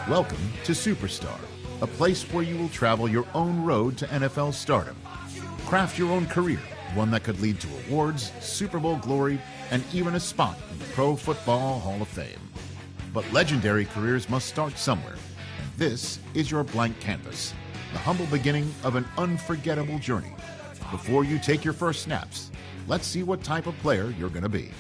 Welcome to Superstar, a place where you will travel your own road to NFL stardom. Craft your own career, one that could lead to awards, Super Bowl glory, and even a spot in the Pro Football Hall of Fame. But legendary careers must start somewhere, and this is your blank canvas, the humble beginning of an unforgettable journey. Before you take your first snaps, let's see what type of player you're going to be.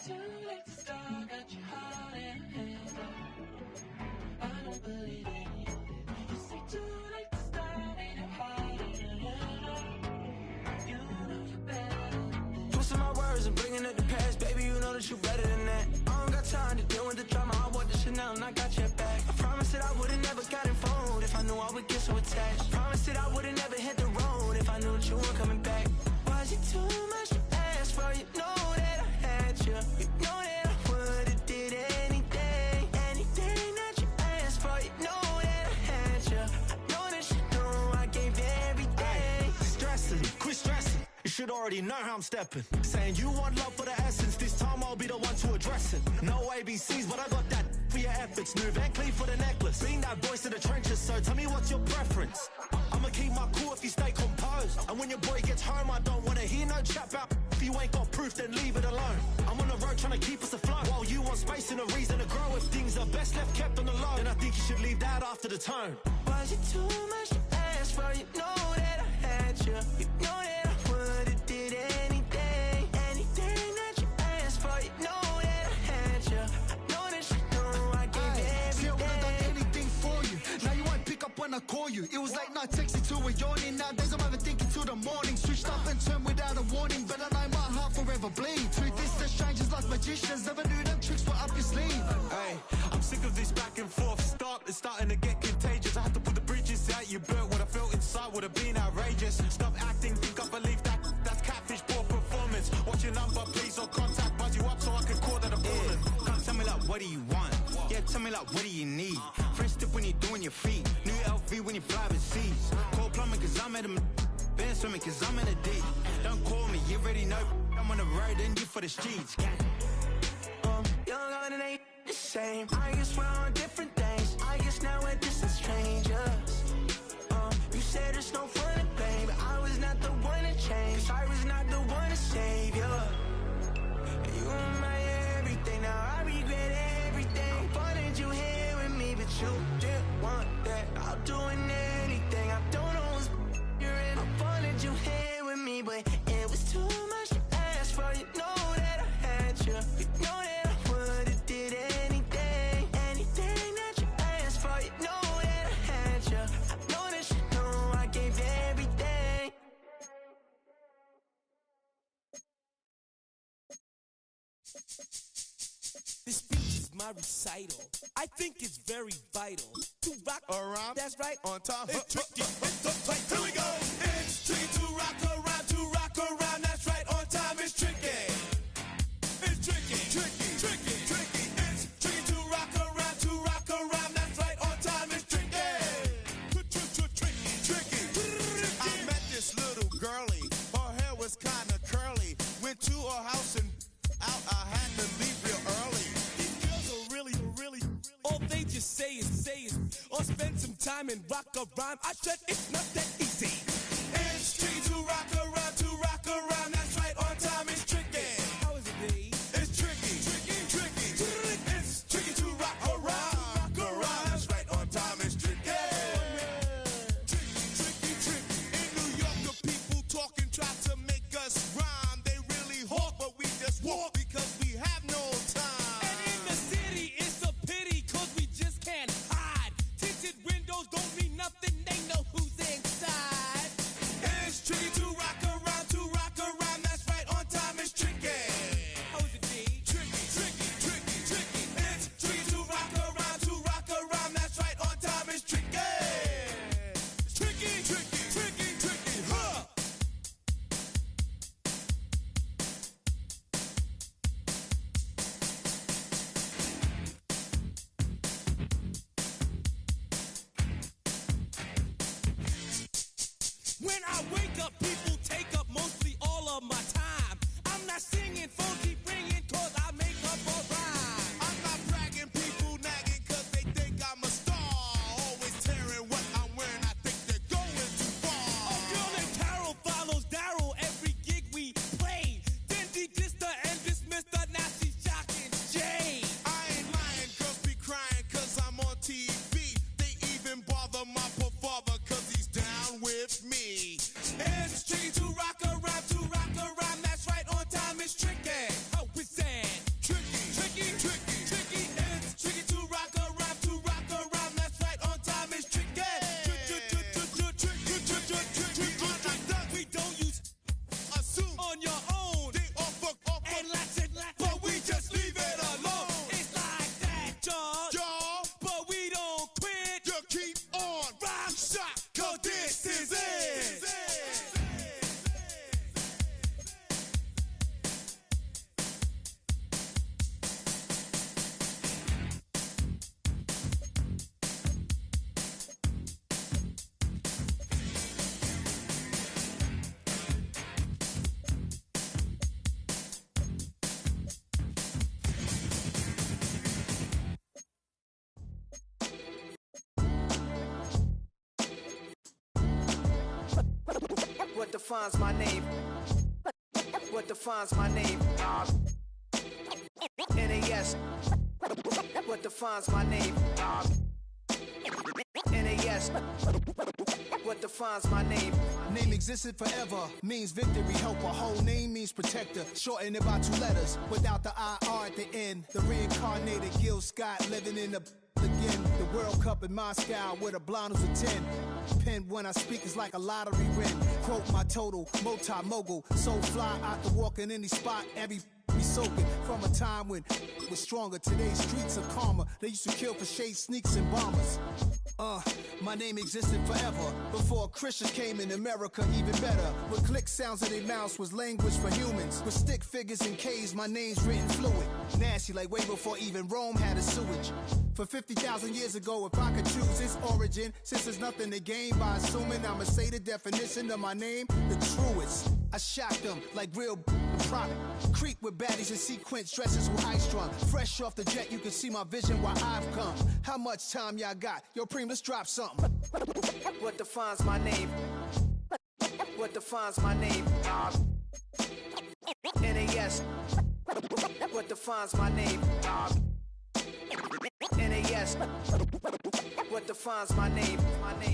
Too late to start, got your heart in hand. I don't believe any of it. You say too late to start, ain't it hard in hand? You know you're better than this. Twisting my words and bringing up the past, baby, you know that you better than that. I don't got time to deal with the drama, I want the Chanel and I got your back. I promised that I would've never got involved if I knew I would get so attached. Promised that I would've never hit the road if I knew that you weren't coming back. Was it too much to ask for? You know that I had you. You know that I would've did anything, anything that you asked for. You know that I had you. I know that you know I gave everything. Stressing, quit stressing. You should already already know how I'm stepping. Saying you want love for the essence, this time I'll be the one to address it. No ABCs, but I got that for your efforts. New Van Cleef for the necklace. Being that voice in the trenches, so tell me what's your preference. I'ma keep my cool if you stay composed. And when your boy gets home, I don't wanna hear no chat about if you ain't got proof, then leave it alone. I'm on the road trying to keep us afloat, while you want space and a reason to grow. If things are best left kept on the low, then I think you should leave that after the tone. Was it too much to ask for? You know that I had you. You know that I would've did anything, anything that you asked for. You know that I had you. I know that you know I gave everything. See, I would've done anything for you. Now you won't pick up when I call you. It was late night texting till we're yawning. Nowadays I'm overthinking till the morning. Switched up and turned without a warning, but I know my heart forever bleeds. Two distant strangers like magicians. Never knew them tricks were up your sleeve. Hey, I'm sick of this back and forth. It's starting to get contagious. I had to put the bridges out you built. What I felt inside would have been outrageous. Stop acting, think I believe that. That's catfish, poor performance. Watch your number, please, or contact. Buzz you up so I can call that a ballin'. Come tell me like, what do you want? Yeah, tell me like, what do you need? Fresh tip when you're doing your feet. New LV when you fly overseas. Call plumbing cause I'm at a been swimming cause I'm in a deep. Don't call me, you already know. I'm on the road and you for the streets. Young and ain't the same. I guess we're on different things. I guess now we're distant strangers. You said there's no fun in pain, but I was not the one to change. 'Cause I was not the one to save you. You were my everything, now I regret everything. I wanted you here with me, but you didn't want that. I'm doing anything, I don't know what's you're in. I wanted you here with me, but it was too much to ask for. You know that I had you. You know that I would've did anything, anything that you asked for. You know that I had you. I know that you know I gave everything. This speech is my recital. I think it's very vital to rock around. That's right. On time. It's tricky. It's so tight. Here we go. It's tricky to rock around. To rock around. That's right. On time. It's tricky. It's tricky. Tricky. Tricky. Tricky. It's tricky to rock around. To rock around. That's right. On time. It's tricky. Tricky. Tricky. I met this little girlie. Her hair was kind of curly. Went to her house and out. I had to leave real early. These girls are really. All they just say is, or spend some time and rock a rhyme. I said it's not that easy. It's tricky to rock around. To rock around. That's right. On time. It's tricky. How is it, B? It's tricky. Tricky. It's tricky to rock around. That's right. On time. It's tricky. Tricky. In New York, the people talking try to make us rhyme. They really hawk, but we just walk because we have no time. And in the city, it's a pity, cause we just can't hide. Tinted windows don't mean nothing, they know who's inside. It's tricky to rock around. That's right, on time it's tricky. How is it, D? Tricky. It's tricky to rock around. That's right, on time it's tricky. Tricky, huh? When I wake up, people take up mostly all of my time. I'm not singing, phone keep ringing, cause I make up a rhyme. I'm not bragging, people nagging cause they think I'm a star. Always tearing what I'm wearing, I think they're going too far. A girl named Carol follows Daryl every gig we play. Then dissed her and dismissed her, now she's shocking Jay. I ain't lying, girls be crying cause I'm on TV. They even bother my poor father cause he's down with me. It's What defines my name? What defines my name? NAS. What defines my name? NAS. What defines my name? Name existed forever, means victory, helper. Whole name means protector. Shorten it by 2 letters, without the IR at the end. The reincarnated Gil Scott living in the again. The World Cup in Moscow with a blind who's a 10. Pen when I speak is like a lottery win. Quote my total, multi-mogul. So fly out to walk in any spot, every be soaking from a time when it was stronger. Today's streets are calmer. They used to kill for shade sneaks and bombers. My name existed forever before Christians came in America, even better. With click sounds in their mouths was language for humans. With stick figures and K's, my name's written fluid. Nasty like way before even Rome had a sewage. For 50,000 years ago, if I could choose its origin, since there's nothing to gain by assuming, I'ma say the definition of my name, the truest. I shocked them like real product. Creep with baddies in sequence, dresses with high strung. Fresh off the jet, you can see my vision where I've come. How much time y'all got? Yo, Preem, let's drop something. What defines my name? What defines my name? NAS. What defines my name? NAS. What defines my name?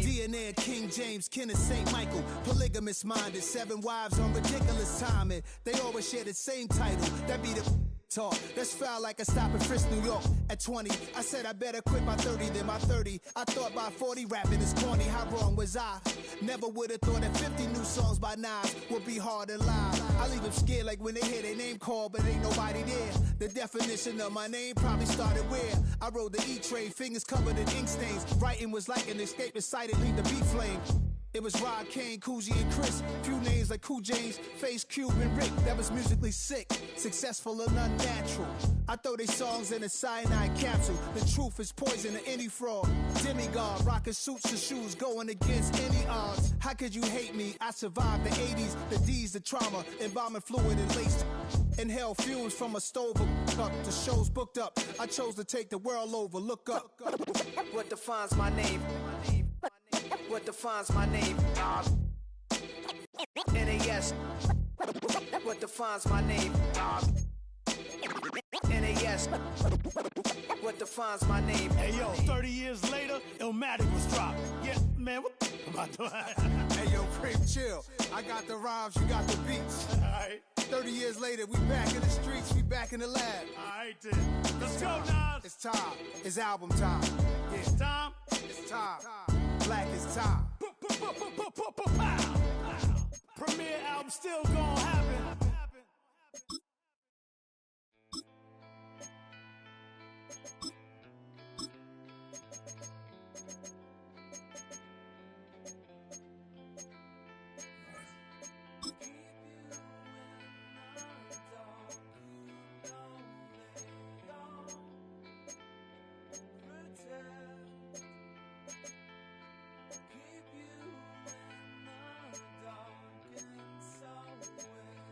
DNA of King James, kin of St. Michael. Polygamous minded, 7 wives on ridiculous timing. They always share the same title. That be the talk. That's foul like a stop in Frisk, New York. At 20, I said I better quit by 30 than by 30. I thought by 40 rapping is corny. How wrong was I? Never would have thought that 50 new songs by Nas would be hard to lie. I leave them scared like when they hear their name called, but ain't nobody there. The definition of my name probably started where I rode the E-train, fingers covered in ink stains. Writing was like an escape excited, leave the beat flame. It was Rod Kane, Coogee, and Chris. Few names like Cool James, Face Cube, and Rick. That was musically sick, successful and unnatural. I throw they songs in a cyanide capsule. The truth is poison to any fraud. Demigod, rocking suits and shoes, going against any odds. How could you hate me? I survived the 80s, the D's, the trauma, embalming fluid and laced. Inhale fumes from a stove up. The show's booked up. I chose to take the world over. Look up. What defines my name? What defines my name? NAS. What defines my name? NAS. What defines my name? Hey yo, 30 years later, Illmatic was dropped. Yeah, man, what the am I doing? Hey yo, Preem, chill. I got the rhymes, you got the beats. Alright. 30 years later, we back in the streets, we back in the lab. Alright then. Let's go, Nas. It's time. It's album time. Yeah. It's time. It's time. Black is time. Premiere album still gonna happen. Keep you in the dark and so well.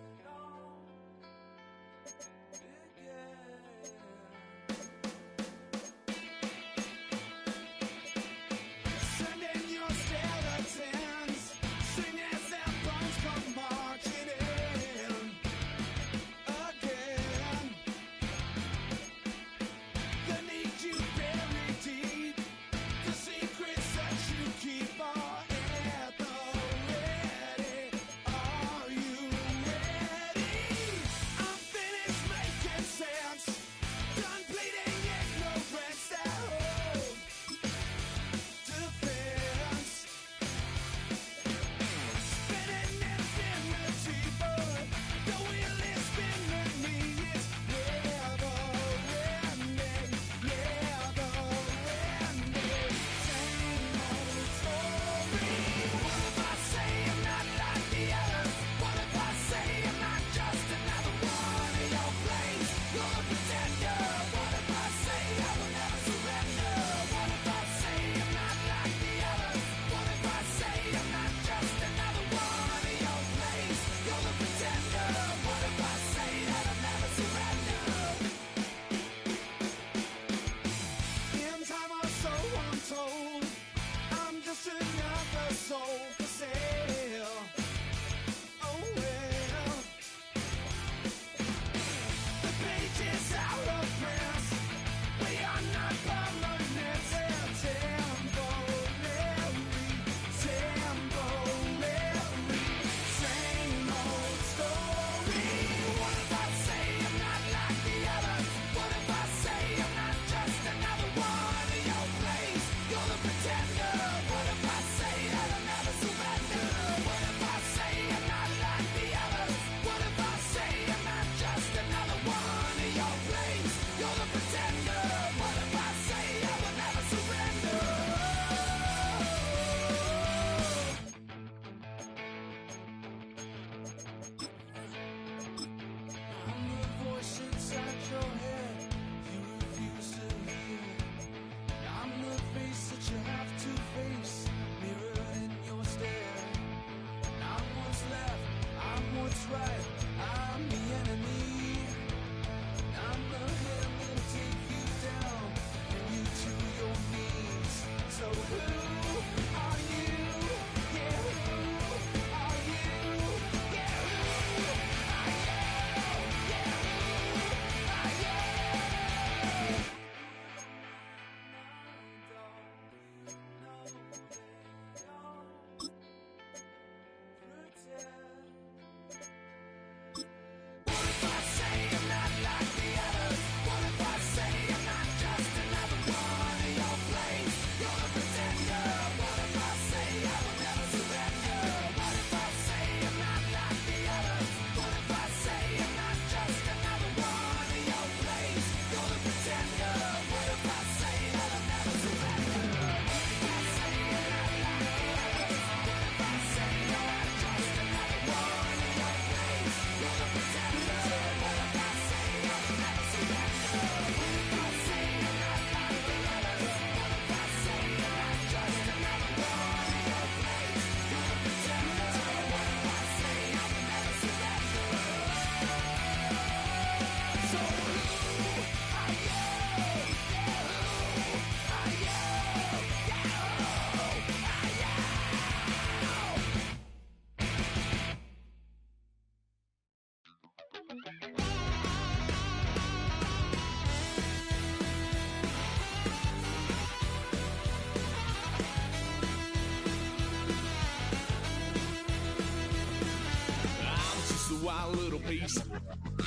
little piece.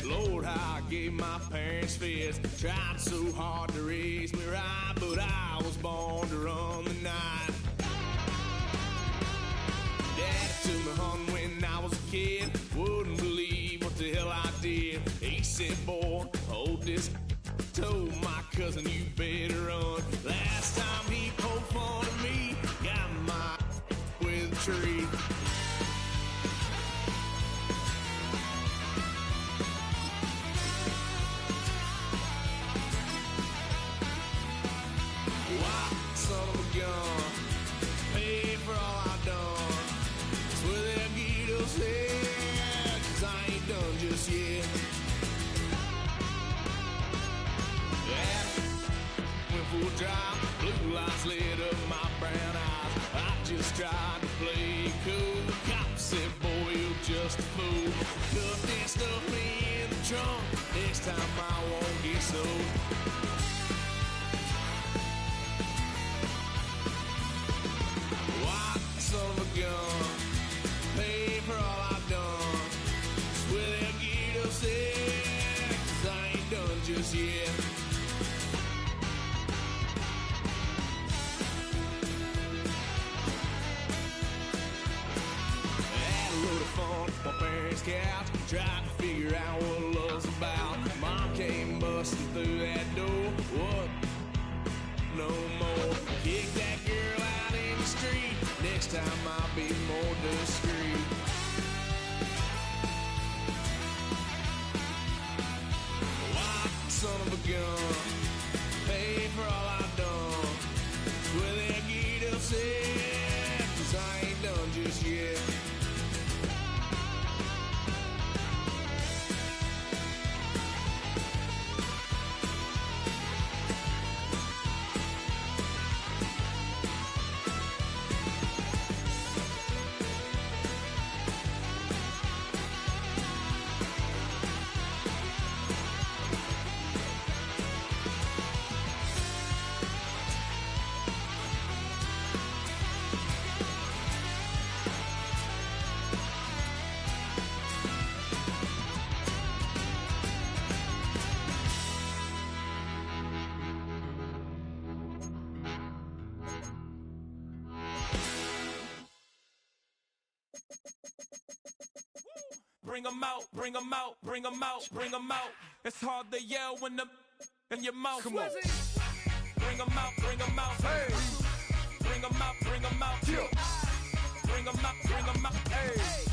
Lord, how I gave my parents fits. Tried so hard to raise me right, but I was born to run the night. Dad took me home when I was a kid. Wouldn't believe what the hell I did. He said, boy, hold this. Told my cousin, you better run. Last time he poked fun of me, got my with a tree. Why, son of a gun, pay for all I've done. Swear they'll get us there, 'cause I ain't done just yet. Went for a drive, blue lights lit up my brown eyes. I just tried to play cool. Cop said, boy, you're just a fool. Duck that stuff me in the trunk. Next time I won't get sold. Why, son of a gun, pay for all I've done. Swear they'll get us there, 'cause I ain't done just yet. Fun, my parents' couch, tried to figure out what love's about. Mom came busting through that door. What? No more. Kick that girl out in the street. Next time I'll be more discreet. Why, son of a gun, pay for all I've done. Will they get upset? 'Cause I ain't done just yet. Bring 'em out, bring 'em out, bring 'em out, bring 'em out. It's hard to yell when the in your mouth. Come on. Bring 'em out, bring 'em out. Hey. Bring 'em out, bring 'em out. Yeah. Bring 'em out, bring 'em out. Hey.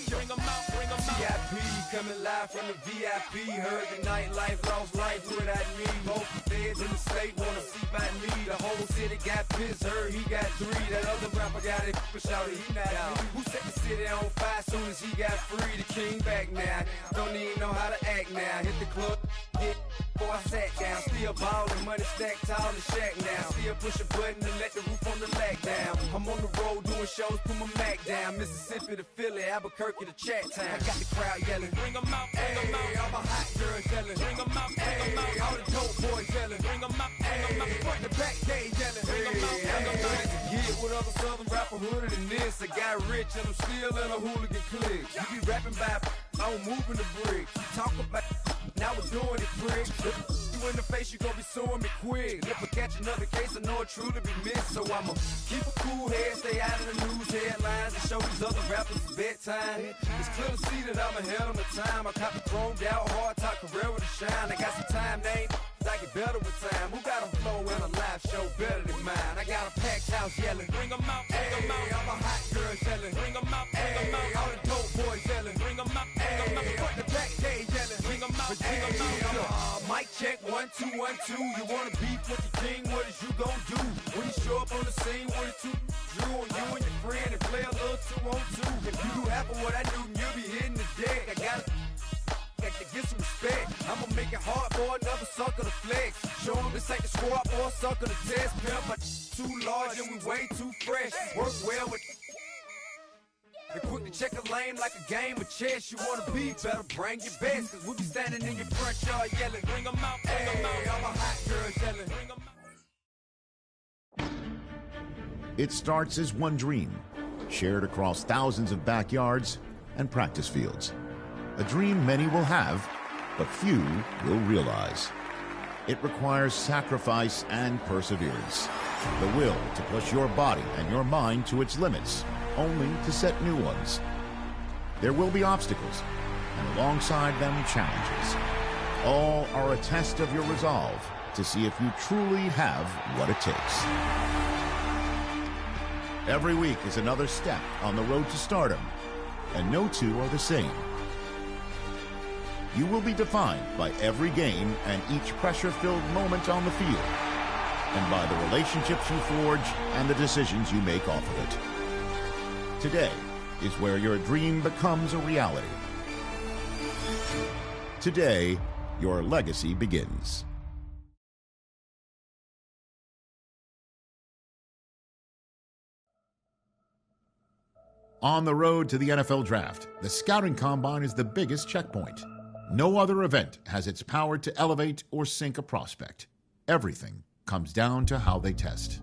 Bring 'em out, bring 'em out. VIP coming live from the VIP. Heard the nightlife, lost life without me. Both the feds in the state wanna see by me. The whole city got pissed, heard he got 3. That other rapper got it, but shouted he not out. Who set the city on fire soon as he got free? The king back now, don't even know how to act now. Hit the club, hit before I sat down. Still ballin', money stacked tall in shack now. Still push a button to let the roof on the lag down. I'm on the road doing shows, put my Mac down. Mississippi to Philly, Albuquerque to Chat Town. I got the crowd yelling, bring 'em out, bring 'em out. All my hot girls yelling, bring 'em out, bring 'em out. All the dope boys yelling, bring 'em out, bring 'em out. Front the back gate yelling, bring 'em out, bring 'em out. Yeah, what other southern rapper hooded than this? I got rich and I'm still in a hooligan clique. You be rapping by, I'm moving the bricks. You talk about, now we're doing it, prick. You in the face, you gon' be suing me quick. If I catch another case, I know it truly be missed. So I'ma keep a cool head, stay out of the news headlines, and show these other rappers it's bedtime. It's clear to see that I'm ahead of my time. I caught the thrown out, hard talk, career with a shine. I got some time, they ain't I get better with time. Who got a flow and a live show better than mine? I got a packed house yelling, bring 'em out, bring 'em out. All my hot girls yelling, bring 'em out, bring 'em out. All the dope boys yelling, bring 'em out, bring 'em out. Front the back gate yelling, bring 'em out, bring 'em out. Mic check, 1 2 1 2. You wanna beef with the king? What is you gon' do when you show up on the scene? 1 2 drew on you and your friend and play a little 2 on 2. If you do half of what I do, you'll be hitting the deck. I gotta get some respect. I'ma make it hard for another sucker to flex. Show him this ain't the squad or a sucker to test. Pimp, but too large and we way too fresh. Work well with. They quick to check a lane like a game of chess. You wanna be better, bring your best. Cause we'll be standing in your front yard yelling, bring 'em out, bring 'em out. All my hot girls yelling, bring 'em out. It starts as one dream, shared across thousands of backyards and practice fields. a dream many will have, but few will realize. It requires sacrifice and perseverance, the will to push your body and your mind to its limits, only to set new ones. There will be obstacles, and alongside them, challenges. All are a test of your resolve to see if you truly have what it takes. Every week is another step on the road to stardom, and no two are the same. You will be defined by every game and each pressure-filled moment on the field, and by the relationships you forge and the decisions you make off of it. Today is where your dream becomes a reality. Today, your legacy begins. On the road to the NFL Draft, the Scouting Combine is the biggest checkpoint. No other event has its power to elevate or sink a prospect. Everything comes down to how they test.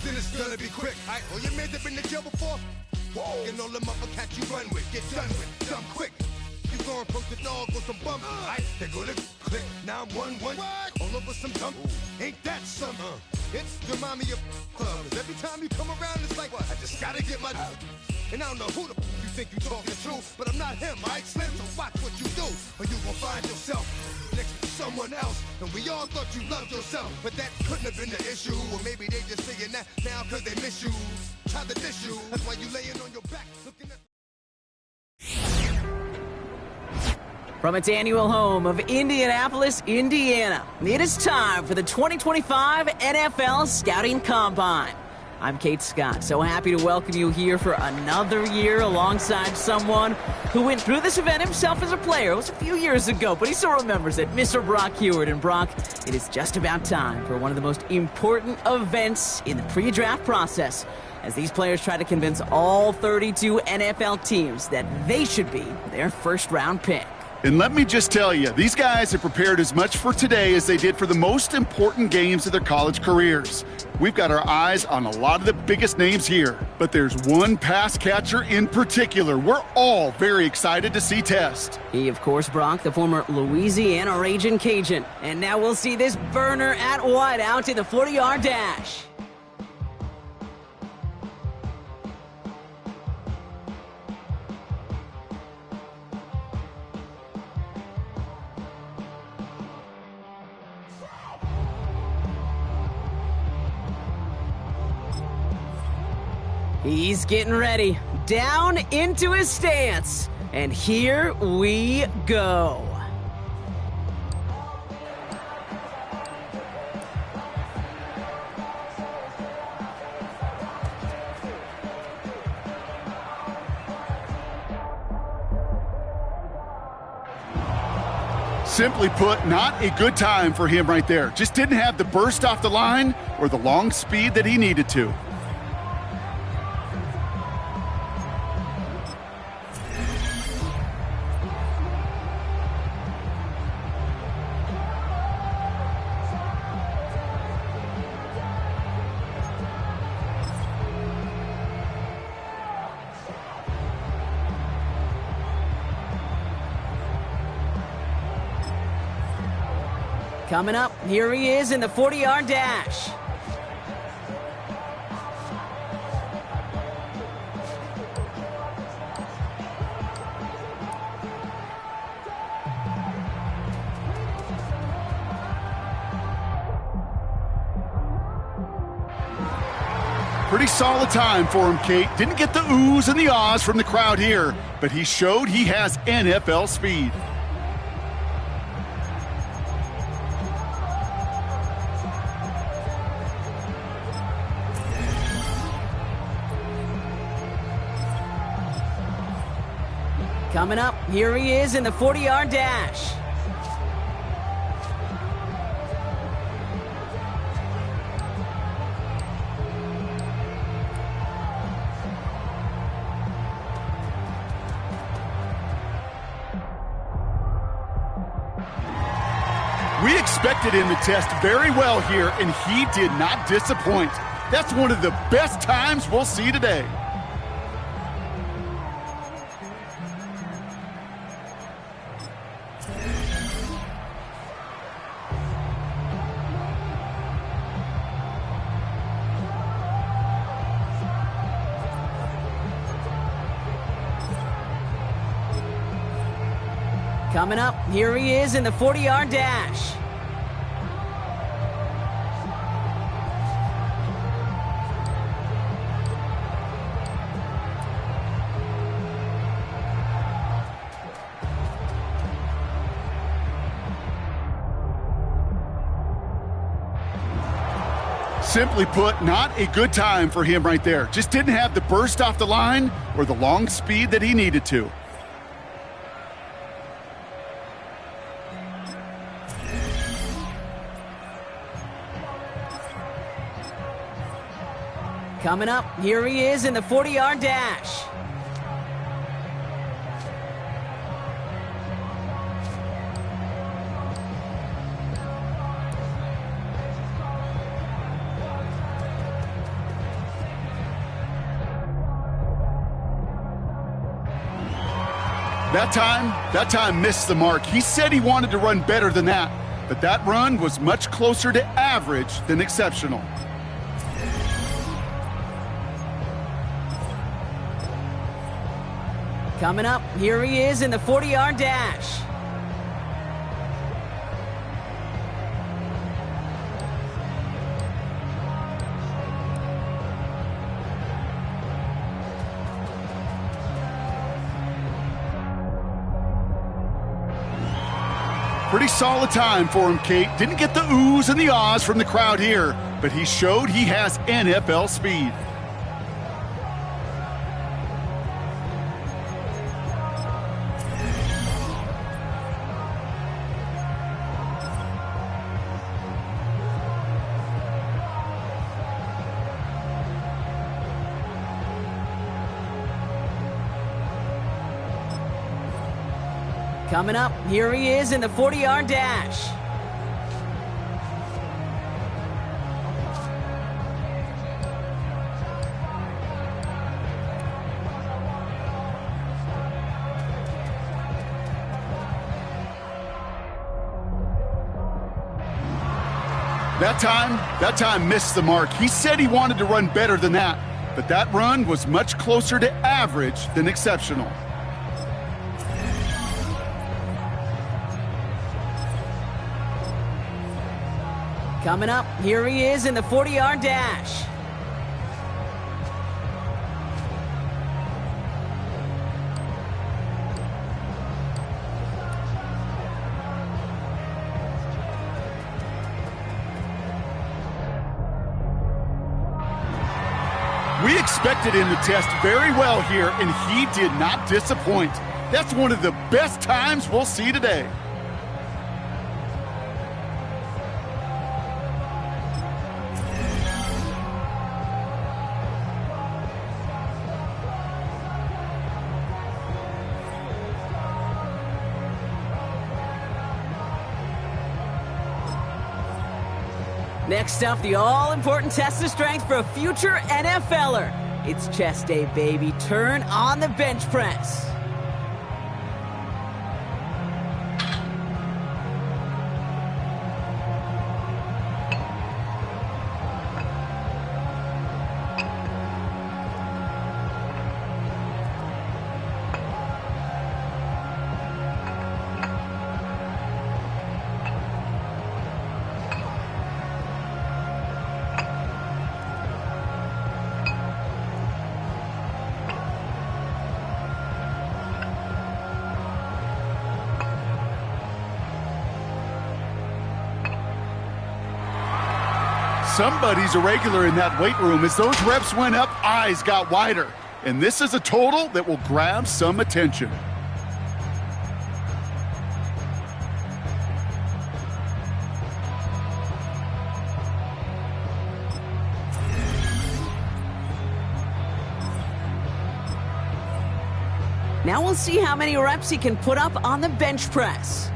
Then it's gonna be quick. Alright, well, your man's been to jail before? Whoa, and all them other cats you run with, get done with, dumb quick. You gon' approach the dog with some bump. Alright, they go to click, 911. All over some dump. Ain't that something? It's remind me of clubs. Every time you come around, it's like, what? I just gotta get my. And I don't know who the you think you talking to, but I'm not him, alright, Slim? So watch what you do, or you gon' find yourself next to someone else. And we all thought you loved yourself, but that couldn't have been the issue. Or maybe they just saying that now cause they miss you. Try to diss you, that's why you laying on your back, looking at. From its annual home of Indianapolis, Indiana, it is time for the 2025 NFL Scouting Combine. I'm Kate Scott, so happy to welcome you here for another year alongside someone who went through this event himself as a player. It was a few years ago, but he still remembers it, Mr. Brock Huard. And Brock, it is just about time for one of the most important events in the pre-draft process, as these players try to convince all 32 NFL teams that they should be their first-round pick. And let me just tell you, these guys have prepared as much for today as they did for the most important games of their college careers. We've got our eyes on a lot of the biggest names here, but there's one pass catcher in particular we're all very excited to see test. He, of course, Brock, the former Louisiana Ragin' Cajun. And now we'll see this burner at wideout in the 40-yard dash. He's getting ready, down into his stance, and here we go. Simply put, not a good time for him right there. Just didn't have the burst off the line or the long speed that he needed to. Coming up, here he is in the 40-yard dash. Pretty solid time for him, Kate. Didn't get the oohs and the ahs from the crowd here, but he showed he has NFL speed. Coming up, here he is in the 40-yard dash. We expected him to test very well here, and he did not disappoint. That's one of the best times we'll see today. Coming up, here he is in the 40-yard dash. Simply put, not a good time for him right there. Just didn't have the burst off the line or the long speed that he needed to. Coming up, here he is in the 40-yard dash. That time missed the mark. He said he wanted to run better than that, but that run was much closer to average than exceptional. Coming up, here he is in the 40-yard dash. Pretty solid time for him, Kate. Didn't get the oohs and the ahs from the crowd here, but he showed he has NFL speed. Coming up, here he is in the 40-yard dash. That time missed the mark. He said he wanted to run better than that, but that run was much closer to average than exceptional. Coming up, here he is in the 40-yard dash. We expected him to test very well here, and he did not disappoint. That's one of the best times we'll see today. Next up, the all-important test of strength for a future NFLer. It's chest day, baby. Turn on the bench press. Somebody's a regular in that weight room. As those reps went up, eyes got wider. And this is a total that will grab some attention. Now we'll see how many reps he can put up on the bench press.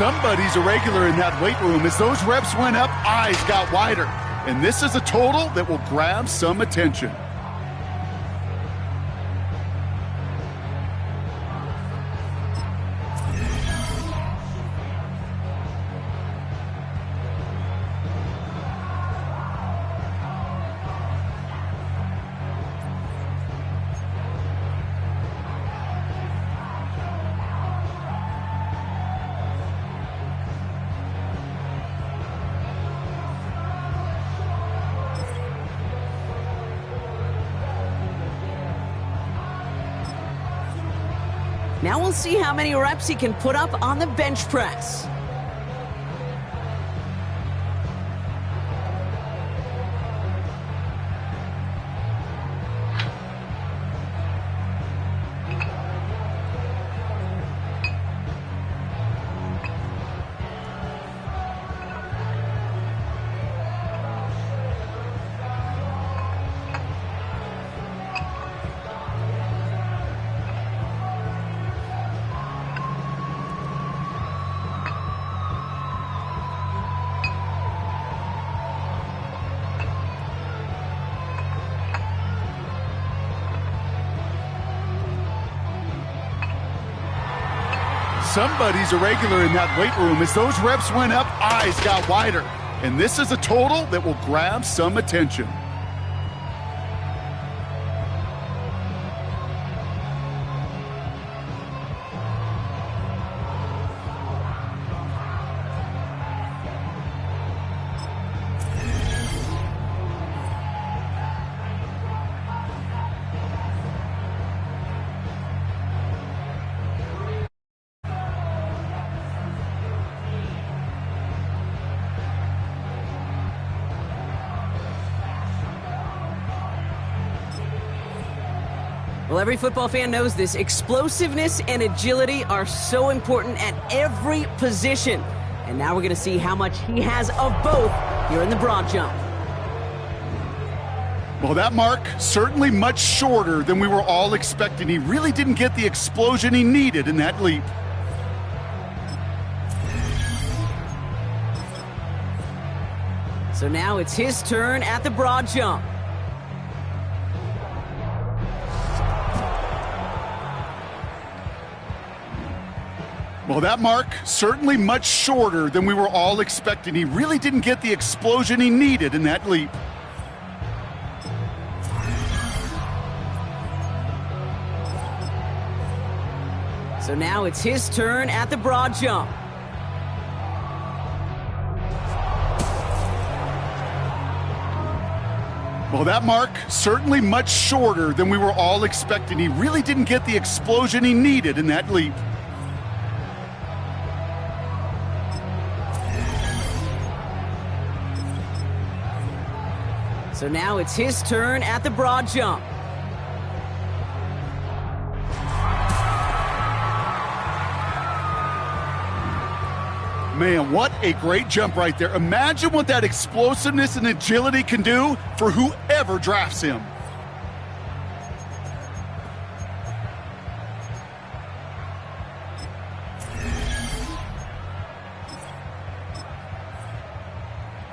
Somebody's a regular in that weight room. As those reps went up, eyes got wider. And this is a total that will grab some attention. Now we'll see how many reps he can put up on the bench press. Somebody's a regular in that weight room. As those reps went up, eyes got wider. And this is a total that will grab some attention. Well, every football fan knows this. Explosiveness and agility are so important at every position. And now we're going to see how much he has of both here in the broad jump. Well, that mark certainly much shorter than we were all expecting. He really didn't get the explosion he needed in that leap. So now it's his turn at the broad jump. Well, that mark certainly much shorter than we were all expecting. He really didn't get the explosion he needed in that leap. So now it's his turn at the broad jump. Well, that mark certainly much shorter than we were all expecting. He really didn't get the explosion he needed in that leap. So now it's his turn at the broad jump. Man, what a great jump right there. Imagine what that explosiveness and agility can do for whoever drafts him.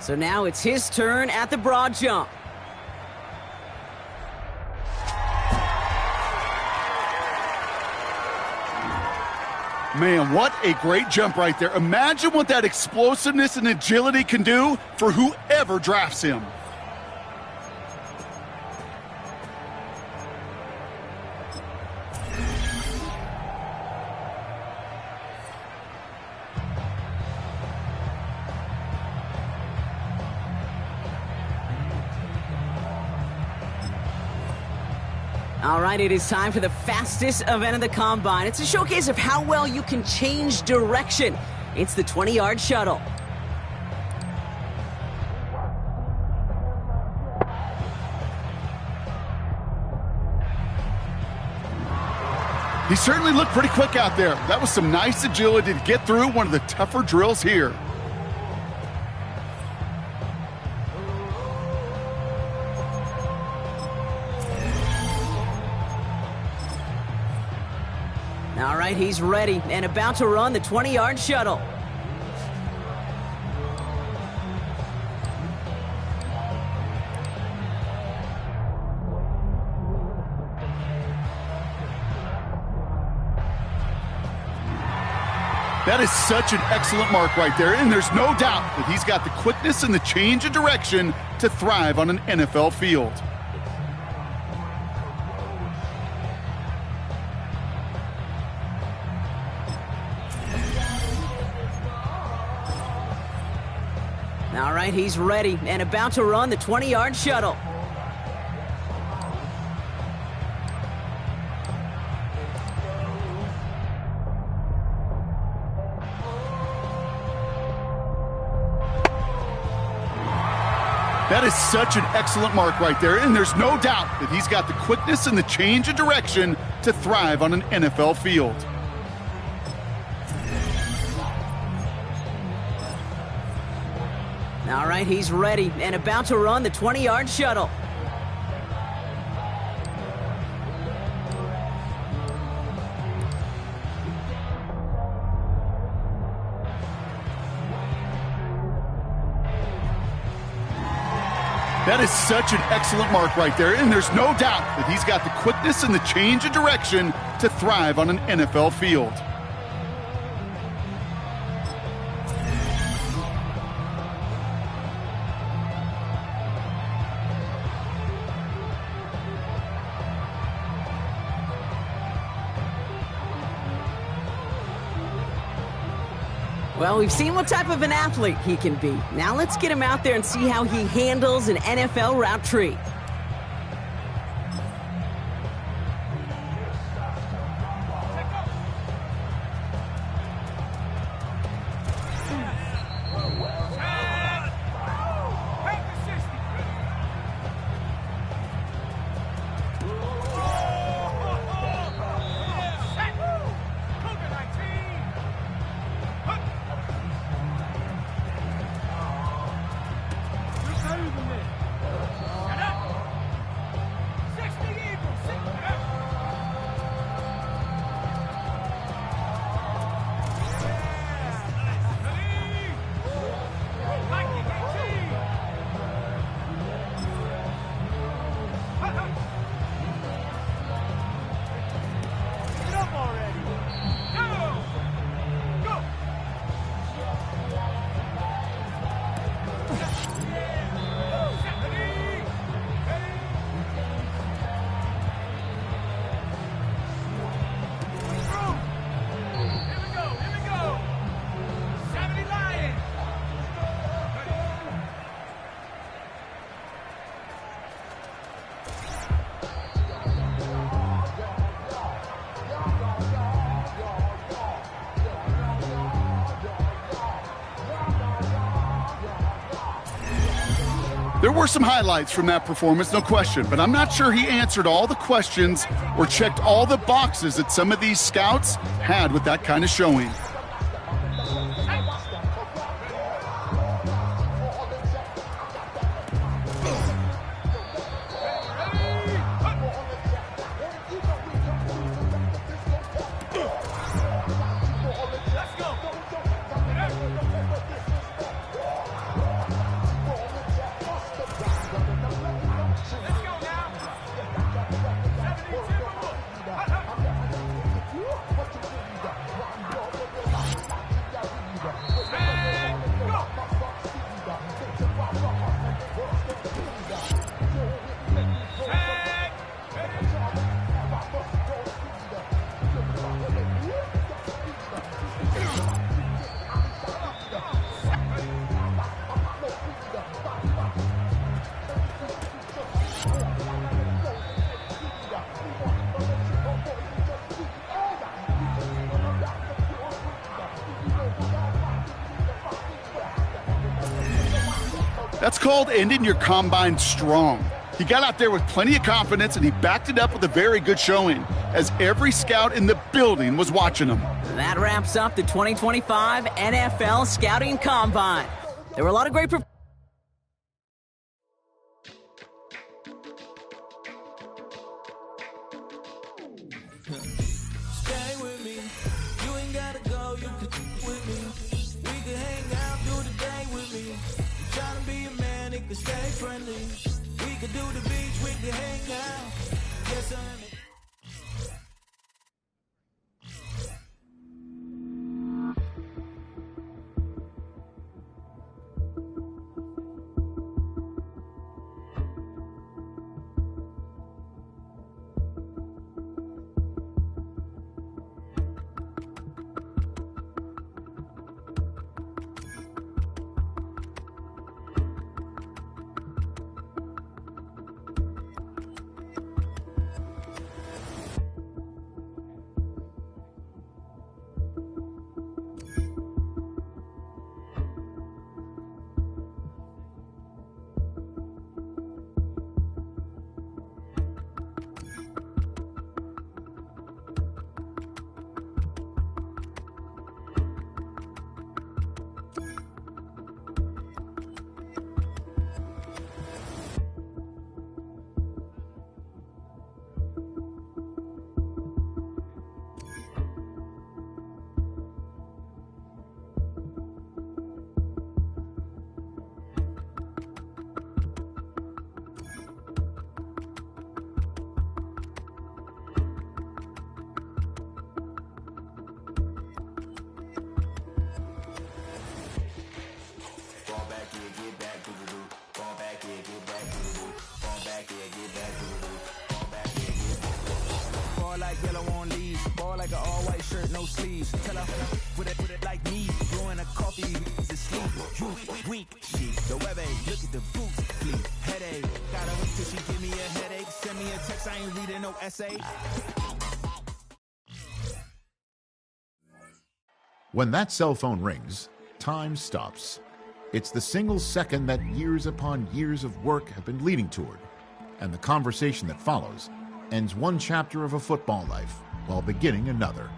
So now it's his turn at the broad jump. Man, what a great jump right there. Imagine what that explosiveness and agility can do for whoever drafts him. All right, it is time for the fastest event of the Combine. It's a showcase of how well you can change direction. It's the 20-yard shuttle. He certainly looked pretty quick out there. That was some nice agility to get through one of the tougher drills here. All right, he's ready and about to run the 20-yard shuttle. That is such an excellent mark right there, and there's no doubt that he's got the quickness and the change of direction to thrive on an NFL field. All right, he's ready and about to run the 20-yard shuttle. That is such an excellent mark right there, and there's no doubt that he's got the quickness and the change of direction to thrive on an NFL field. All right, he's ready and about to run the 20-yard shuttle. That is such an excellent mark right there, and there's no doubt that he's got the quickness and the change of direction to thrive on an NFL field. Well, we've seen what type of an athlete he can be. Now let's get him out there and see how he handles an NFL route tree. There were some highlights from that performance, no question, but I'm not sure he answered all the questions or checked all the boxes that some of these scouts had with that kind of showing. That's called ending your combine strong. He got out there with plenty of confidence, and he backed it up with a very good showing, as every scout in the building was watching him. That wraps up the 2025 NFL Scouting Combine. There were a lot of great Stay with me. You ain't gotta go, you could with me. We could hang out, do the day with me. Tryna be a man, it could stay friendly. We could do the beach, we could hang out. Yes, I'm ball like yellow on leaves. Ball like an all-white shirt, no sleeves. Tell her with it like me. Blowing a coffee to sleep. You weak sheep. The web look at the boots, please. Headache. Gotta wait till she give me a headache. Send me a text, I ain't reading no essay. When that cell phone rings, time stops. It's the single second that years upon years of work have been leading toward, and the conversation that follows ends one chapter of a football life while beginning another.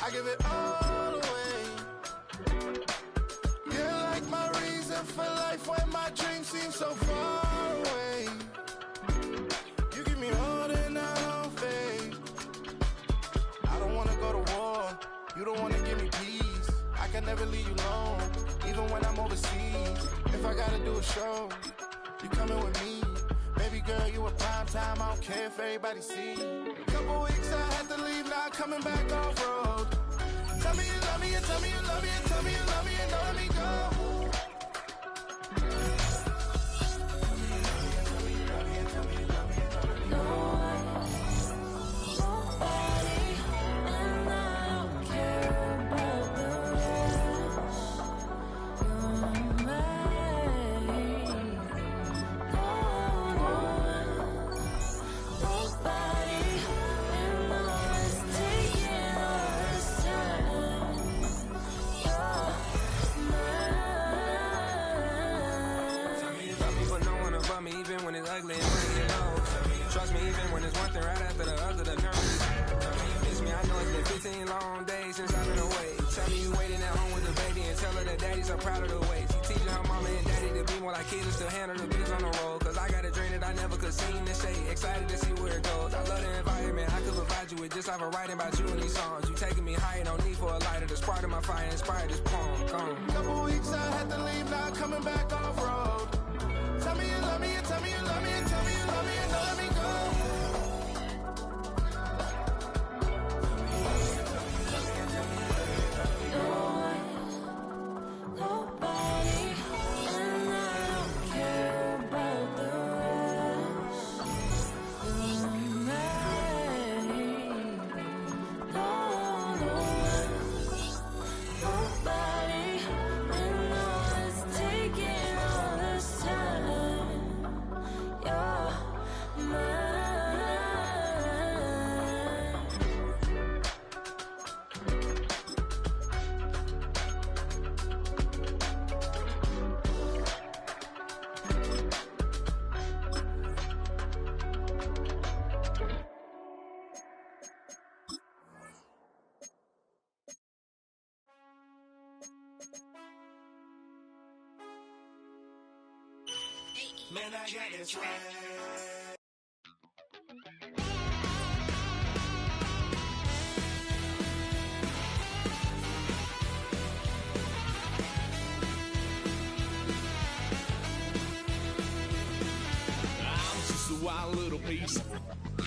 I give it all away. You're like my reason for life when my dreams seem so far away. You give me all that I don't fade. I don't wanna go to war. You don't wanna give me peace. I can never leave you alone, even when I'm overseas. If I gotta do a show, you coming with me. Baby girl, you a prime time. I don't care if everybody see. Couple weeks I had to leave, now coming back off road. Tell me you love me, and tell me you love me, and tell me you love me, and don't let me go. Even when it's ugly and pretty and low. Trust me, even when it's one thing right after the other, the nerves. Miss me, I know it's been 15 long days since I've been away. Tell me you waiting at home with the baby and tell her that daddy's so proud of the way. She teaching her mama and daddy to be more like kids and still handle the biz on the road. Cause I got a dream that I never could see in the shade. Excited to see where it goes. I love the environment. I could provide you with just like a writing about you in these songs. You taking me higher, no need for a lighter. The spark of my fire inspired this poem. Come. Couple weeks I had to leave, now coming back off road. Tell me you love me, and tell me you love me, and tell me you love me, and don't let me go. Nobody, and I don't care about the rest. You're mine. No one, nobody, and no one's taking all this time. You're mine. Man, I got this right. Just a wild little piece.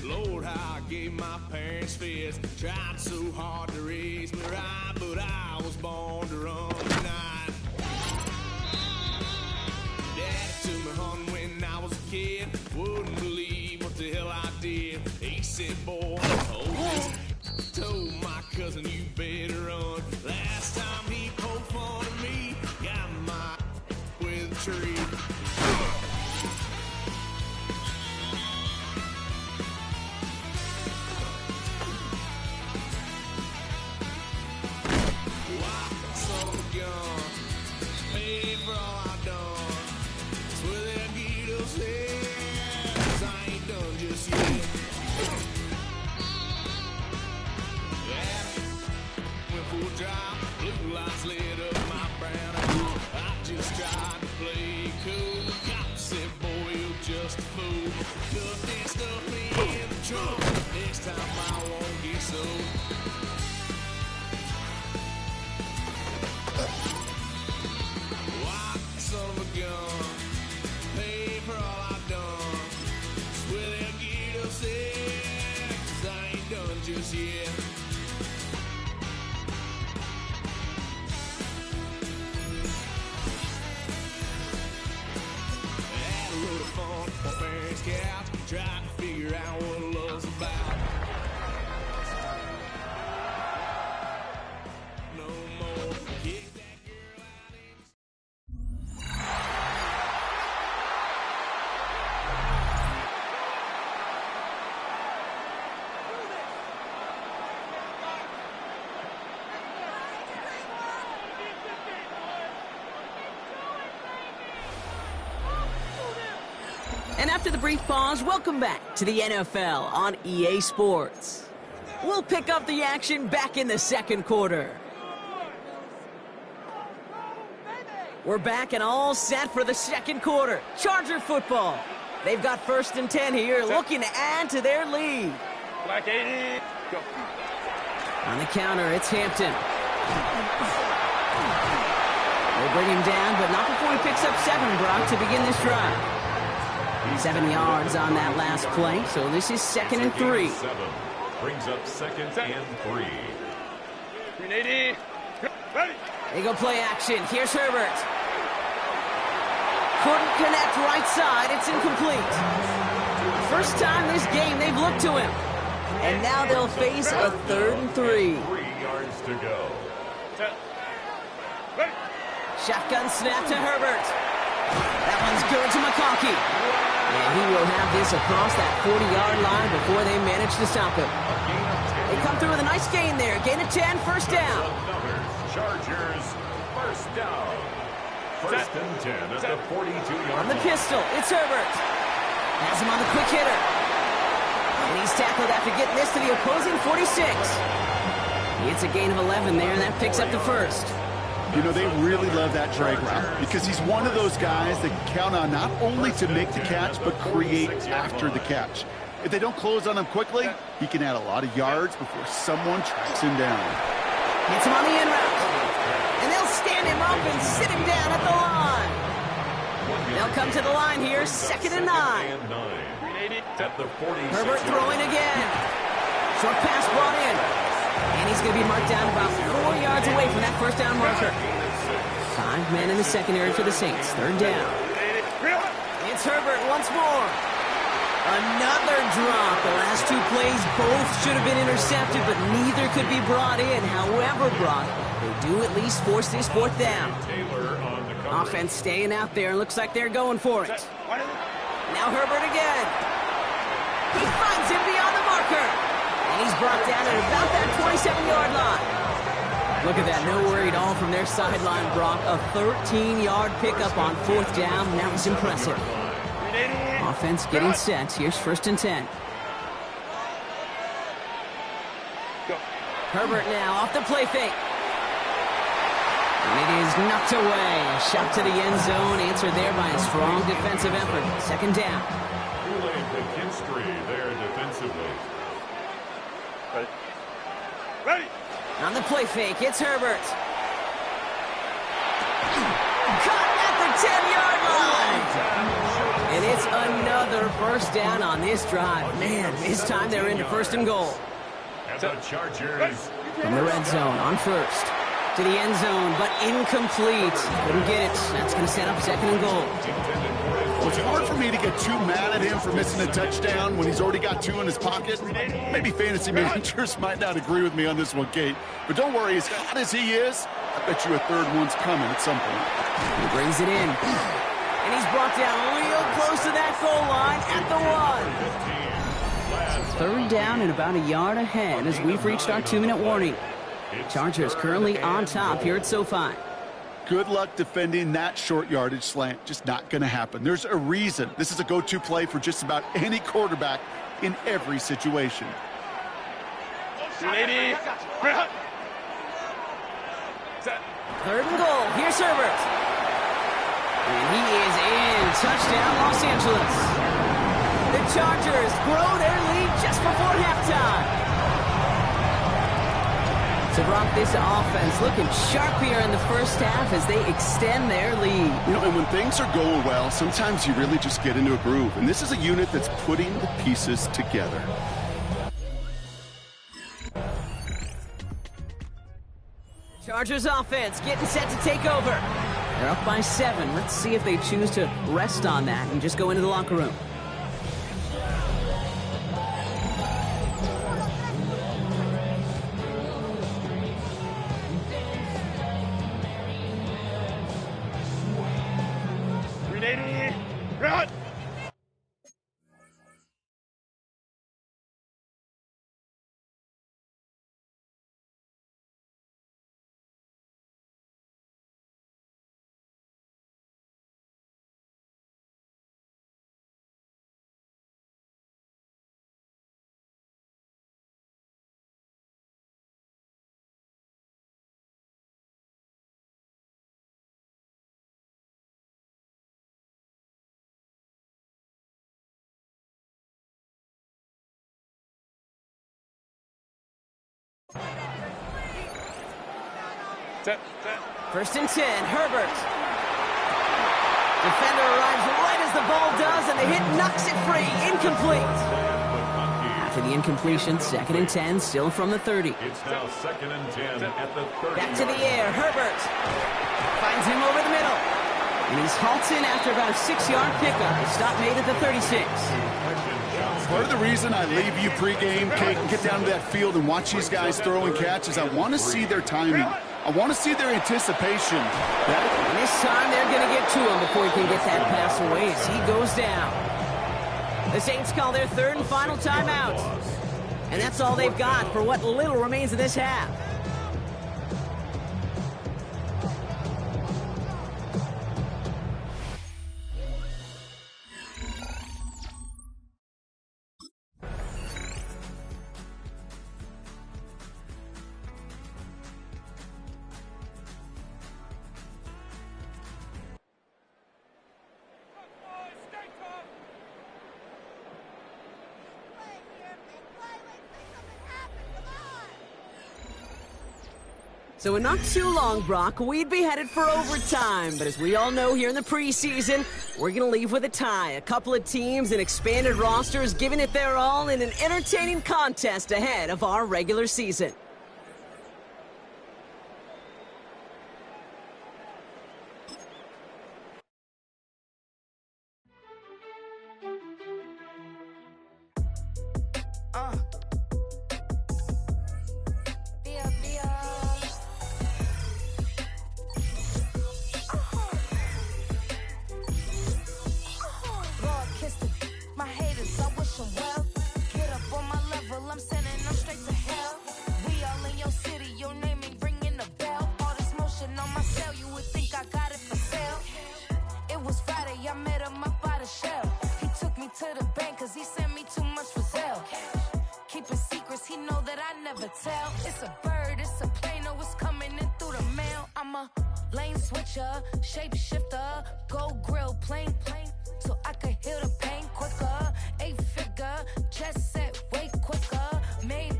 Lord, how I gave my parents fits. Tried so hard to raise me right, but I was born to run tonight. Daddy took me hunting when I was a kid. Wouldn't believe what the hell I did. He said, boy, told my cousin you better run. Last time he poked fun at me, got my with a tree. Blue lights lit up my brown eye. I just tried to play cool. Cop said, boy, you're just a fool. Cut that stuff in the trunk. Next time I won't get sold. White son of a gun. Pay for all I've done. Swear they'll get upset, 'cause I ain't done just yet. Couch, trying to figure out what love's about. No more. Kick that girl out And after the brief pause, welcome back to the NFL on EA Sports. We'll pick up the action back in the second quarter. We're back and all set for the second quarter. Charger football. They've got 1st and 10 here, looking to add to their lead. Black 80. Go. On the counter, it's Hampton. They bring him down, but not before he picks up 7, Brock, to begin this drive. 7 yards on that last play, so this is 2nd and 3. 7 brings up 2nd and 3. 380. Ready. They go play action. Here's Herbert. Couldn't connect right side. It's incomplete. First time this game they've looked to him. And now they'll face a 3rd and 3. 3 yards to go. Ready. Shotgun snap to Herbert. That one's good to McConkey. And he will have this across that 40-yard line before they manage to stop him. They come through with a nice gain there. Gain of 10, first down. Chargers, first down. 1st and 10 at the 42-yard On the pistol, it's Herbert. Has him on the quick hitter. And he's tackled after getting this to the opposing 46. It's a gain of 11 there, and that picks up the first. You know, they really love that drag route because he's one of those guys that can count on not only to make the catch, but create after the catch. If they don't close on him quickly, he can add a lot of yards before someone tracks him down. Hits him on the in route. And they'll stand him up and sit him down at the line. They'll come to the line here, 2nd and 9. At the 46. Herbert throwing again. Short pass brought in. And he's going to be marked down about 4 yards away from that first down marker. 5 men in the secondary for the Saints. 3rd down. It's Herbert once more. Another drop. The last 2 plays both should have been intercepted, but neither could be brought in. However, Brock, they do at least force this 4th down. Offense staying out there. Looks like they're going for it. Now Herbert again. He finds him beyond the marker. And he's brought down at about that 27-yard line. Look at that. No worry at all from their sideline, Brock. A 13-yard pickup on 4th down. That was impressive. Offense getting set. Here's 1st and 10. Go. Herbert now off the play fake. And it is knocked away. A shot to the end zone. Answered there by a strong defensive effort. 2nd down. Kool-Aid McKinstry there defensively. Ready. Ready. On the play fake, it's Herbert. Caught at the 10-yard line. And it's another first down on this drive. Man, this time they're into 1st and goal. And the Chargers. From the red zone on 1st. To the end zone, but incomplete. Couldn't get it. That's going to set up 2nd and goal. Well, it's hard for me to get too mad at him for missing a touchdown when he's already got 2 in his pocket. Maybe fantasy managers might not agree with me on this one, Kate. But don't worry, as hot as he is, I bet you a 3rd one's coming at some point. He brings it in. And he's brought down real close to that goal line at the 1. 3rd down and about a yard ahead as we've reached our 2-minute warning. Chargers currently on top here at SoFi. Good luck defending that short yardage slant. Just not going to happen. There's a reason. This is a go-to play for just about any quarterback in every situation. 380. 3rd and goal. Here's Herbert. And he is in. Touchdown, Los Angeles. The Chargers grow their lead just before halftime. So, Brock, this offense looking sharp here in the first half as they extend their lead. You know, and when things are going well, sometimes you really just get into a groove. And this is a unit that's putting the pieces together. Chargers offense getting set to take over. They're up by 7. Let's see if they choose to rest on that and just go into the locker room. Run! Set. First and 10, Herbert. Defender arrives right as the ball does, and the hit knocks it free. Incomplete. After the incompletion, 2nd and 10, still from the 30. It's now 2nd and 10 at the 30. Back to the air, Herbert. Finds him over the middle. And he's halted after about a 6-yard pickup. The stop made at the 36. Part of the reason I leave you pregame, Kate, and get down to that field and watch these guys throw and catch is I want to see their timing. I want to see their anticipation. And this time they're going to get to him before he can get that pass away as he goes down. The Saints call their 3rd and final timeout. And that's all they've got for what little remains of this half. So in not too long, Brock, we'd be headed for overtime. But as we all know here in the preseason, we're going to leave with a tie. A couple of teams and expanded rosters giving it their all in an entertaining contest ahead of our regular season. Shapeshifter, go grill, plane, so I could heal the pain quicker. 8-figure, just set way quicker. Maybe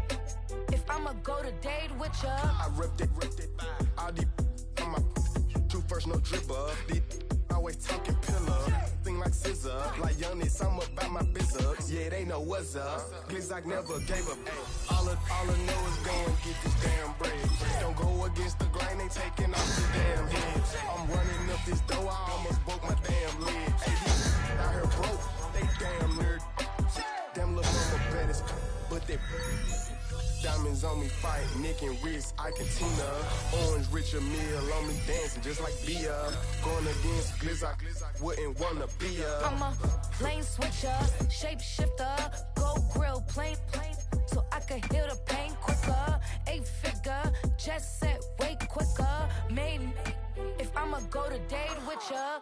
if I'ma go to date with ya. I ripped it. All these on my true first, no dribble. These always talking pillar, thing like scissor. Like youngest, I'm about my business. Yeah, they know what's up. Glizzock never gave up. All I know is go and get this damn bread. Don't go against the grain, they taking off the damn head. I'm running up this door, I almost broke my damn leg. Out here broke, they damn nerd. Damn little mama better, but they diamonds on me fight, Nick and wrist, Iketina. Orange Richard Mill on me dancing just like Bia. Going against Glizzock, wouldn't wanna be a. I'm a lane switcher, shapeshifter, go grill, plane, so I could heal the pain quicker. 8-figure, just set way quicker. Made if I'ma go to date with ya.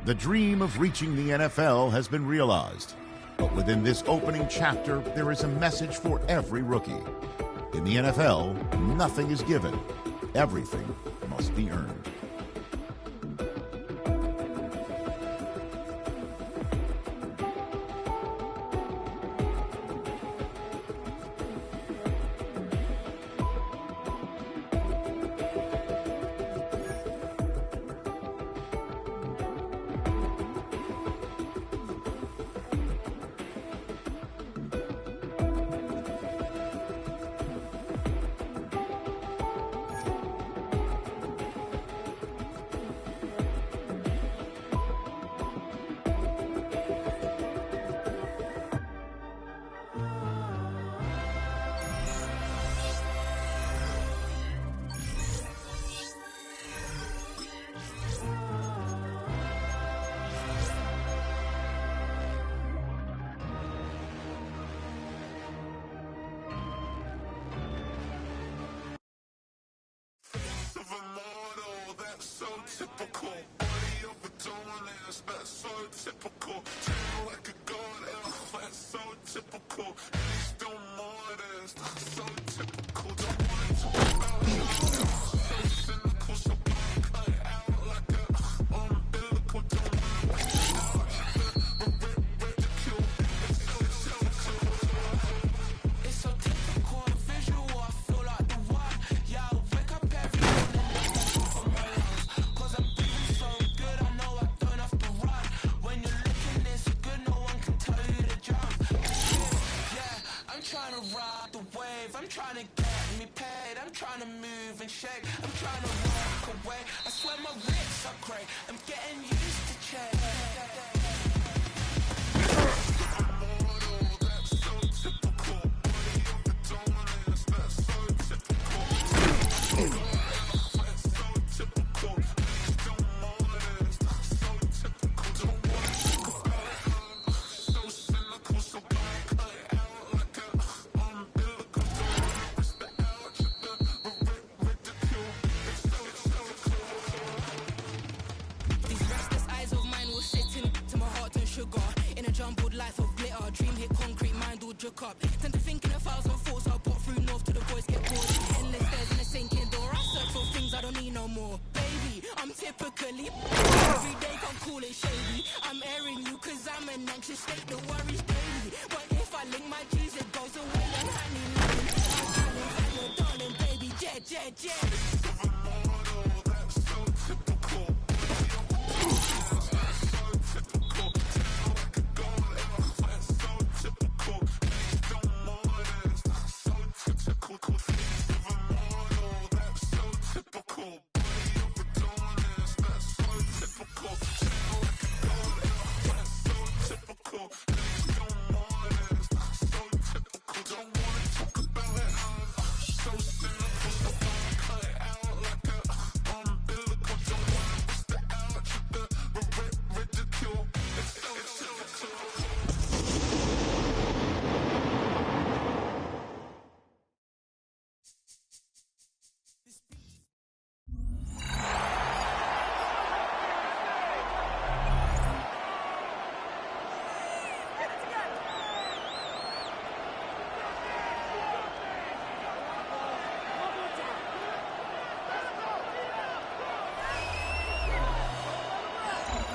The dream of reaching the NFL has been realized. But within this opening chapter, there is a message for every rookie. In the NFL, nothing is given. Everything must be earned. Typical. I'm trying to get me paid, I'm trying to move and shake, I'm trying to walk away. I swear my wrists are great, I'm getting used to change. Up. Tend to think in 1,000 thoughts. I'll put through north to the voice get bored. Endless stairs in a sinking door. I search for things I don't need no more. Baby, I'm typically every day can't call it shady. I'm airing you cause I'm an anxious state. The worries daily. But if I link my G's, it goes away. I'm honey living. I'm darling, and your darling, baby. Jet, jet, jet.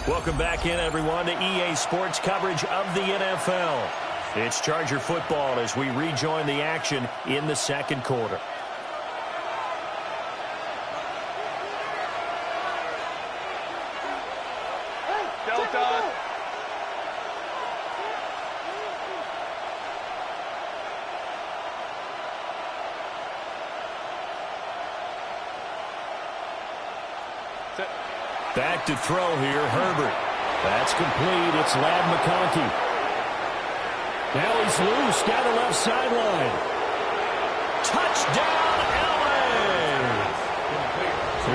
Welcome back in, everyone, to EA Sports coverage of the NFL. It's Charger football as we rejoin the action in the second quarter. Delta. Back to throw here, Herbert. That's complete. It's Ladd McConkey. Now he's loose down the left sideline. Touchdown, LA!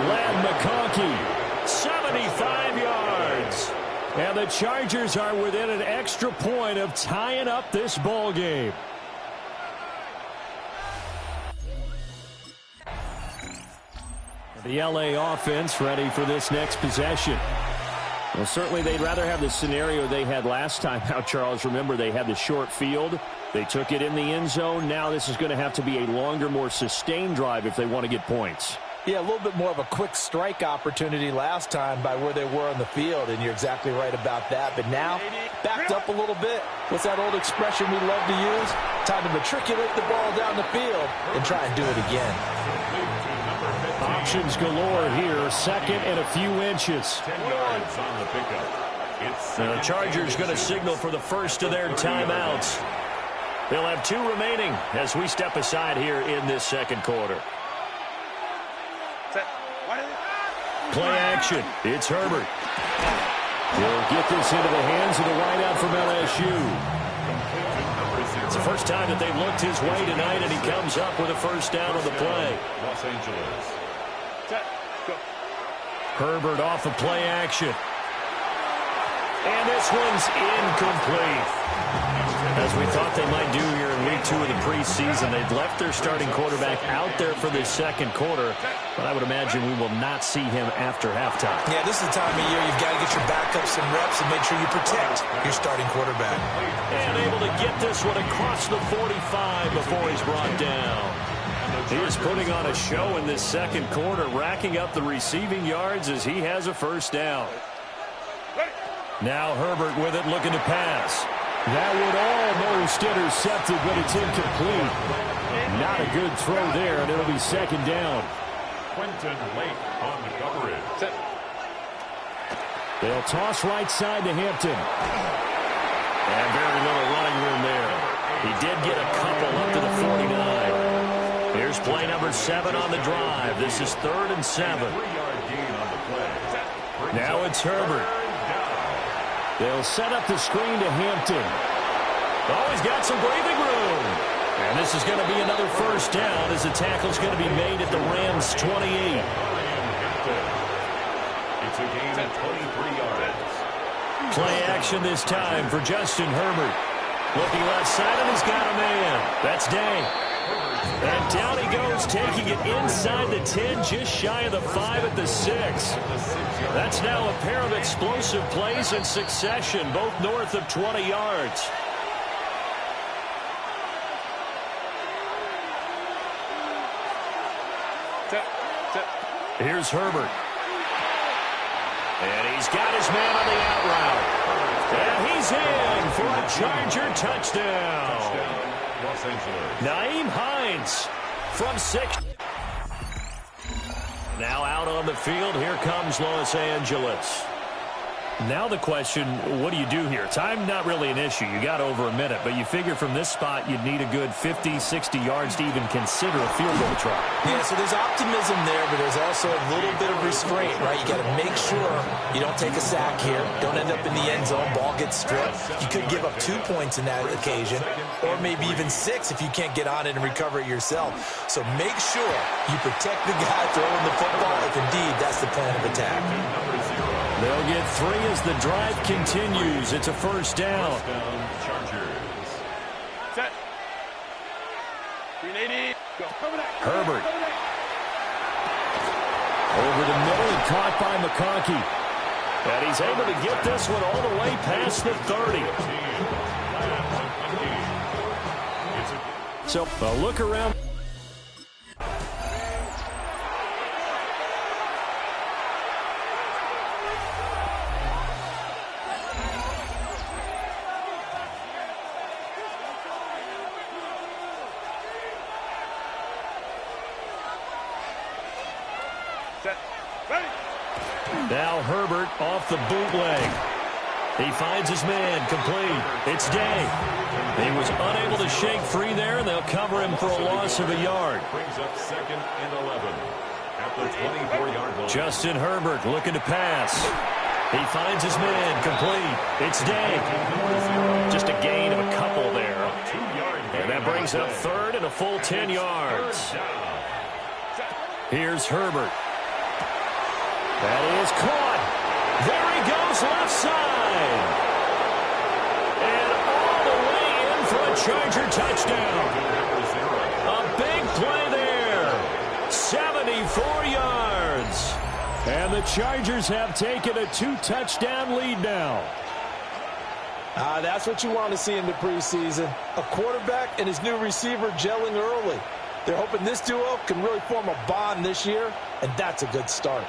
Ladd McConkey, 75 yards. And the Chargers are within an extra point of tying up this ball game. The LA offense ready for this next possession. Well, certainly they'd rather have the scenario they had last time out, Charles. Remember, they had the short field. They took it in the end zone. Now this is going to have to be a longer, more sustained drive if they want to get points. Yeah, a little bit more of a quick strike opportunity last time by where they were on the field, and you're exactly right about that. But now, backed up a little bit. What's that old expression we love to use? Time to matriculate the ball down the field and try and do it again. Options galore here. Second and a few inches. 10 yards on the pickup. The Chargers going to signal for the first of their timeouts. They'll have 2 remaining as we step aside here in this second quarter. Play action. It's Herbert. He'll get this into the hands of the wideout from LSU. It's the first time that they've looked his way tonight, and he comes up with a first down on the play. Los Angeles. Herbert off of play action. And this one's incomplete. As we thought they might do here in week 2 of the preseason, they've left their starting quarterback out there for this second quarter, but I would imagine we will not see him after halftime. Yeah, this is the time of year you've got to get your backup some reps and make sure you protect your starting quarterback. And able to get this one across the 45 before he's brought down. He is putting on a show in this second quarter, racking up the receiving yards as he has a first down. Now Herbert with it, looking to pass. That would almost intercepted, but it's incomplete. Not a good throw there, and it'll be second down. Quentin Lake on the coverage. They'll toss right side to Hampton. And very little running room there. He did get a couple up to the 49. Here's play number 7 on the drive. This is 3rd and 7. Now it's Herbert. They'll set up the screen to Hampton. Oh, he's got some breathing room. And this is going to be another first down as the tackle's going to be made at the Rams' 28. It's a gain of 23 yards. Play action this time for Justin Herbert. Looking left side, and he's got a man. That's Day. And down he goes, taking it inside the 10, just shy of the 5 at the 6. That's now a pair of explosive plays in succession, both north of 20 yards. Here's Herbert. And he's got his man on the out route. And he's in for a Charger touchdown. Los Angeles. Nyheim Hines from 6. Now out on the field, here comes Los Angeles. Now the question, what do you do here? Time not really an issue. You got over a minute, but you figure from this spot you'd need a good 50, 60 yards to even consider a field goal try. Yeah, so there's optimism there, but there's also a little bit of restraint, right? You got to make sure you don't take a sack here. Don't end up in the end zone. Ball gets stripped. You could give up 2 points in that occasion, or maybe even 6 if you can't get on it and recover it yourself. So make sure you protect the guy throwing the football if indeed that's the plan of attack. They'll get 3 as the drive continues. It's a first down. Chargers. Set. 380. Go. Herbert. Over the middle and caught by McConkey. And he's able to get this one all the way past the 30. So a look around. Now Herbert off the bootleg. He finds his man, complete. It's Day. He was unable to shake free there, and they'll cover him for a loss of a yard. Brings up 2nd and 11 at the 24-yard line. Justin Herbert looking to pass. He finds his man, complete. It's Day. Just a gain of a couple there. And that brings up 3rd and a full 10 yards. Here's Herbert. That is caught. There he goes, left side. And all the way in for a Charger touchdown. A big play there. 74 yards. And the Chargers have taken a 2-touchdown lead now. That's what you want to see in the preseason. A quarterback and his new receiver gelling early. They're hoping this duo can really form a bond this year, and that's a good start.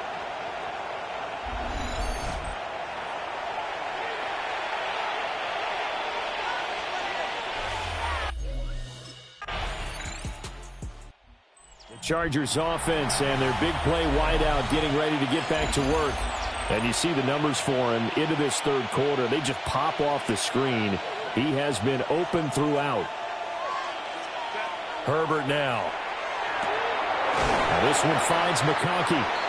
Chargers offense and their big play wideout getting ready to get back to work. And you see the numbers for him into this 3rd quarter. They just pop off the screen. He has been open throughout. Herbert now. This one finds McConkey.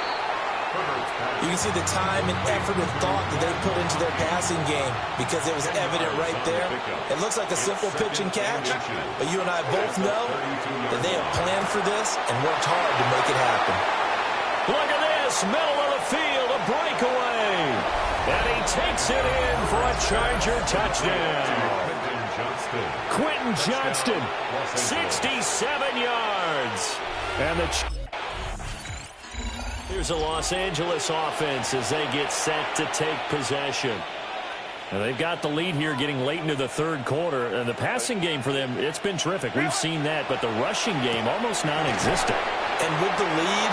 You can see the time and effort and thought that they put into their passing game because it was evident right there. It looks like a simple pitch and catch, but you and I both know that they have planned for this and worked hard to make it happen. Look at this, middle of the field, a breakaway. And he takes it in for a Charger touchdown. Quentin Johnston, 67 yards. And here's a Los Angeles offense as they get set to take possession. Now they've got the lead here getting late into the third quarter. And the passing game for them, it's been terrific. We've seen that, but the rushing game almost non-existent. And with the lead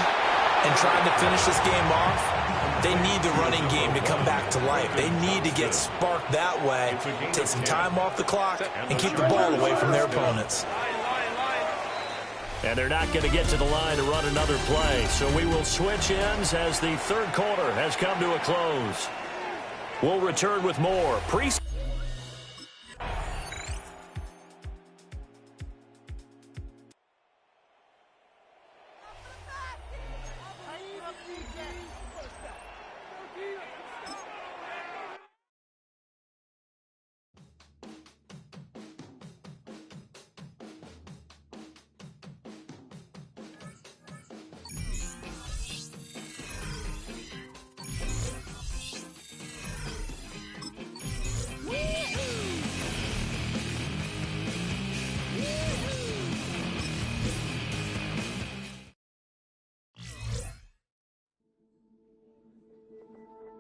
and trying to finish this game off, they need the running game to come back to life. They need to get sparked that way, take some time off the clock, and keep the ball away from their opponents. And they're not going to get to the line to run another play. So we will switch ends as the third quarter has come to a close. We'll return with more pre-.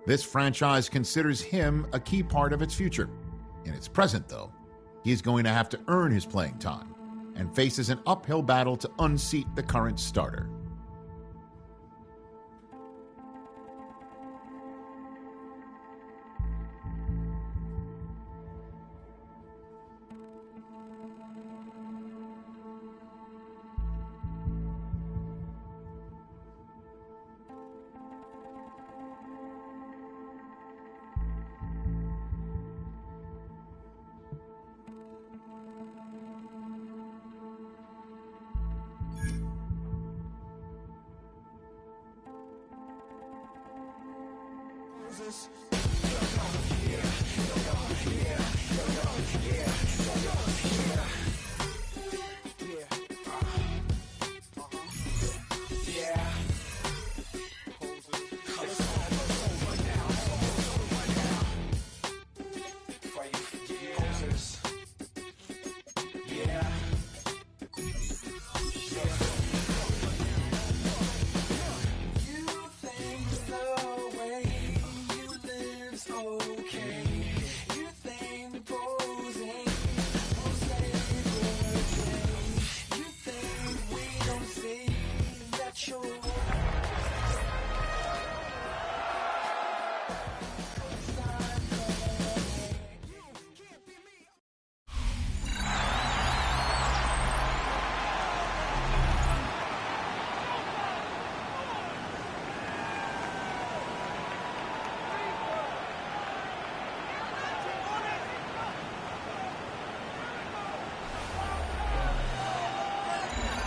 This franchise considers him a key part of its future. In its present, though, he is going to have to earn his playing time and faces an uphill battle to unseat the current starter.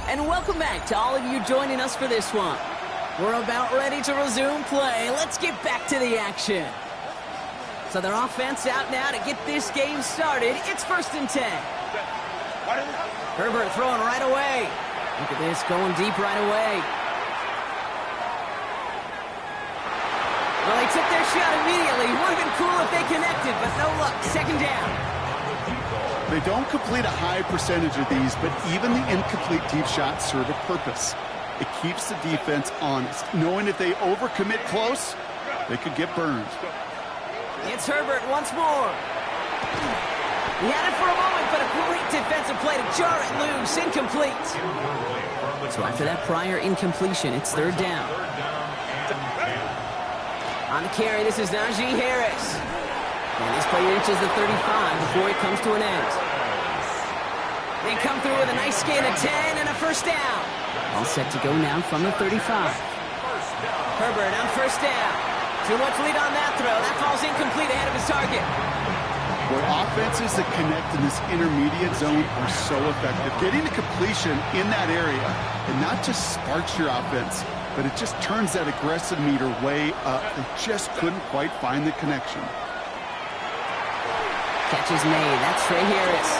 And welcome back to all of you joining us for this one. We're about ready to resume play. Let's get back to the action. So their offense out now to get this game started. It's 1st and 10. Herbert throwing right away. Look at this, going deep right away. Well, they took their shot immediately. Would have been cool if they connected, but no luck. 2nd down. They don't complete a high percentage of these, but even the incomplete deep shots serve a purpose. It keeps the defense honest, knowing if they overcommit close, they could get burned. It's Herbert once more. He had it for a moment, but a great defensive play to jar it loose. Incomplete. So after that prior incompletion, it's 3rd down. On the carry, this is Najee Harris. And this play reaches the 35 before it comes to an end. They come through with a nice gain of 10 and a 1st down. All set to go now from the 35. Herbert on 1st down. Too much lead on that throw. That falls incomplete ahead of his target. Where offenses that connect in this intermediate zone are so effective. Getting the completion in that area, and not just sparks your offense, but it just turns that aggressive meter way up. They just couldn't quite find the connection. Catch is made. That's Trey Harris.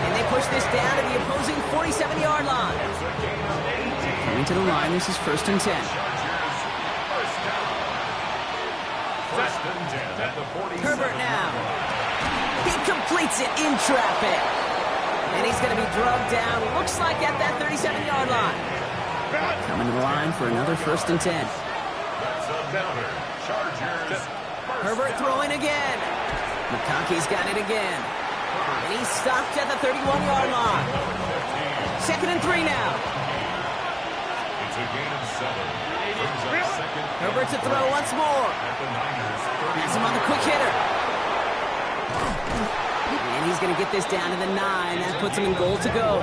And they push this down to the opposing 47-yard line. Coming to the line, this is 1st and 10. Herbert now. He completes it in traffic. And he's going to be drugged down, looks like at that 37-yard line. Coming to the line for another 1st and 10. That's a downer. Chargers. Herbert throwing again. McConkey's got it again. And he's stopped at the 31-yard line. 2nd and 3 now. It's a gain of 7. Brings up 2nd. Herbert to throw once more. At the Niners. Has him on the quick hitter. And he's going to get this down to the 9. That puts him in goal to go.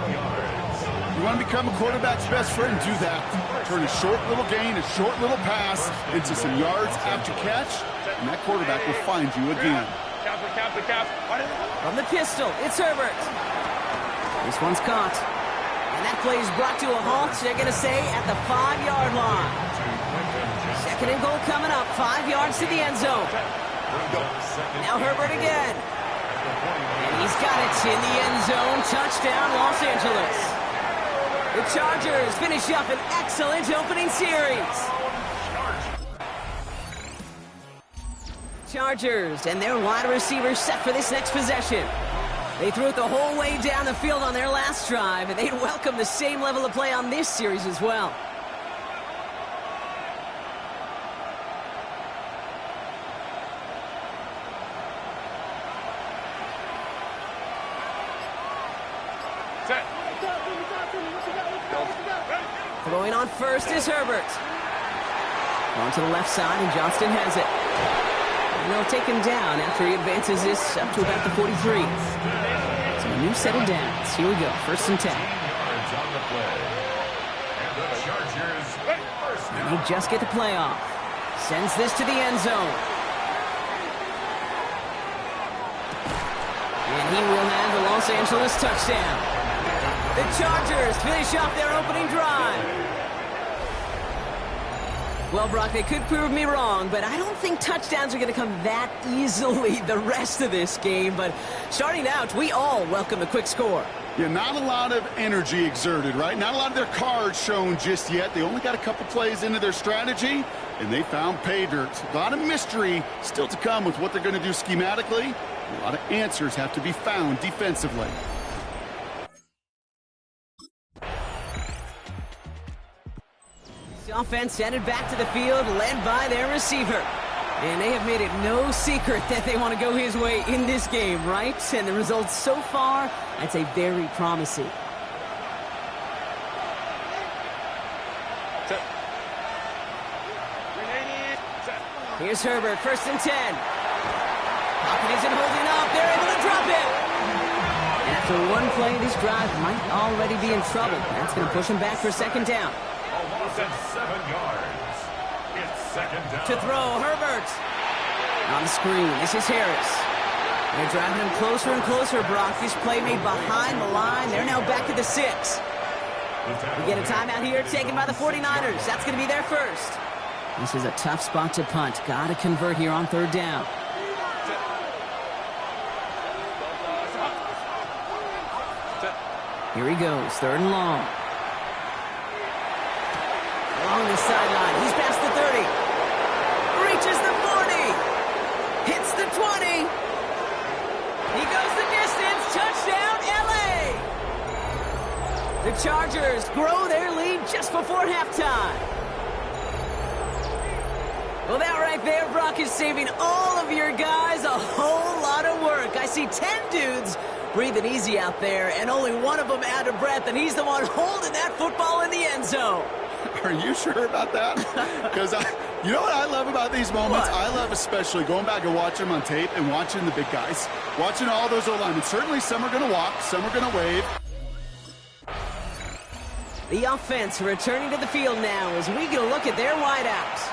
You want to become a quarterback's best friend, do that. Turn a short little gain, a short little pass into some yards after catch, and that quarterback will find you again. From the pistol, it's Herbert. This one's caught. And that play is brought to a halt, they're going to say, at the 5-yard line. 2nd and goal coming up, 5 yards to the end zone. Now Herbert again. And he's got it in the end zone. Touchdown, Los Angeles. The Chargers finish up an excellent opening series. Chargers and their wide receivers set for this next possession. They threw it the whole way down the field on their last drive, and they'd welcome the same level of play on this series as well. Throwing on first is Herbert. On to the left side, and Johnston has it. And they'll take him down after he advances this up to about the 43. So a new set of downs. Here we go, 1st and 10. And they just get the play off. Sends this to the end zone. And he will have the Los Angeles touchdown. The Chargers finish off their opening drive. Well, Brock, they could prove me wrong, but I don't think touchdowns are going to come that easily the rest of this game. But starting out, we all welcome a quick score. Yeah, not a lot of energy exerted, right? Not a lot of their cards shown just yet. They only got a couple plays into their strategy, and they found pay dirt. A lot of mystery still to come with what they're going to do schematically. A lot of answers have to be found defensively. Offense headed back to the field, led by their receiver. And they have made it no secret that they want to go his way in this game, right? And the results so far, I'd say very promising. Here's Herbert, 1st and 10. Hopkins isn't holding up. They're able to drop it. And after one play, this drive might already be in trouble. That's going to push him back for 2nd down. Almost at 7 yards. It's 2nd down. To throw, Herbert. On the screen, this is Harris. They're driving him closer and closer, Brock. This play made behind the line. They're now back at the 6. We get a timeout here taken by the 49ers. That's going to be their first. This is a tough spot to punt. Got to convert here on 3rd down. Here he goes, 3rd and long. Along the sideline, he's past the 30. Reaches the 40. Hits the 20. He goes the distance. Touchdown, LA! The Chargers grow their lead just before halftime. Well, that right there, Brock, is saving all of your guys a whole lot of work. I see 10 dudes breathing easy out there, and only one of them out of breath, and he's the one holding that football in the end zone. Are you sure about that? Because you know what I love about these moments? What? I love especially going back and watching them on tape and watching the big guys. Watching all those O-linemen. Certainly some are going to walk, some are going to wave. The offense returning to the field now as we get a look at their wideouts.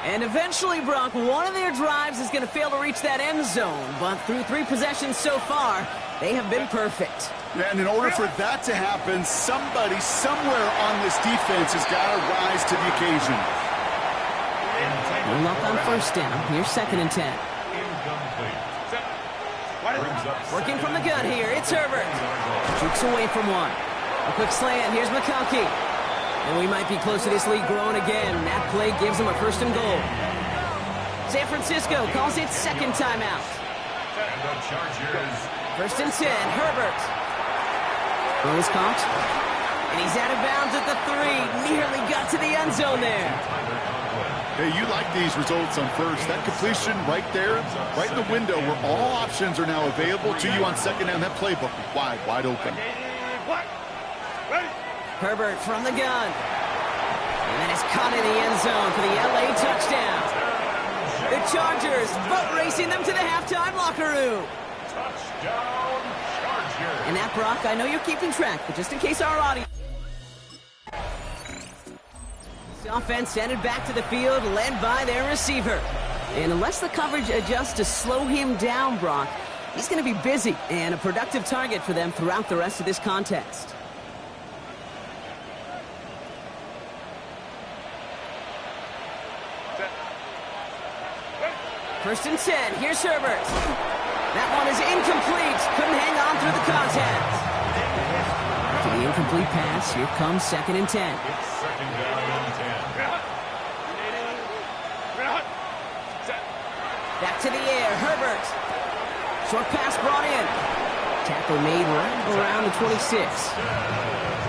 And eventually, Brock, one of their drives is going to fail to reach that end zone. But through 3 possessions so far, they have been perfect. Yeah, and in order for that to happen, somebody somewhere on this defense has got to rise to the occasion. No luck on 1st down. Here's 2nd and 10. Working from the gun here, it's Herbert. Jukes away from one. A quick slant, here's McConkey. And we might be close to this lead growing again. That play gives them a 1st and goal. San Francisco calls it 2nd timeout. And the Chargers. First and 10, Herbert. Throw is caught. And he's out of bounds at the 3. Nearly got to the end zone there. Hey, you like these results on first. That completion right there, right in the window where all options are now available to you on second down. That playbook wide open. Herbert from the gun. And then it's caught in the end zone for the LA touchdown. The Chargers boat racing them to the halftime locker room. Touchdown, Chargers. And that, Brock, I know you're keeping track, but just in case our audience... The offense headed back to the field, led by their receiver. And unless the coverage adjusts to slow him down, Brock, he's going to be busy and a productive target for them throughout the rest of this contest. First and 10, here's Herbert. That one is incomplete. Couldn't hang on through the contact. To the incomplete pass, here comes second and 10. It's second down and 10. Back to the air, Herbert. Short pass brought in. Tackle made right around the 26.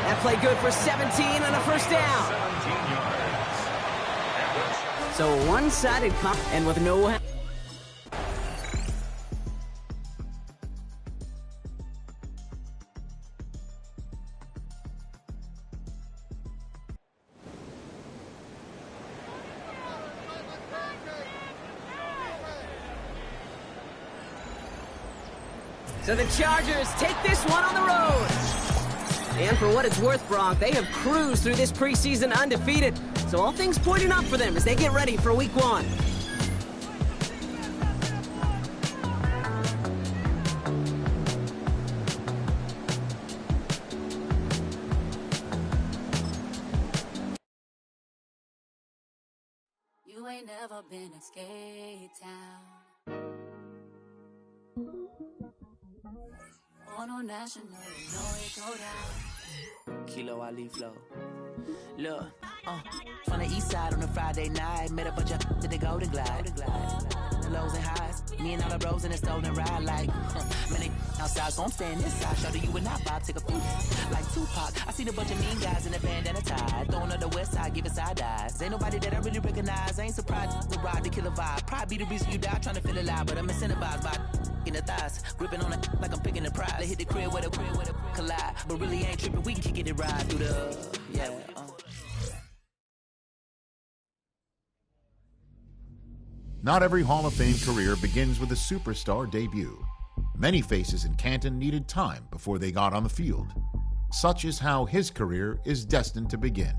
That play good for 17 and a first down. 17 yards. So a one-sided comp and with no... So the Chargers take this one on the road. And for what it's worth, Brock, they have cruised through this preseason undefeated. So all things pointing up for them as they get ready for Week 1. You ain't never been in skate town. On no national, you know it go down. Kilo Ali flow. Look, from the east side on a Friday night, met a bunch of to the Golden Glide. Lows and highs, me and all the bros in a stolen ride like, man, they outside, so I'm staying inside. Show you and I vibe, take a pic like Tupac. I seen a bunch of mean guys in the bandana tie, throwing up the west side, giving side eyes. Ain't nobody that I really recognize. I ain't surprised to ride the killer vibe. Probably be the reason you die, trying to feel alive, but I'm incentivized by in the thighs, gripping on it like I'm picking the prize. They hit the crib where the collide, but really ain't tripping. We can kick it and ride through the Not every Hall of Fame career begins with a superstar debut. Many faces in Canton needed time before they got on the field. Such is how his career is destined to begin.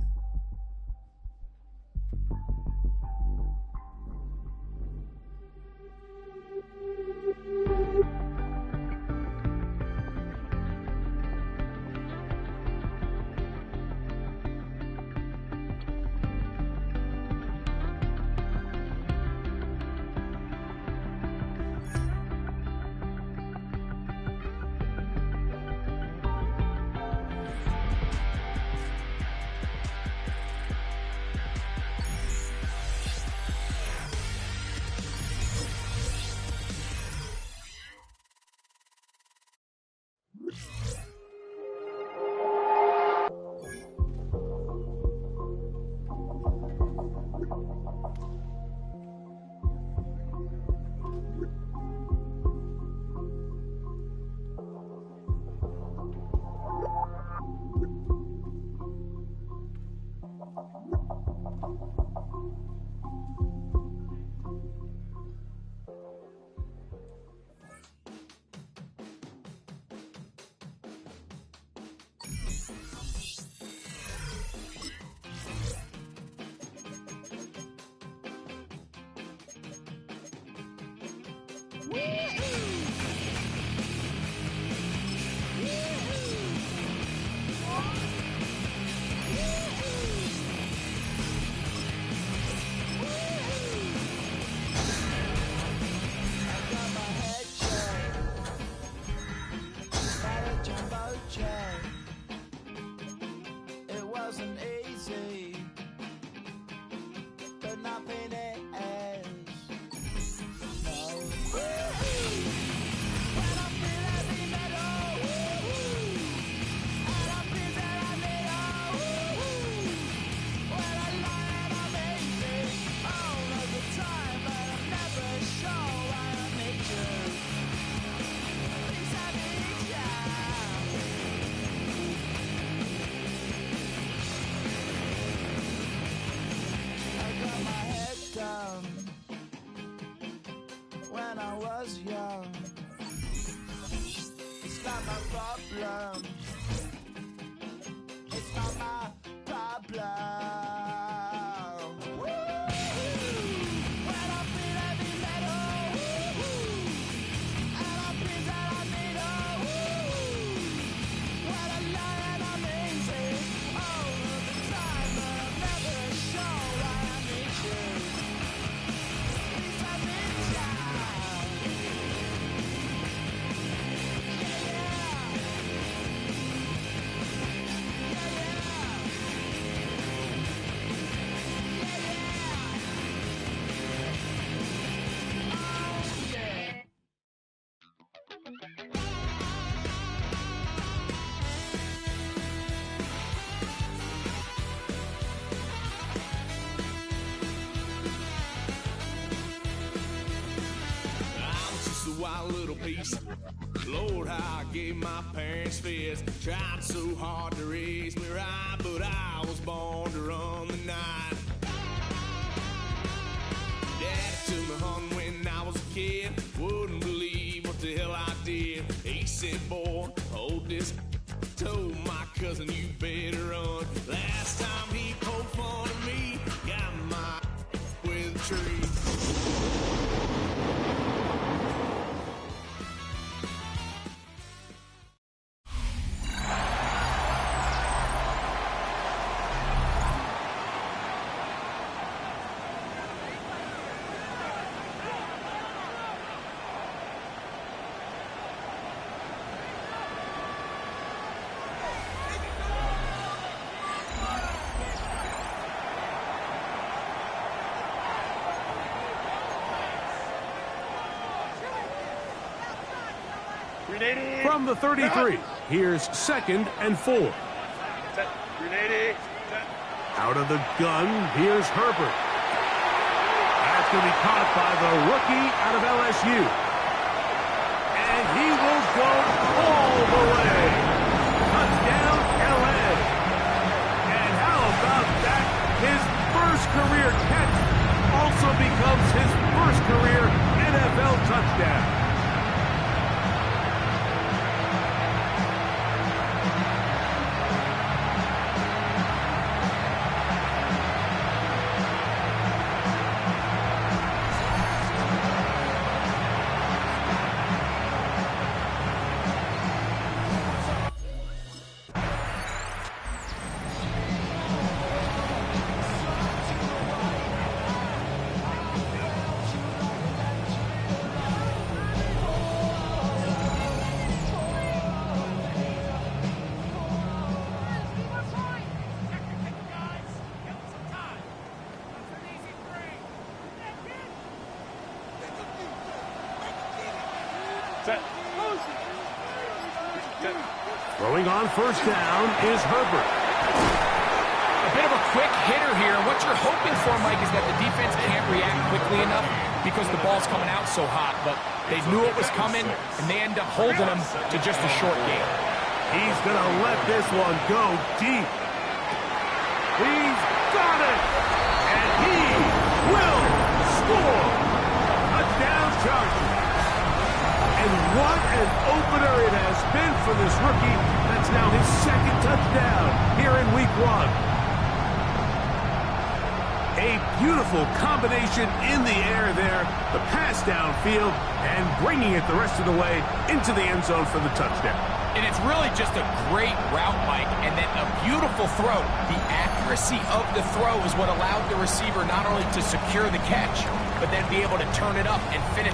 It wasn't easy, but nothing is. No. Lord, how I gave my parents fits. Tried so hard to raise me right, but I was born to run the night. Daddy took me hunting when I was a kid. Wouldn't believe what the hell I did. He said, boy, hold this. Told my cousin, you better run. Last time he poked fun at me, got my with a tree. From the 33, here's 2nd and 4. Out of the gun, here's Herbert. That's going to be caught by the rookie out of LSU. And he will go all the way. Touchdown, LA. And how about that? His first career catch also becomes his first career NFL touchdown. Throwing on first down is Herbert. A bit of a quick hitter here. What you're hoping for, Mike, is that the defense can't react quickly enough because the ball's coming out so hot. But they knew it was coming, and they end up holding him to just a short game. He's going to let this one go deep. He's got it! And he will score! Touchdown Chargers! And what an opener it has been for this rookie. That's now his second touchdown here in week 1. A beautiful combination in the air there. The pass downfield and bringing it the rest of the way into the end zone for the touchdown. And it's really just a great route, Mike, and then a beautiful throw. The accuracy of the throw is what allowed the receiver not only to secure the catch, but then be able to turn it up and finish.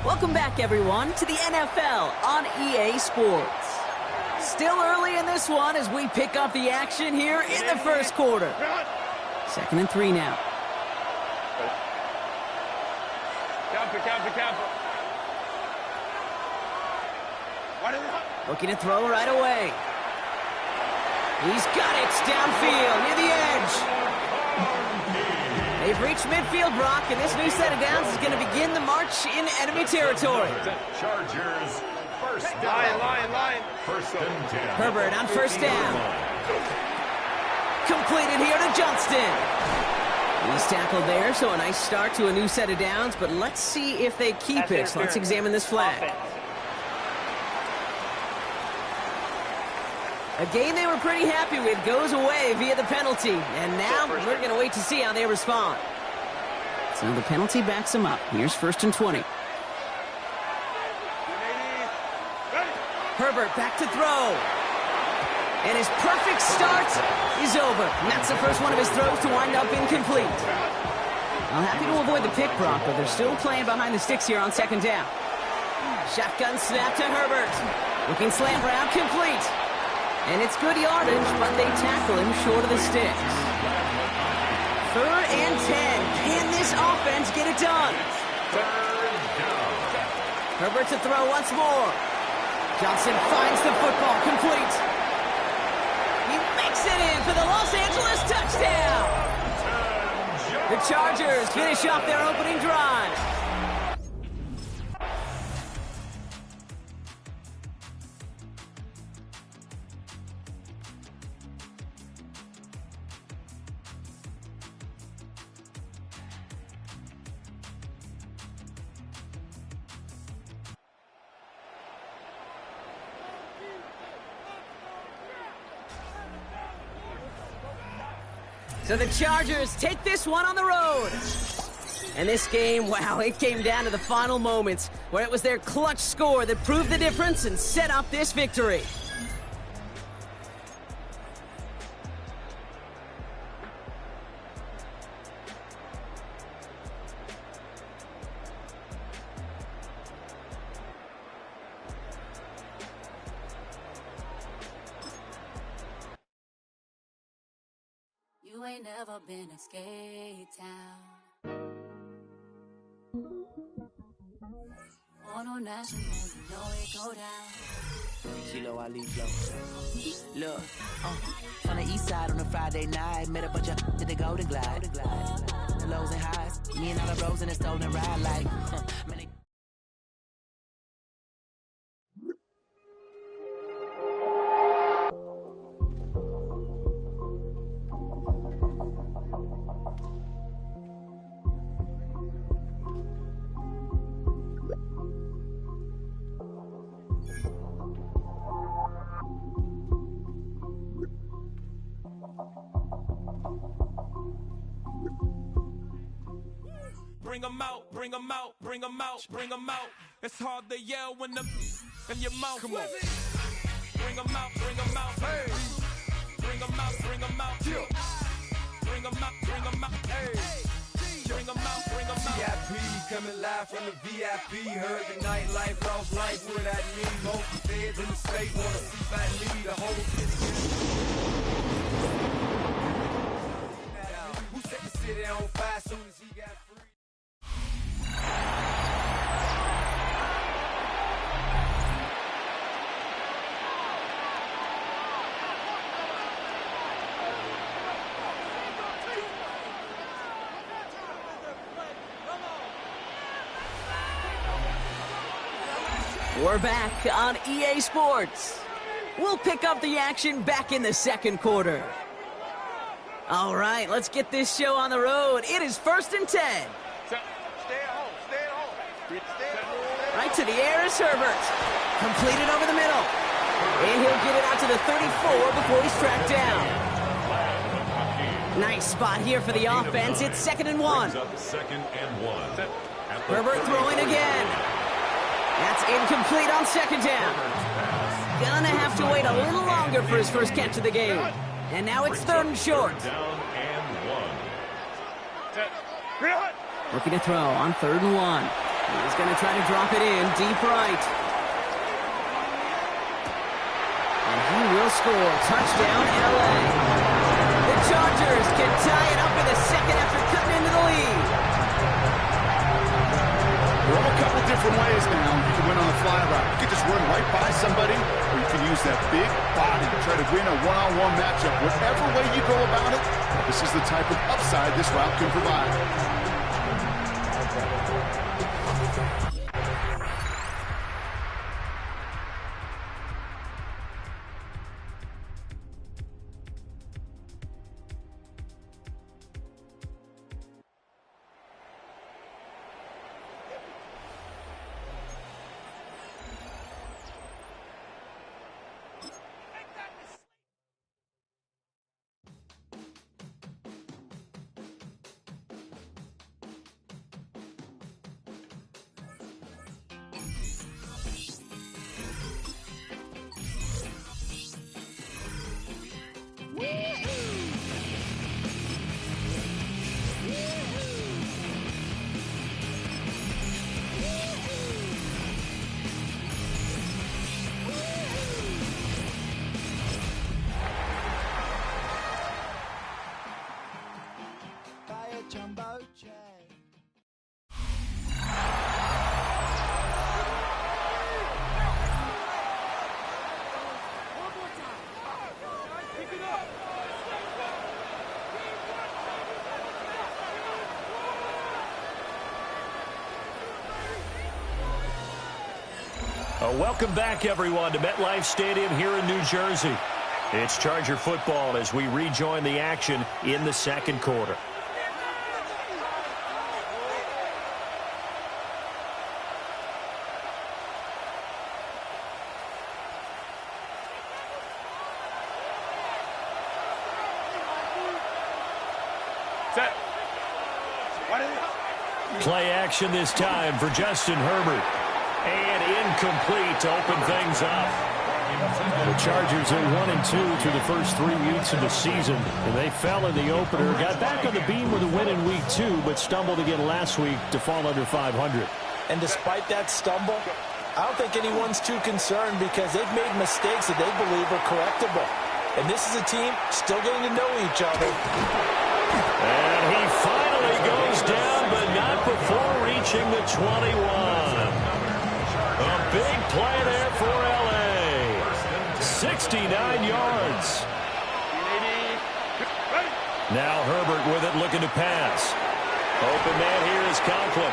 Welcome back, everyone, to the NFL on EA Sports. Still early in this one as we pick up the action here in the first quarter. 2nd and 3 now. Looking to throw right away. He's got it downfield near the edge. They've reached midfield, Brock, and this new set of downs is going to begin the march in enemy territory. Chargers, first down. Line. First and 10. Herbert on first down. Completed here to Johnston. He's tackled there, so a nice start to a new set of downs, but let's see if they keep it. Let's examine this flag. A game they were pretty happy with goes away via the penalty, and now we're going to wait to see how they respond. So the penalty backs them up. Here's first and 20. Herbert back to throw. And his perfect start is over. And that's the first one of his throws to wind up incomplete. Well, happy to avoid the pick, Brock, but they're still playing behind the sticks here on second down. Shotgun snap to Herbert. Looking slant route complete. And it's good yardage, but they tackle him short of the sticks. Third and 10. Can this offense get it done? Herbert to throw once more. Johnson finds the football complete. He makes it in for the Los Angeles touchdown. The Chargers finish off their opening drive. So the Chargers take this one on the road. And this game, wow, it came down to the final moments where it was their clutch score that proved the difference and set up this victory. You ain't never been a skate town. On no national, you know it go down. Kilo Ali Flow. Look, from the east side on a Friday night, met a bunch of to the Golden Glide. The lows and highs, me and all the bros in a stolen ride like, man, they Bring 'em out, bring 'em out, bring 'em out, bring 'em out. It's hard to yell when the in your mouth. Come on. Bring 'em out, bring 'em out. Hey. Bring 'em out, bring 'em out. Bring 'em out, bring 'em out. Hey. Bring 'em out, bring 'em out. VIP coming live from the VIP. Heard the nightlife, lost life, what I need. Most feds in the state wanna see by me. The whole city. Who set the city on fire soon as he got free? We're back on EA Sports. We'll pick up the action back in the second quarter. All right, let's get this show on the road. It is first and 10. Stay at home. Stay at home. Stay at home. Right to the air is Herbert. Completed over the middle. And he'll get it out to the 34 before he's tracked down. Nice spot here for the offense. It's second and 1. Second and 1. Herbert throwing again. That's incomplete on second down. Gonna have to wait a little longer for his first catch of the game. And now it's third and short. Down and 1. Looking to throw on third and 1. He's gonna try to drop it in deep right. And he will score. Touchdown, LA. The Chargers can tie it up in the second after cutting into the lead. different ways now. You can win on the fly route. You can just run right by somebody, or you can use that big body to try to win a one-on-one matchup. Whatever way you go about it, this is the type of upside this route can provide. Welcome back, everyone, to MetLife Stadium here in New Jersey. It's Charger football as we rejoin the action in the second quarter. Play action this time for Justin Herbert. And incomplete to open things up. The Chargers are 1-2 through the first 3 weeks of the season. And they fell in the opener, got back on the beam with a win in week 2, but stumbled again last week to fall under 500. And despite that stumble, I don't think anyone's too concerned because they've made mistakes that they believe are correctable. And this is a team still getting to know each other. And he finally goes down, but not before reaching the 21. A big play there for L.A. 69 yards. Now Herbert with it, looking to pass. Open man here is Conklin.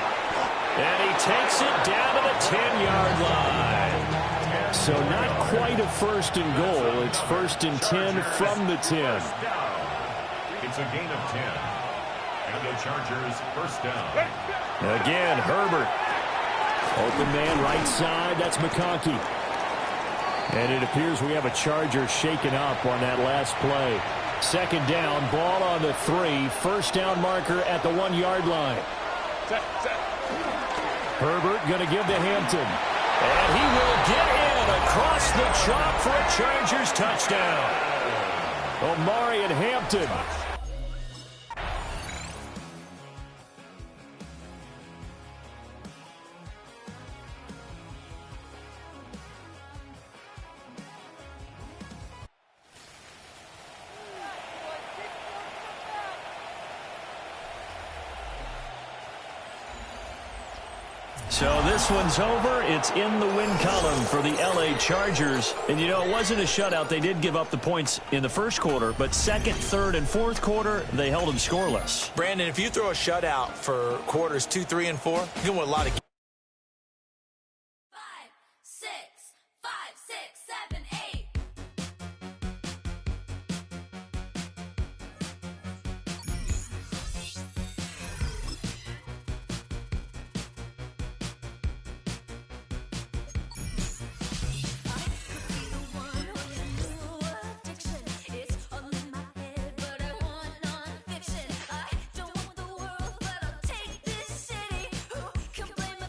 And he takes it down to the 10-yard line. So not quite a first and goal. It's first and 10 from the 10. It's a gain of 10. And the Chargers first down. Again, Herbert. Open man right side. That's McConkey. And it appears we have a Charger shaken up on that last play. Second down, ball on the 3. First down marker at the 1-yard line. Herbert going to give to Hampton. And he will get in across the chalk for a Chargers touchdown. Omari and Hampton. So this one's over. It's in the win column for the L.A. Chargers. And, you know, it wasn't a shutout. They did give up the points in the first quarter, but second, third, and fourth quarter, they held them scoreless. Brandon, if you throw a shutout for quarters 2, 3, and 4, you can win a lot of games. 5, 6, 5, 6, 7, 8. Can blame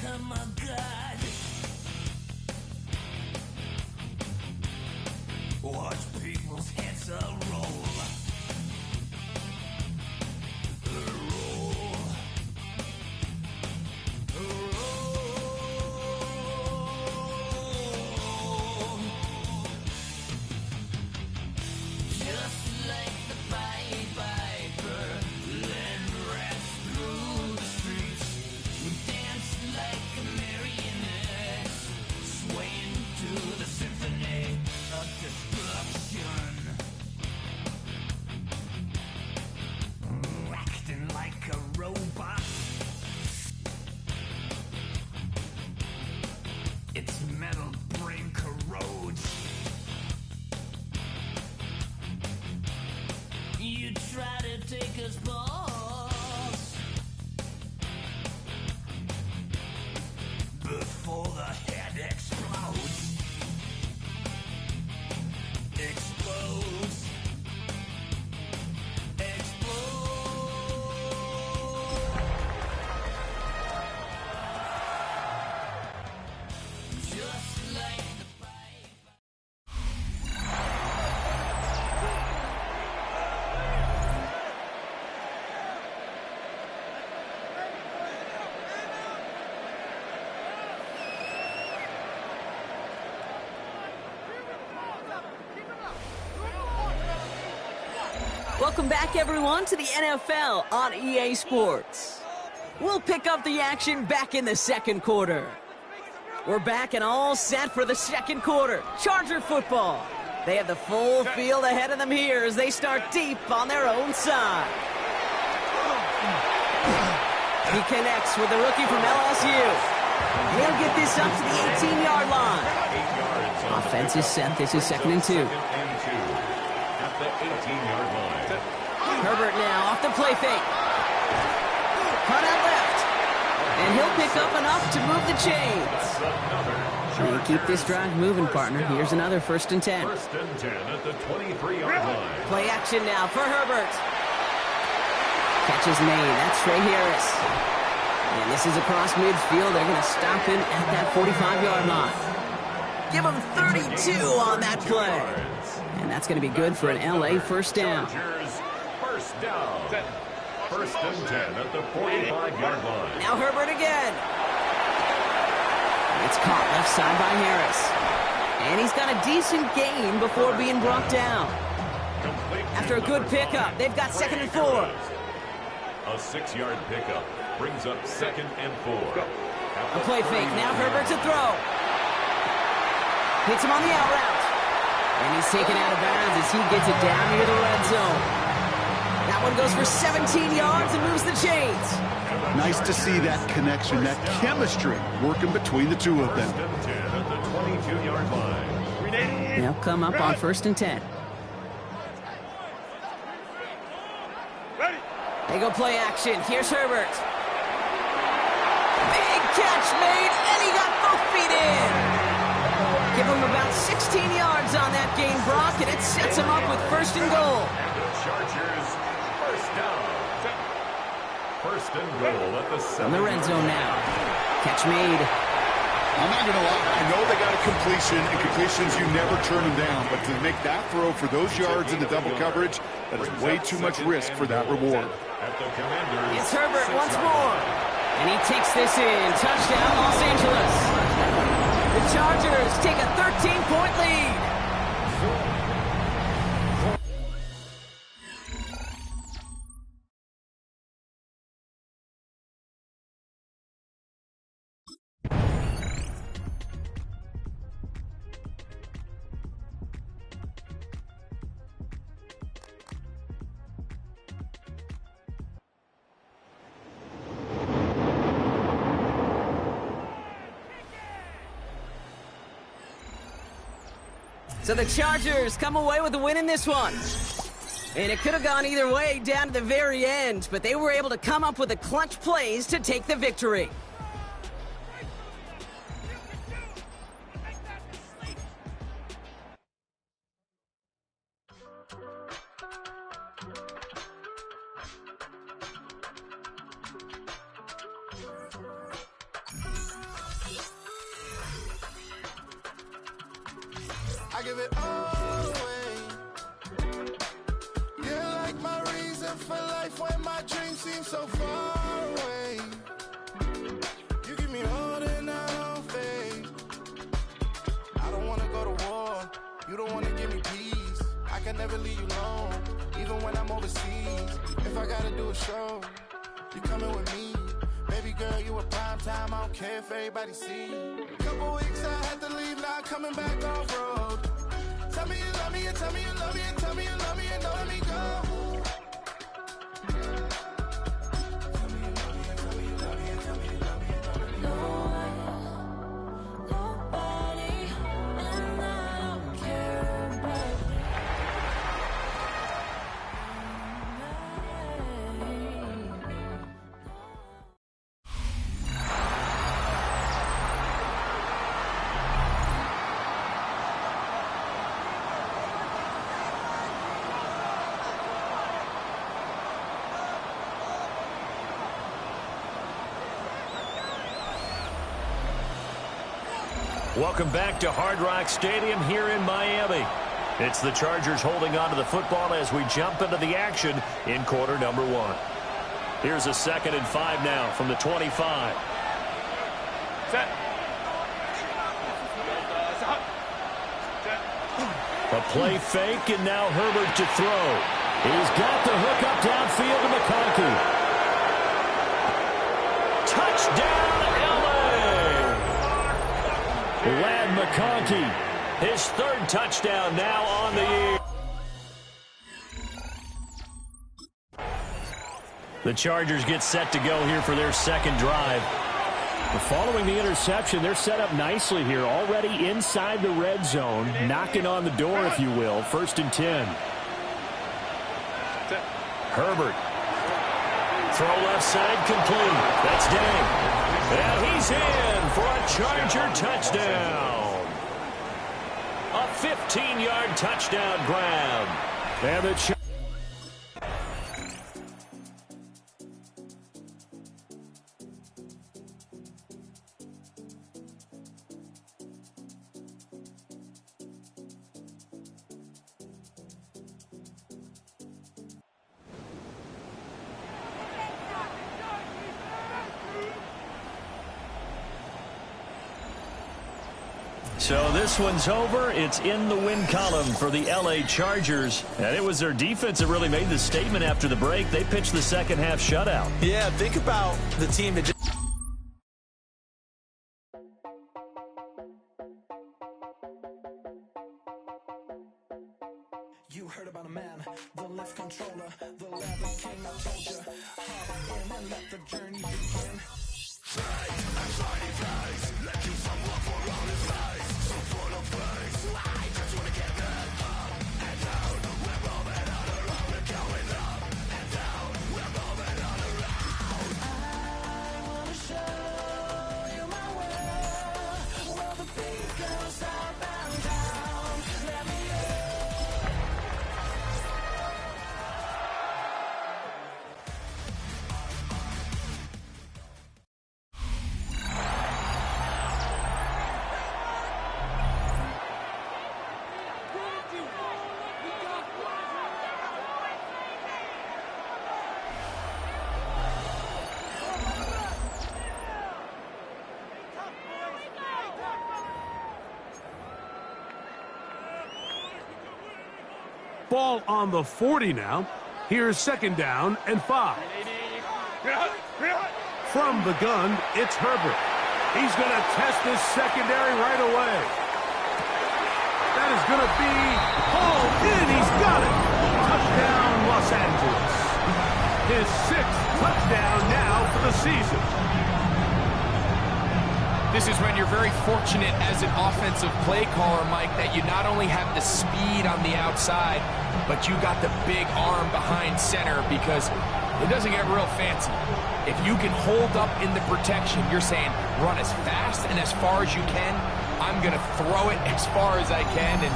Oh my God. Watch people's heads roll. Just like the Pied Piper, then rats through the streets. We dance like a marionette, swaying to the symphony of destruction. Acting like a robot. Its metal brain corrodes. You try to take us balls before the head explodes. Explodes. Explode. Just like the Welcome back, everyone, to the NFL on EA Sports. We'll pick up the action back in the second quarter. We're back and all set for the second quarter. Charger football. They have the full field ahead of them here as they start deep on their own side. He connects with the rookie from LSU. He'll get this up to the 18-yard line. Offense is set. This is 2nd and 2. At the 18-yard line. Herbert now off the play fake. Cut out left. And he'll pick up enough to move the chains. You keep this drive moving, partner. Here's another 1st and 10. 1st and 10 at the 23-yard line. Play action now for Herbert. Catch is made. That's Trey Harris. And this is across midfield. They're going to stop him at that 45-yard line. Give him 32 on that play. And that's going to be good for an LA first down. First down. 1st and 10 at the 45-yard line. Now Herbert again. It's caught left side by Harris. And he's got a decent gain before being brought down. After a good pickup, they've got 2nd and 4. A 6-yard pickup brings up 2nd and 4. A play fake. Now Herbert to throw. Hits him on the out route. And he's taken out of bounds as he gets it down near the red zone. That one goes for 17 yards and moves the chains. Nice to see that connection, that chemistry working between the two of them. First and 10 at the 22-yard line. They'll come up on 1st and 10. They go play action. Here's Herbert. Big catch made, and he got both feet in. Give him about 16 yards on that gain, Brock, and it sets him up with 1st and goal. And the Chargers, first down. 1st and goal at the 7. On the red zone now. Catch made. I'm not going to lie. I know they got a completion, and completions, you never turn them down. But to make that throw for those yards in the double coverage, that is way too much risk for that reward. It's Herbert once more. And he takes this in. Touchdown, Los Angeles. The Chargers take a 13-point lead. So the Chargers come away with a win in this one. And it could have gone either way down to the very end, but they were able to come up with the clutch plays to take the victory. I give it all away. You're like my reason for life when my dreams seem so far away. You give me all that I don't fade. I don't wanna go to war. You don't wanna give me peace. I can never leave you alone, even when I'm overseas. If I gotta do a show, you coming with me. Baby girl, you a prime time. I don't care if everybody see. Couple weeks I had to leave, now coming back off road. Tell me you love me and tell me you love me and tell me you love me and don't let me go. Welcome back to Hard Rock Stadium here in Miami. It's the Chargers holding on to the football as we jump into the action in quarter number 1. Here's a 2nd and 5 now from the 25. Set. A play fake, and now Herbert to throw. He's got the hook up downfield to McConkey. Touchdown, Ladd McConkey, his 3rd touchdown now on the year. The Chargers get set to go here for their 2nd drive. Following the interception, they're set up nicely here, already inside the red zone, knocking on the door, if you will. 1st and 10. Herbert. Throw left side complete. That's Day. And he's in for a Charger touchdown. A 15-yard touchdown grab. And the So this one's over. It's in the win column for the L.A. Chargers. And it was their defense that really made the statement after the break. They pitched the second half shutout. Yeah, think about the team that just... You heard about a man, the lift controller, the leather king, I told you. Hop in and let the journey begin. Fake and shiny face, let you someone for all his face. So full of face, I just wanna get that up and down. We're moving all around, we're going up and down. We're moving all around. I wanna show you my world, where the beat goes up and down. Let me Ball on the 40 now. Here's 2nd down and 5. From the gun, it's Herbert. He's going to test this secondary right away. That is going to be hauled in. He's got it. Touchdown, Los Angeles. His 6th touchdown now for the season. This is when you're very fortunate as an offensive play caller, Mike, that you not only have the speed on the outside, but you got the big arm behind center, because it doesn't get real fancy. If you can hold up in the protection, you're saying run as fast and as far as you can. I'm going to throw it as far as I can, and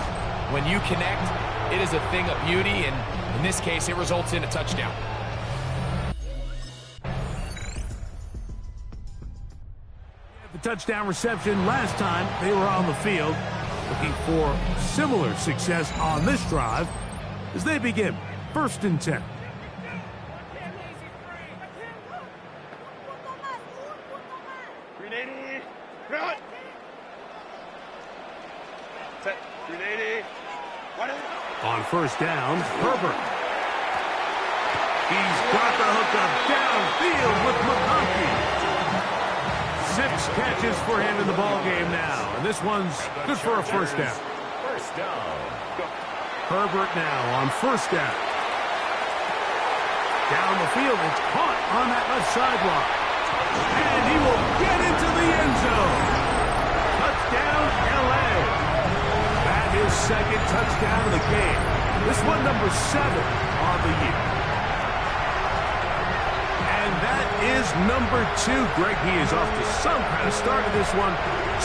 when you connect, it is a thing of beauty, and in this case, it results in a touchdown. The touchdown reception last time they were on the field. looking for similar success on this drive as they begin 1st and 10. On 1st down, Herbert. He's got the hookup downfield with McConkey. 6 catches for him in the ballgame now, and this one's good for a 1st down. First down. Herbert now on 1st down. Down the field, it's caught on that left sideline. And he will get into the end zone. Touchdown, L.A. That is 2nd touchdown of the game. This one number 7 on the year. And that is number 2. Greg, he is off to some kind of start to this one.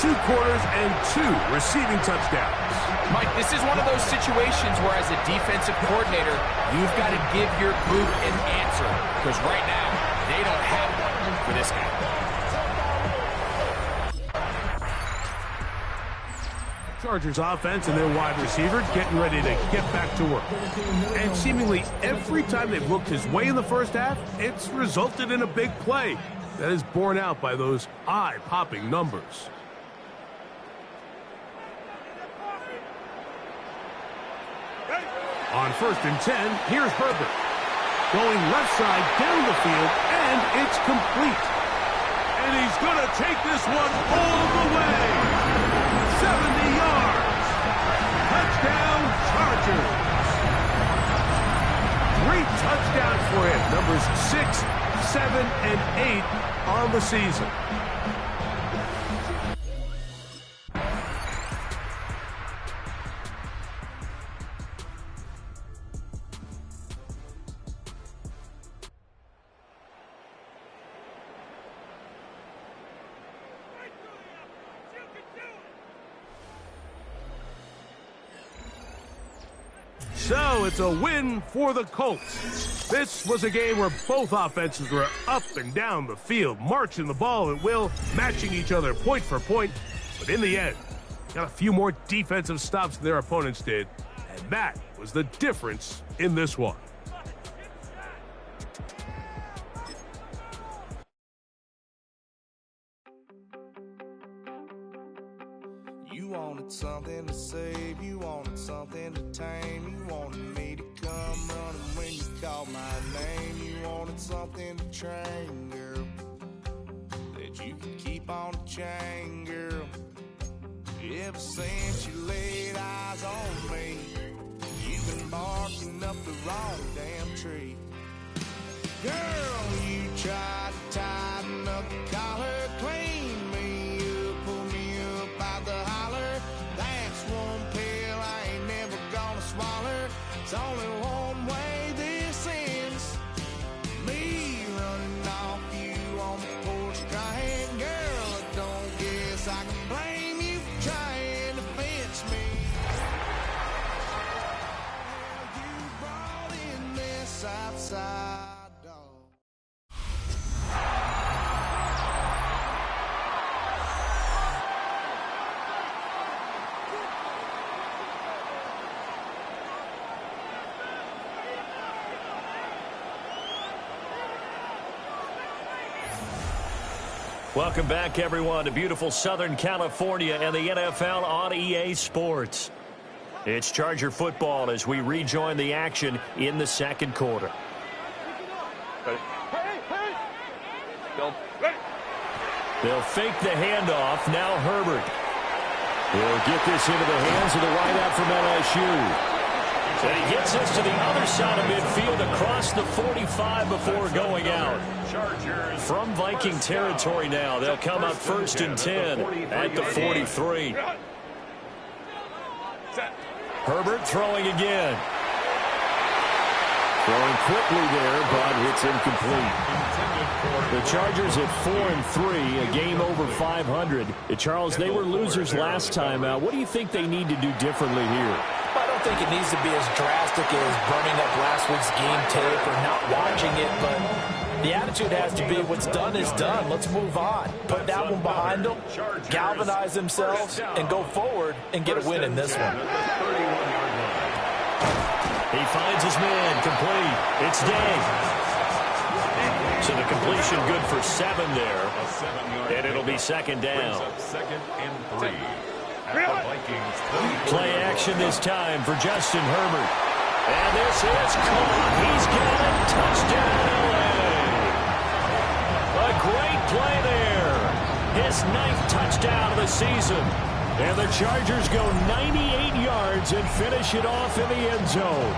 2 quarters and 2 receiving touchdowns. Mike, this is one of those situations where as a defensive coordinator, you've got to give your group an answer. Because right now, they don't have one for this guy. Chargers offense and their wide receiver getting ready to get back to work. And seemingly every time they've looked his way in the first half, it's resulted in a big play that is borne out by those eye-popping numbers. On 1st and 10, here's Herbert. Going left side down the field, and it's complete. And he's going to take this one all the way. 70 yards. Touchdown, Chargers. 3 touchdowns for him. Numbers 6, 7, and 8 on the season. So it's a win for the Colts. This was a game where both offenses were up and down the field, marching the ball at will, matching each other point for point. But in the end, got a few more defensive stops than their opponents did. And that was the difference in this one. You wanted something to save, you wanted something to tame, you wanted me to come running when you called my name, you wanted something to train, girl, that you could keep on the chain, girl. Ever since you laid eyes on me, you've been barking up the wrong damn tree. Girl, you tried to tighten up the collar, clean me up, pull me up out the holler. That's one pill I ain't never gonna swallow. It's only one way this ends. Me running off you on the porch crying. Girl, I don't guess I can blame you for trying to fence me. You brought in this outside. Welcome back, everyone, to beautiful Southern California and the NFL on EA Sports. It's Charger football as we rejoin the action in the second quarter. They'll fake the handoff. Now Herbert. He'll get this into the hands of the wideout from LSU. And he gets us to the other side of midfield across the 45 before going out. From Viking territory now, they'll come up 1st and 10 at the 43. Herbert throwing again. Throwing quickly there, but it's incomplete. The Chargers at 4-3, a game over 500. Charles, they were losers last time out. What do you think they need to do differently here? I don't think it needs to be as drastic as burning up last week's game tape or not watching it, but The attitude has to be what's done is done. Let's move on. Put that one behind them, galvanize themselves, and go forward and get a win in this one. He finds his man, complete. It's Day. So the completion good for 7 there. And it'll be second down. Second and 3. Play action this time for Justin Herbert. And this is caught. He's got it. Touchdown, LA. A great play there. His 9th touchdown of the season. And the Chargers go 98 yards and finish it off in the end zone.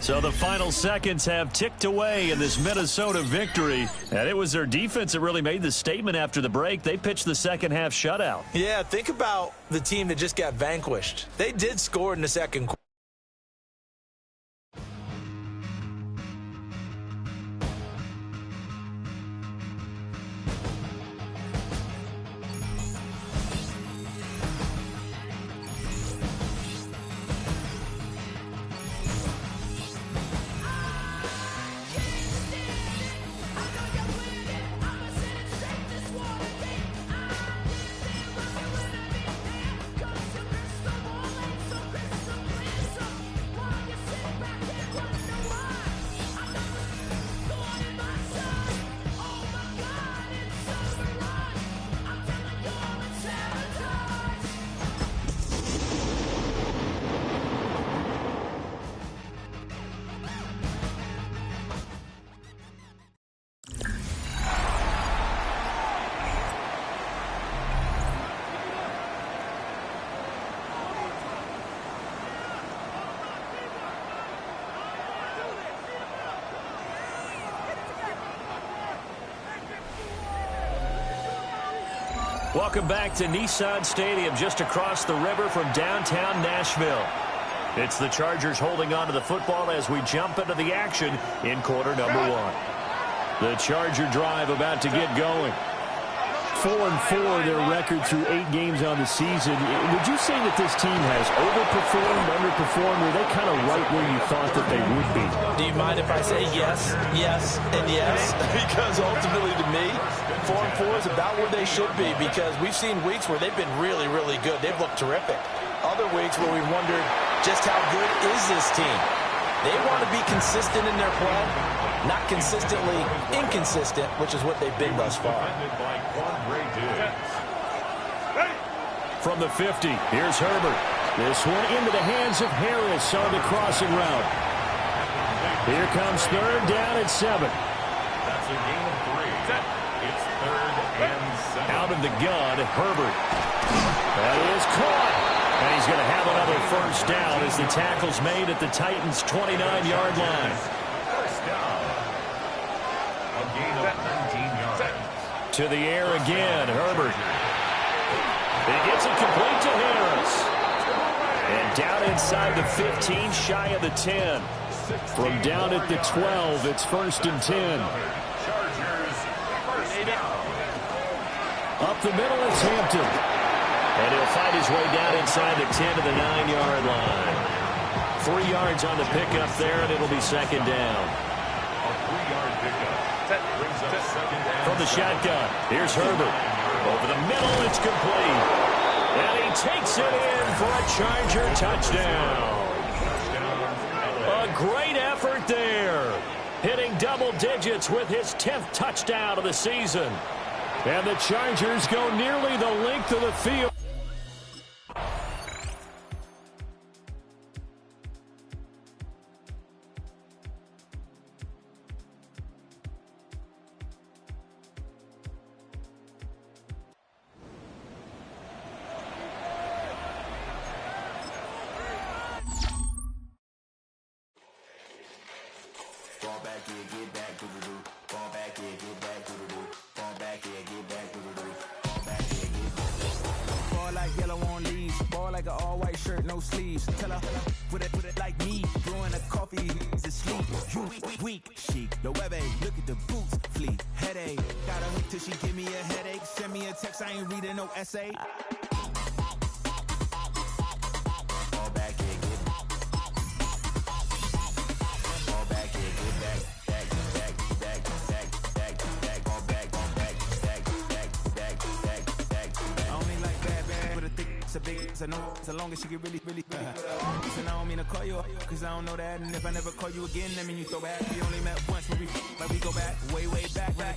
So the final seconds have ticked away in this Minnesota victory. And it was their defense that really made the statement after the break. They pitched the second half shutout. Yeah, think about the team that just got vanquished. They did score in the second quarter. Welcome back to Nissan Stadium, just across the river from downtown Nashville. It's the Chargers holding on to the football as we jump into the action in quarter number 1. The Charger drive about to get going. 4-4 their record through 8 games on the season. Would you say that this team has overperformed, underperformed, or are they kind of right where you thought that they would be? Do you mind if I say yes, yes, and yes? Because ultimately to me, 4-4 is about where they should be, because we've seen weeks where they've been really, really good. They've looked terrific. Other weeks where we wondered just how good is this team. They want to be consistent in their play, not consistently inconsistent, which is what they've been thus far. From the 50, here's Herbert. This one into the hands of Harris on the crossing route. Here comes third down at 7. That's a gain of 3. It's third and 7. Out of the gun, Herbert. That is caught. And he's going to have another first down as the tackle's made at the Titans' 29-yard line. First down. A gain of 19 yards. To the air again, Herbert. He gets it complete to Harris. And down inside the 15, shy of the 10. From down at the 12, it's first and 10. Chargers, first down. Up the middle, it's Hampton. And he'll fight his way down inside the 10 to the 9-yard line. 3 yards on the pickup there, and it'll be second down. A 3-yard pickup. Brings up second down. From the shotgun, here's Herbert. Over the middle, it's complete. And he takes it in for a Charger touchdown. A great effort there. Hitting double digits with his 10th touchdown of the season. And the Chargers go nearly the length of the field. Fall back here, get back to the do. Fall back here, get back to the do. Fall back here, get back to the do. Fall back here, get back to the do. Ball like yellow on leaves. Ball like an all-white shirt, no sleeves. Tell her, put it like me. Brewing a coffee, he's asleep. You weak, chic. No webe, look at the boots, fleet. Headache, gotta wait till she give me a headache. Send me a text, I ain't reading no essay. Fall back here, get back. Fall back here, get back. It's a big, it's a no, so long as she get really Listen, I don't mean to call you up, cause I don't know that. And if I never call you again, that mean you throw back. We only met once when we go back, way back. But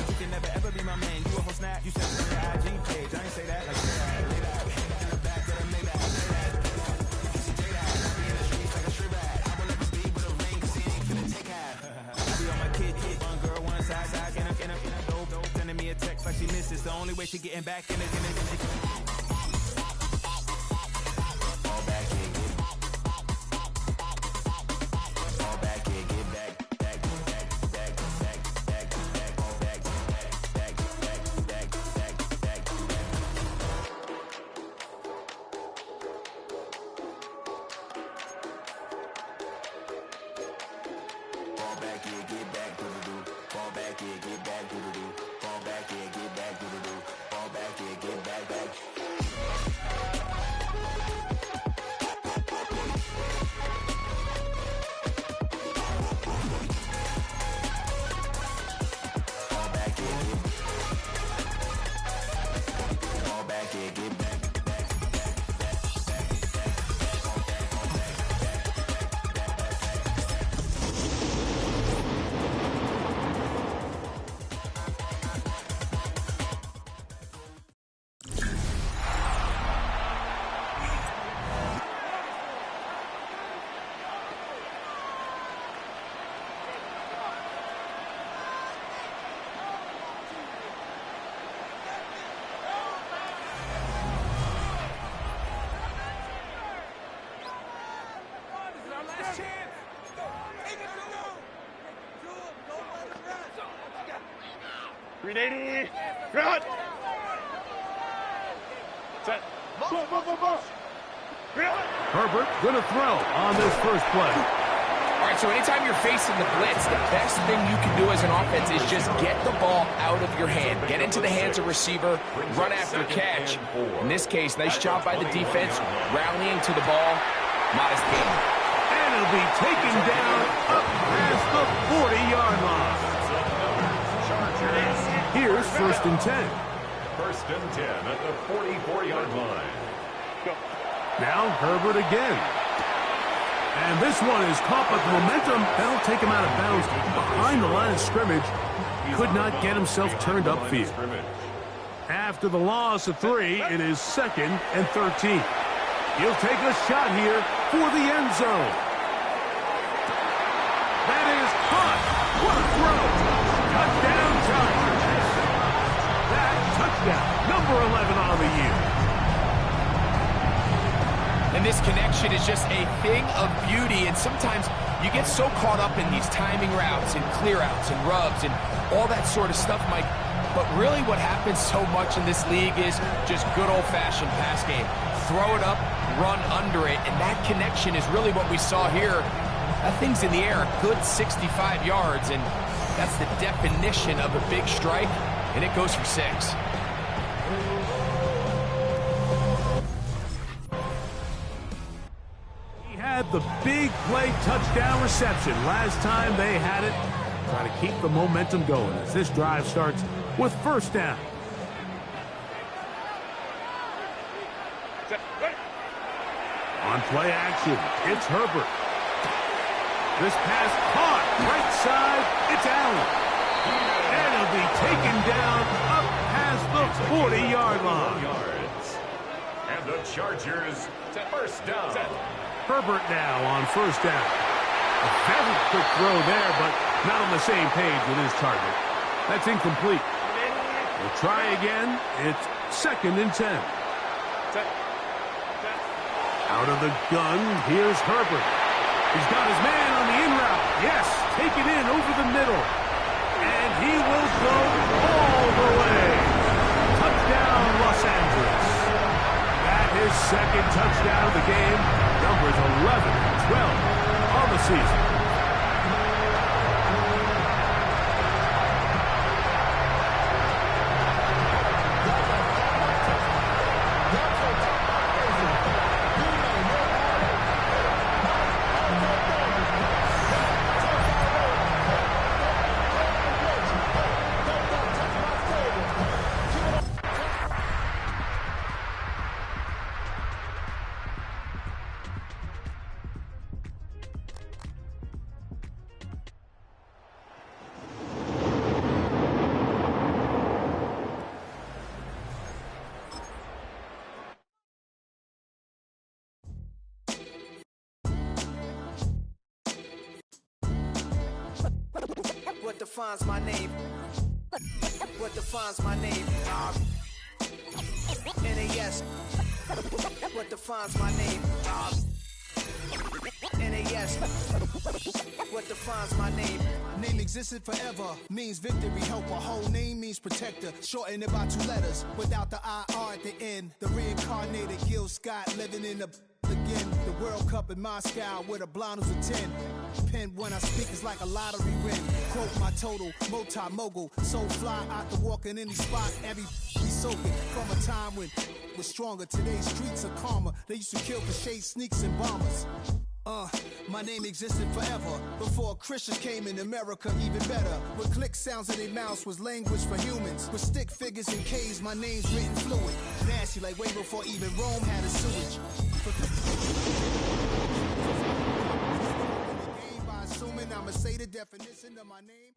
you can never ever be my man. You a whole snap, you said it on your IG page. I ain't say that, like lay that. In the back of the Maybach, say that. Be in the streets like a strip rat. I will never speak with a ring, cause he ain't finna take half. I be on my kid, one girl, one side, in a dope, sending me a text like she misses. The only way she getting back in it. Front! Set. Herbert gonna throw on this first play. All right, so anytime you're facing the blitz, the best thing you can do as an offense is just get the ball out of your hand. Get into the hands of receiver, run after catch. In this case, nice job by the defense, rallying to the ball. Modest gain. And it'll be taken down up past the 40-yard line. Here's 1st and 10. 1st and 10 at the 44-yard line. Now Herbert again. And this one is caught, but the momentum, that'll take him out of bounds behind the line of scrimmage. Could not get himself turned upfield. After the loss of 3, it is 2nd and 13. He'll take a shot here for the end zone. That is caught. What a throw. Touchdown, Chargers. That touchdown, number 11 on the year. And this connection is just a thing of beauty. And sometimes you get so caught up in these timing routes and clear outs and rubs and all that sort of stuff, Mike. But really what happens so much in this league is just good old-fashioned pass game. Throw it up, run under it, and that connection is really what we saw here. That thing's in the air, a good 65 yards, and that's the definition of a big strike, and it goes for 6. He had the big play touchdown reception last time they had it. Try to keep the momentum going as this drive starts with 1st down. On play action, it's Herbert. This pass caught, right side, it's Allen. And it'll be taken down up past the 40-yard line. And the Chargers, 1st down. Herbert now on 1st down. A very quick throw there, but not on the same page with his target. That's incomplete. We'll try again. It's 2nd and 10. Out of the gun, here's Herbert. He's got his man on the in route. Yes, take it in over the middle. And he will go all the way. Touchdown, Los Angeles. That is second touchdown of the game. Numbers 11 and 12 on the season. What defines my name? What defines my name? NAS. What defines my name? NAS. What defines my name? Name existed forever, means victory, helper. Whole name means protector, shorten it by 2 letters, without the IR at the end. The reincarnated Gil Scott, living in the again. The World Cup in Moscow, with a blind who's a 10. Pen when I speak is like a lottery win. Quote my total, multi-mogul, so fly out to walk in any spot, every be soaking. From a time when was stronger, today's streets are calmer. They used to kill for shade sneaks and bombers. My name existed forever, before Christians came in America, even better. With click sounds in their mouths was language for humans. With stick figures and K's, my name's written fluid. Nasty like way before even Rome had a sewage. By assuming I'ma say the definition of my name.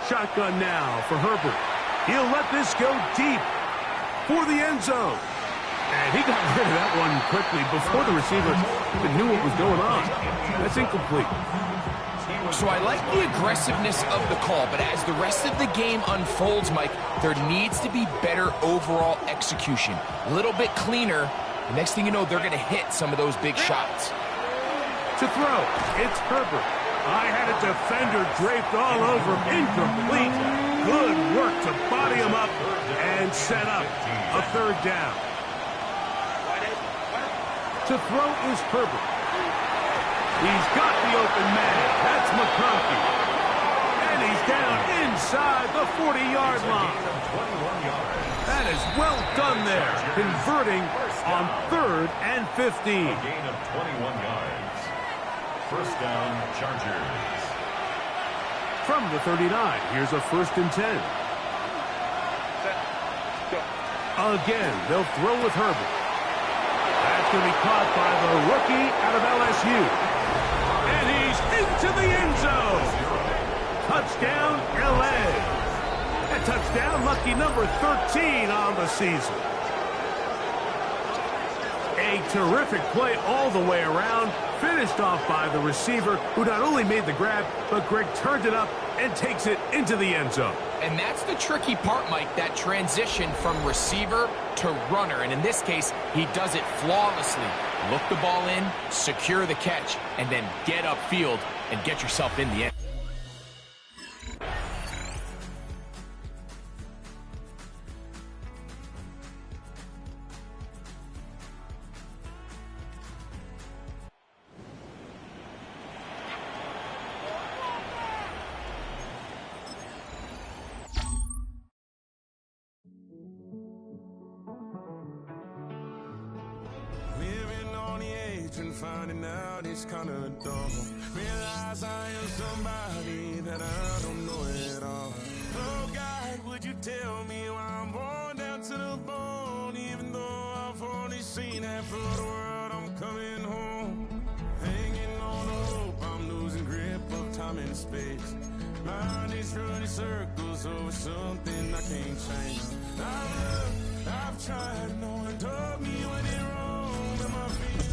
Shotgun now for Herbert. He'll let this go deep for the end zone. And he got rid of that one quickly before the receiver even knew what was going on. That's incomplete. So I like the aggressiveness of the call, but as the rest of the game unfolds, Mike, there needs to be better overall execution. A little bit cleaner. The next thing you know, they're going to hit some of those big shots. To throw, it's Herbert. I had a defender draped all over him. Incomplete. Good work to body him up and set up a third down. To throw is Herbert. He's got the open man. That's McConkey. And he's down inside the 40-yard line. That is well done there. Converting on 3rd and 15. A gain of 21 yards. First down, Chargers. From the 39, here's a 1st and 10. Again, they'll throw with Herbert. That's going to be caught by the rookie out of LSU. And he's into the end zone. Touchdown, LA. A touchdown, lucky number 13 on the season. A terrific play all the way around. Finished off by the receiver, who not only made the grab, but Greg turned it up and takes it into the end zone. And that's the tricky part, Mike, that transition from receiver to runner. And in this case, he does it flawlessly. Look the ball in, secure the catch, and then get upfield and get yourself in the end. finding out it's kinda dumb. Realize I am somebody that I don't know at all. Oh God, would you tell me why I'm worn down to the bone? Even though I've only seen half of the world, I'm coming home. Hanging on to hope, I'm losing grip of time and space. Mind is running circles over something I can't change. I've looked, I've tried, no one told me when it wrong, and my feet.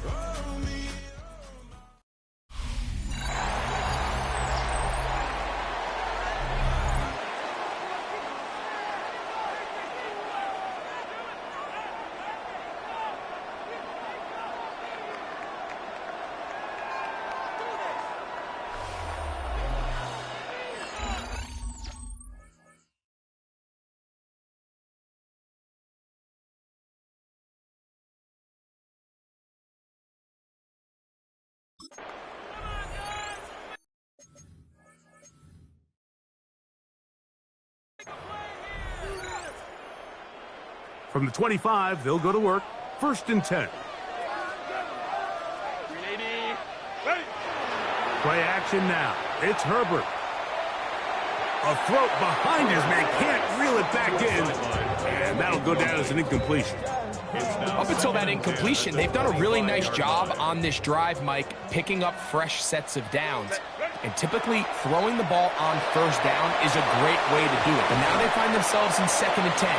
Oh, me. From the 25, they'll go to work. 1st and 10. Play action now. It's Herbert. A throw behind his man. Can't reel it back in. And that'll go down as an incompletion. Up until that incompletion, they've done a really nice job on this drive, Mike, picking up fresh sets of downs. And typically, throwing the ball on 1st down is a great way to do it. But now they find themselves in 2nd and 10.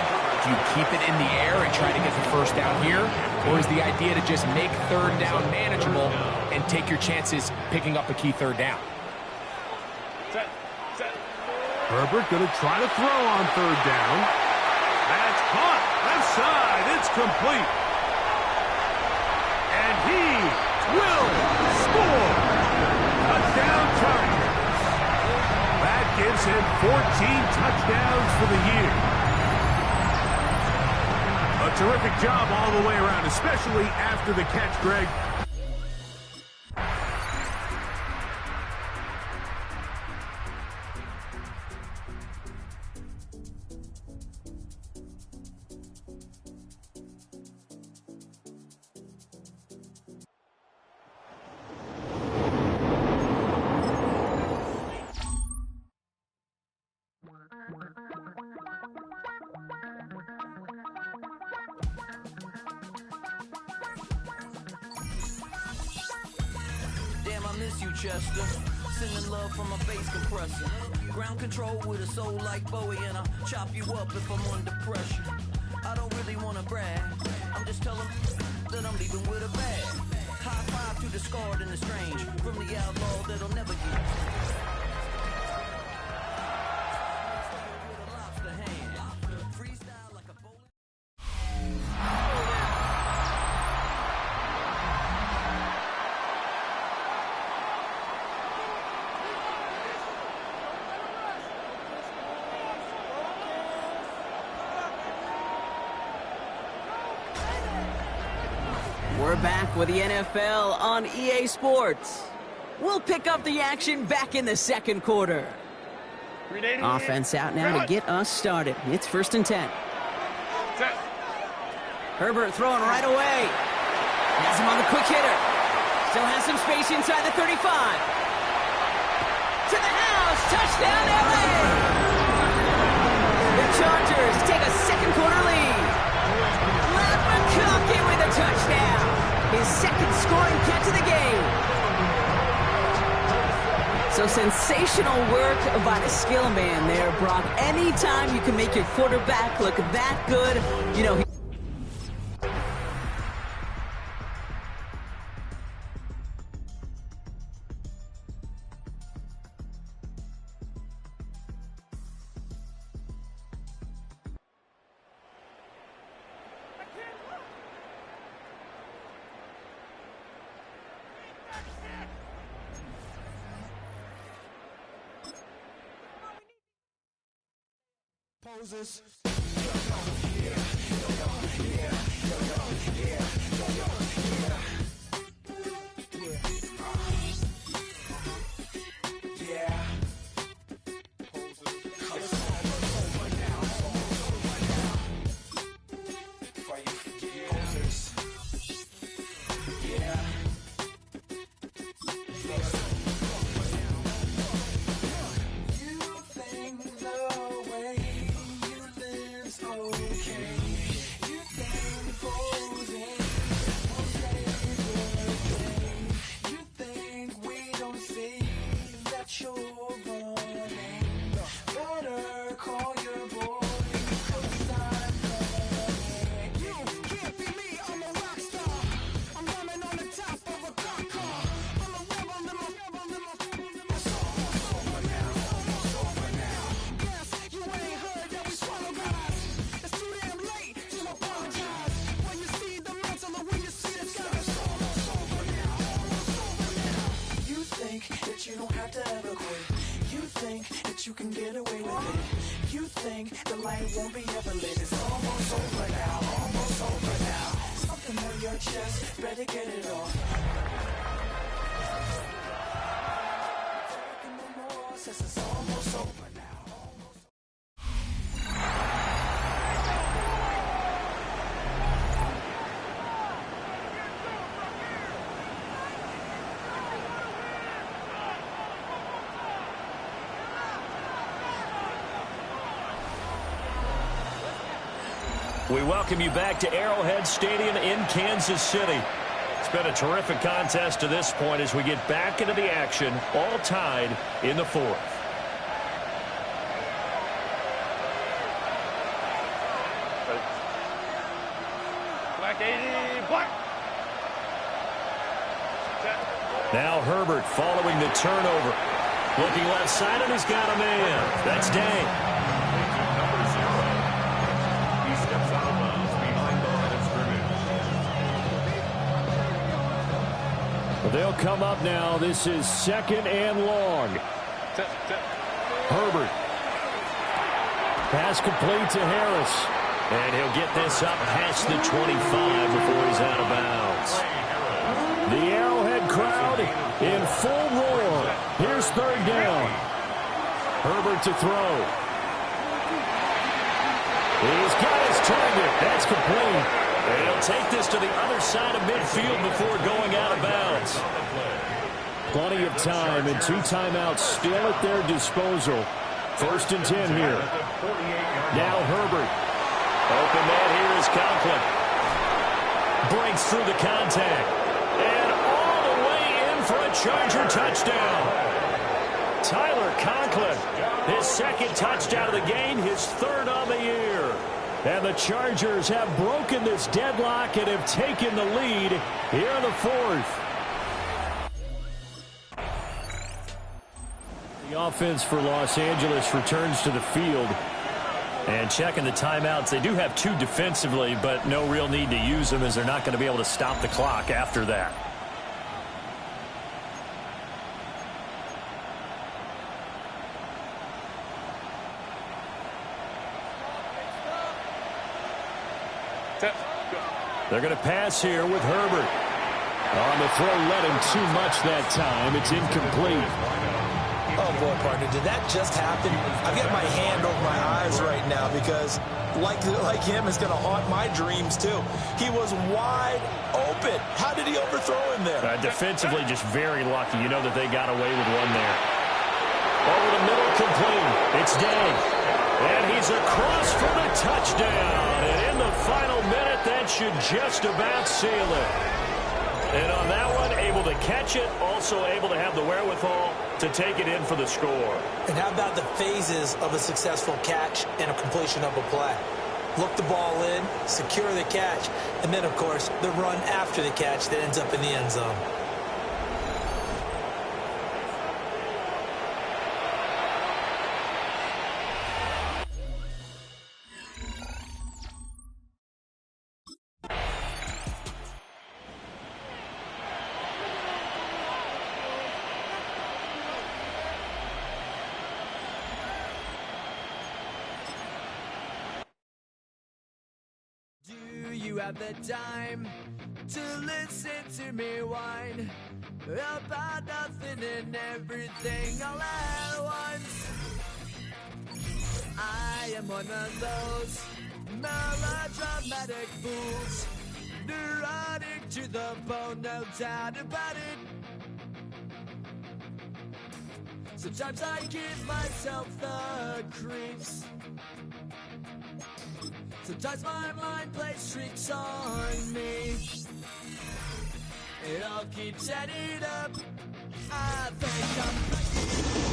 Do you keep it in the air and try to get the 1st down here? Or is the idea to just make 3rd down manageable and take your chances picking up a key 3rd down? Herbert going to try to throw on 3rd down. That's caught. Left side. It's complete. And he will score. Touchdown Chargers. That gives him 14 touchdowns for the year. A terrific job all the way around, especially after the catch, Greg. Damn, I miss you, Chester. Sending love from a bass compressor. Ground control with a soul like Bowie, and I'll chop you up if I'm under pressure. I don't really want to brag. I'm just telling that I'm leaving with a bag. High five to the scarred and the strange. From the outlaw that'll never get. We're back with the NFL on EA Sports. We'll pick up the action back in the 2nd quarter. Offense out now to get us started. It's 1st and 10. Herbert throwing right away. Has him on the quick hitter. Still has some space inside the 35. To the house. Touchdown, LA. The Chargers take a 2nd quarter lead. Matt McConkey with a touchdown. His 2nd scoring catch of the game. So sensational work by the skill man there, Brock. Anytime you can make your quarterback look that good, you know, Poses. that you're running, better call your boy. 'Cause I'm coming. You can't be me, I'm a rock star. I'm running on the top of a cop car. I'm a rebel, it's almost over now, almost over now. Yes, you ain't heard that we swallow guys. It's too damn late to apologize. When you see the mantle or when you see the sky, it's almost over now, almost over now. You think that you don't have to ever quit. You think that you can get away with it. You think the light won't be ever lit. It's almost over now, almost over now. Something on your chest, better get it off. Taking no more, says it's almost over now. We welcome you back to Arrowhead Stadium in Kansas City. It's been a terrific contest to this point as we get back into the action, all tied in the fourth. Black 80, black. Now Herbert following the turnover. Looking left side, and he's got a man. That's Day. Number 0. He steps out of bounds behind the line of scrimmage. Well, they'll come up now. This is 2nd and long. Herbert. Pass complete to Harris. And he'll get this up past the 25 before he's out of bounds. The Arrowhead crowd in full roar. Here's 3rd down. Herbert to throw. He's got his target. That's complete. And he'll take this to the other side of midfield before going out of bounds. Plenty of time and 2 timeouts still at their disposal. 1st and 10 here. Now Herbert. Open man here is Conklin. Breaks through the contact. And all the way in for a Charger touchdown. Tyler Conklin, his 2nd touchdown of the game, his 3rd on the year. And the Chargers have broken this deadlock and have taken the lead here in the 4th. The offense for Los Angeles returns to the field. And checking the timeouts, they do have 2 defensively, but no real need to use them as they're not going to be able to stop the clock after that. They're going to pass here with Herbert. On the throw, led him too much that time. It's incomplete. Oh, boy, partner, did that just happen? I've got my hand over my eyes right now because, like him, is going to haunt my dreams, too. He was wide open. How did he overthrow him there? Defensively, just very lucky. You know that they got away with one there. Over the middle, complete. It's Day. And he's across for the touchdown. And in the final minute, that should just about seal it. And on that one, able to catch it, also able to have the wherewithal to take it in for the score. And how about the phases of a successful catch and a completion of a play? Look the ball in, secure the catch, and then, of course, the run after the catch that ends up in the end zone. You have the time to listen to me whine about nothing and everything all at once. I am one of those melodramatic fools, neurotic to the bone, no doubt about it. Sometimes I give myself the creeps. Sometimes my mind plays tricks on me. It all keeps adding up. I think I'm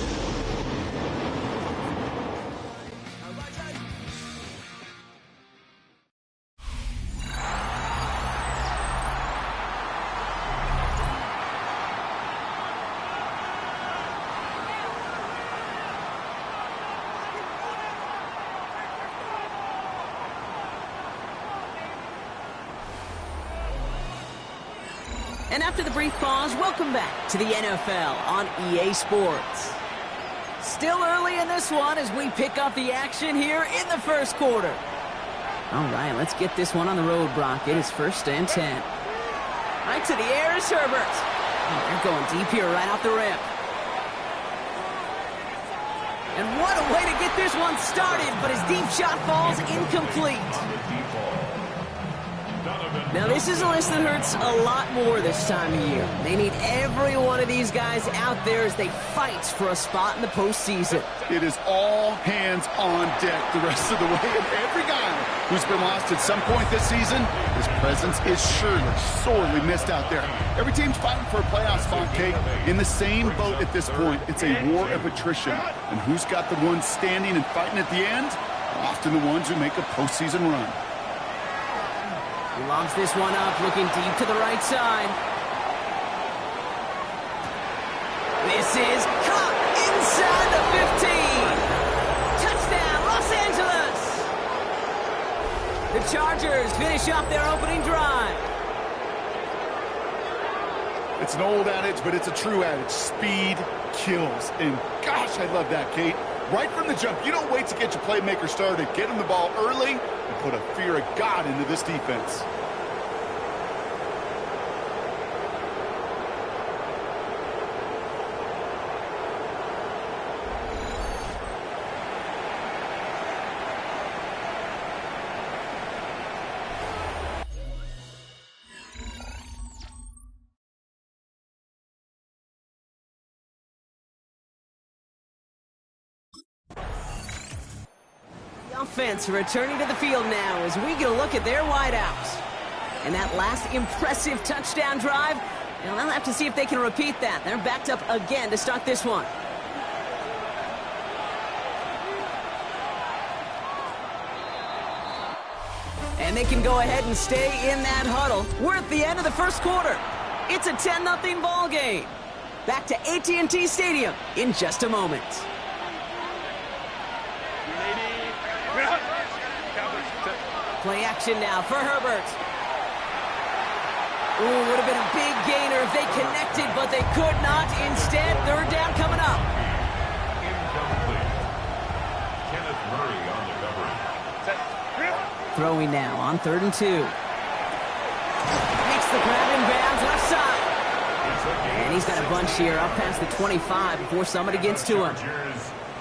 And after the brief pause, welcome back to the NFL on EA Sports. Still early in this one as we pick up the action here in the first quarter. All right, let's get this one on the road, Brock. It is 1st and 10. Right to the air is Herbert. Oh, they're going deep here right off the rim. And what a way to get this one started, but his deep shot falls incomplete. Now, this is a list that hurts a lot more this time of year. They need every one of these guys out there as they fight for a spot in the postseason. It is all hands on deck the rest of the way. And every guy who's been lost at some point this season, his presence is surely sorely missed out there. Every team's fighting for a playoff spot, Kate. In the same boat at this point, it's a war of attrition. And who's got the ones standing and fighting at the end? Often the ones who make a postseason run. He lobs this one up, looking deep to the right side. This is caught inside the 15. Touchdown, Los Angeles! The Chargers finish off their opening drive. It's an old adage, but it's a true adage. Speed kills. And gosh, I love that, Kate. Right from the jump, you don't wait to get your playmaker started. Get him the ball early and put a fear of God into this defense. Offense returning to the field now as we get a look at their wideouts. And that last impressive touchdown drive, they'll have to see if they can repeat that. They're backed up again to start this one. And they can go ahead and stay in that huddle. We're at the end of the first quarter. It's a 10-0 ball game. Back to AT&T Stadium in just a moment. Play action now for Herbert. Ooh, would have been a big gainer if they connected, but they could not. Instead, 3rd down coming up. Incomplete. Kenneth Murray on the coverage. Throwing now on 3rd and 2. Makes the grab in bounds left side. And he's got a bunch here up past the 25 before somebody gets to him.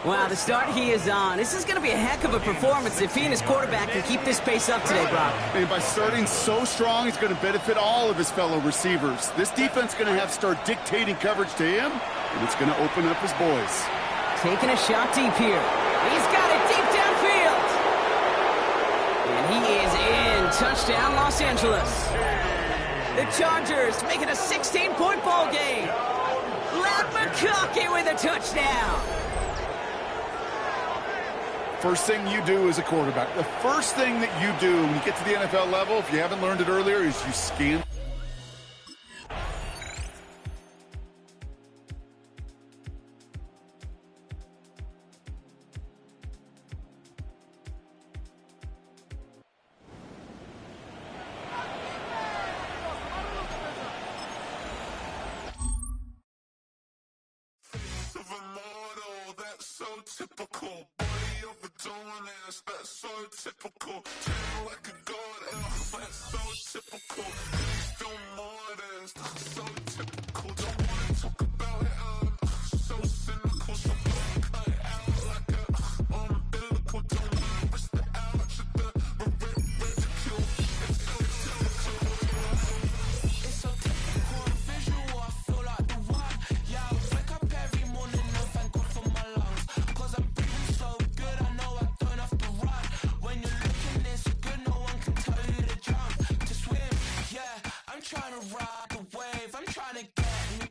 Wow, the start he is on. This is going to be a heck of a performance if he and his quarterback can keep this pace up today, Brock. And by starting so strong, he's going to benefit all of his fellow receivers. This defense is going to have to start dictating coverage to him, and it's going to open up his boys. Taking a shot deep here. He's got it deep downfield. And he is in. Touchdown, Los Angeles. The Chargers make it a 16-point ball game. Ladd McConkey with a touchdown. First thing you do as a quarterback, the first thing that you do when you get to the NFL level, if you haven't learned it earlier, is you scan. So typical, body of a dominance, that's so typical. Treat like a god, that's so typical. Please don't modest, that's so typical. Don't wanna talk about it, so cynical. So don't cut it out like a umbilical. Don't wanna risk the ouch of the ridicule. It's so typical. It's so typical and visual, I feel like the one. Yeah, I wake up every morning and thank God for my lungs. Cause I'm breathing so good, I know I don't have to run. When you're looking this good, no one can tell you to jump, to swim. Yeah, I'm trying to ride the wave, I'm trying to get in the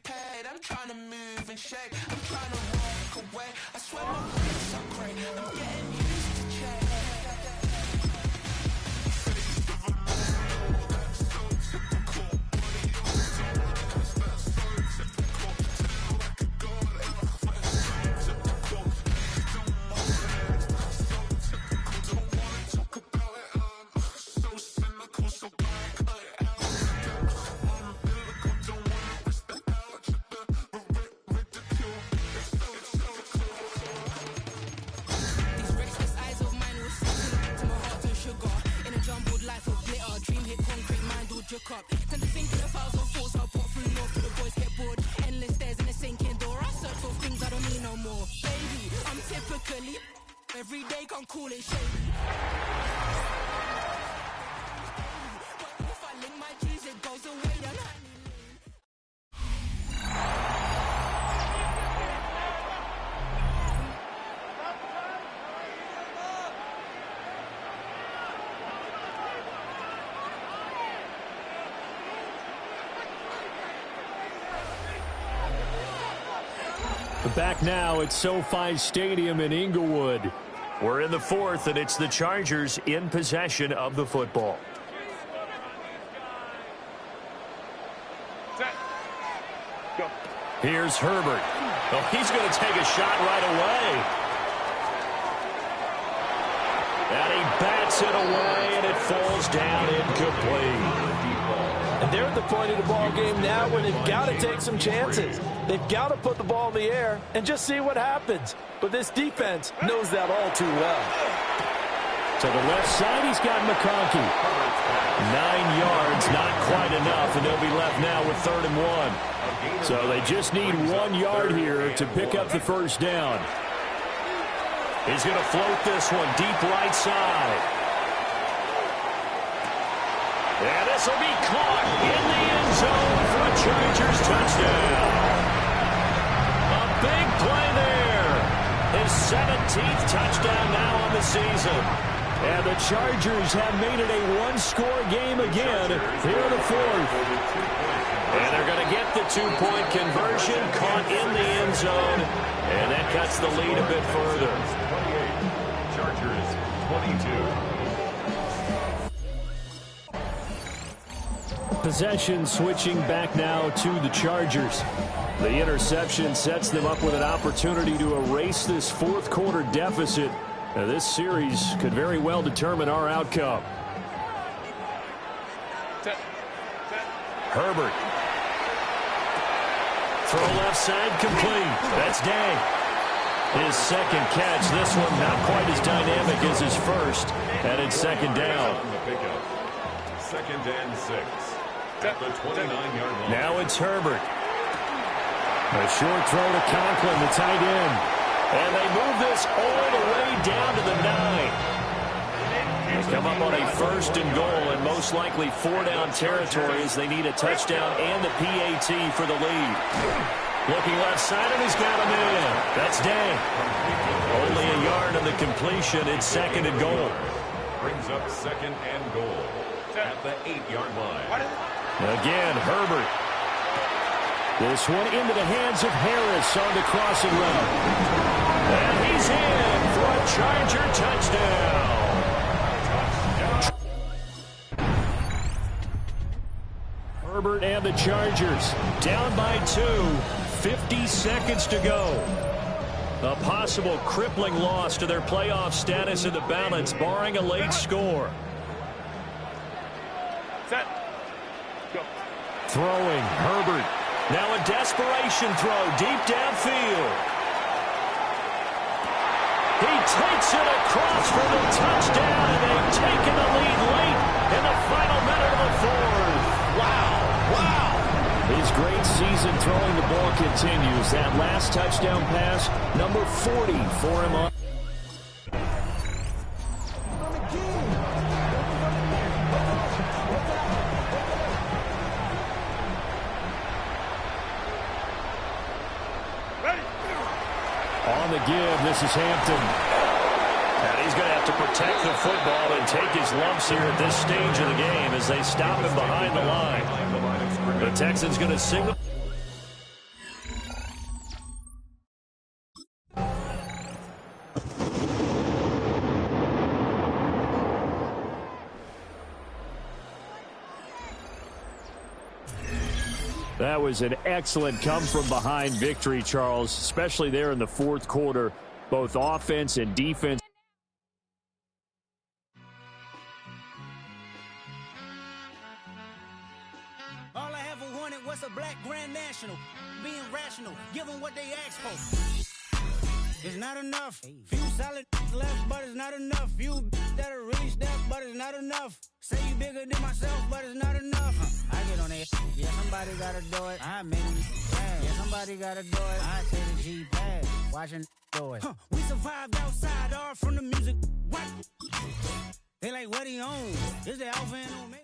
woke up. Tend to think in 1,000 thoughts. I pop from north to the boys get bored. Endless stairs in a sinking door. I search for things I don't need no more. Baby, I'm typically every day can't call it shady. But if I link my G's, it goes away. Back now at SoFi Stadium in Inglewood. We're in the fourth, and it's the Chargers in possession of the football. Set. Go. Here's Herbert. Oh, he's going to take a shot right away. And he bats it away, and it falls down incomplete. And they're at the point of the ball game now where they've got to take some chances. They've got to put the ball in the air and just see what happens. But this defense knows that all too well. To the left side, he's got McConkey. 9 yards, not quite enough, and they'll be left now with 3rd and 1. So they just need 1 yard here to pick up the first down. He's going to float this one deep right side. And this will be caught in the end zone for a Chargers touchdown. A big play there. His 17th touchdown now on the season. And the Chargers have made it a one-score game again here in the fourth. And they're going to get the two-point conversion, caught in the end zone. And that cuts the lead a bit further. 28, Chargers 22. Possession switching back now to the Chargers. The interception sets them up with an opportunity to erase this fourth quarter deficit. Now, this series could very well determine our outcome. Herbert. Throw left side complete. That's Day. His second catch. This one not quite as dynamic as his first. And it's second down. 2nd and 6. At the 29-yard line. Now it's Herbert. A short throw to Conklin, the tight end. And they move this all the way down to the 9. They come up on a 1st and goal, and most likely 4-down territory as they need a touchdown and the PAT for the lead. Looking left side, and he's got him in. That's Day. Only a yard on the completion. It's 2nd and goal. Brings up 2nd and goal at the 8-yard line. Again, Herbert. This one into the hands of Harris on the crossing route. And he's in for a Charger touchdown. Herbert and the Chargers down by 2. 50 seconds to go. A possible crippling loss to their playoff status in the balance, barring a late score. Set. Go. Throwing, Herbert. Now a desperation throw deep downfield. He takes it across for the touchdown, and they've taken the lead late in the final minute of the fourth. Wow, wow. His great season throwing the ball continues. That last touchdown pass, number 40 for him on. On the give, this is Hampton. And he's going to have to protect the football and take his lumps here at this stage of the game as they stop him behind the line. The Texans going to signal. That was an excellent come-from-behind victory, Charles, especially there in the fourth quarter, both offense and defense. All I ever wanted was a black Grand National, being rational, give them what they asked for. It's not enough. Few solid left, but it's not enough. Few that'll really step, but it's not enough. Say you bigger than myself, but it's not enough. I get on that. Yeah, somebody gotta do it. I made him bad. Yeah, somebody gotta do it. I say the G bad. Watching do it. We survived outside, all from the music. What? They like, what he on? Is the Alpha and Omega?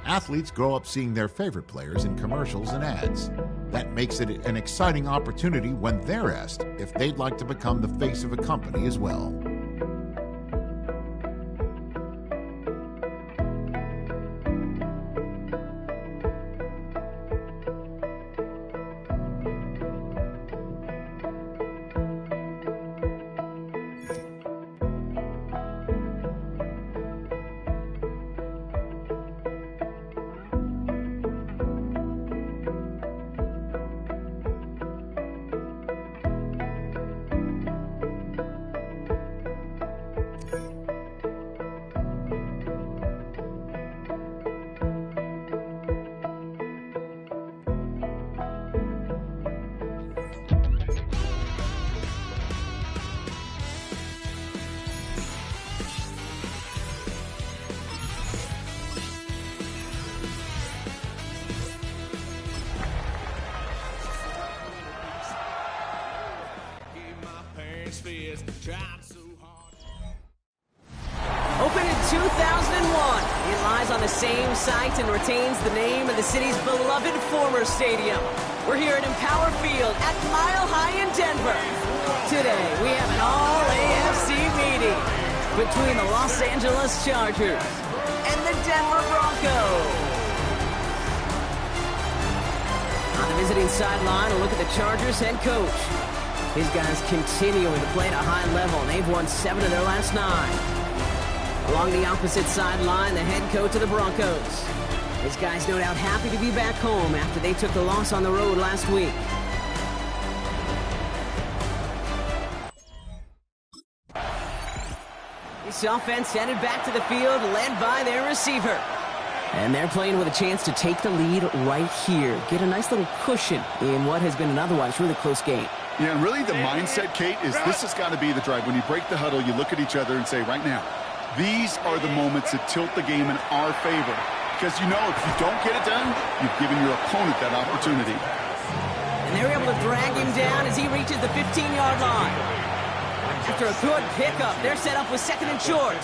Athletes grow up seeing their favorite players in commercials and ads. That makes it an exciting opportunity when they're asked if they'd like to become the face of a company as well. Opened in 2001, it lies on the same site and retains the name of the city's beloved former stadium. We're here at Empower Field at Mile High in Denver. Today, we have an all-AFC meeting between the Los Angeles Chargers and the Denver Broncos. On the visiting sideline, a look at the Chargers head coach. These guys continuing to play at a high level, and they've won 7 of their last 9. Along the opposite sideline, the head coach of the Broncos. These guys no doubt happy to be back home after they took the loss on the road last week. This offense headed back to the field, led by their receiver. And they're playing with a chance to take the lead right here. Get a nice little cushion in what has been an otherwise really close game. Yeah, and really the mindset, Kate, is this has got to be the drive. When you break the huddle, you look at each other and say, right now, these are the moments that tilt the game in our favor. Because you know if you don't get it done, you've given your opponent that opportunity. And they're able to drag him down as he reaches the 15-yard line. After a good pickup, they're set up with 2nd and short.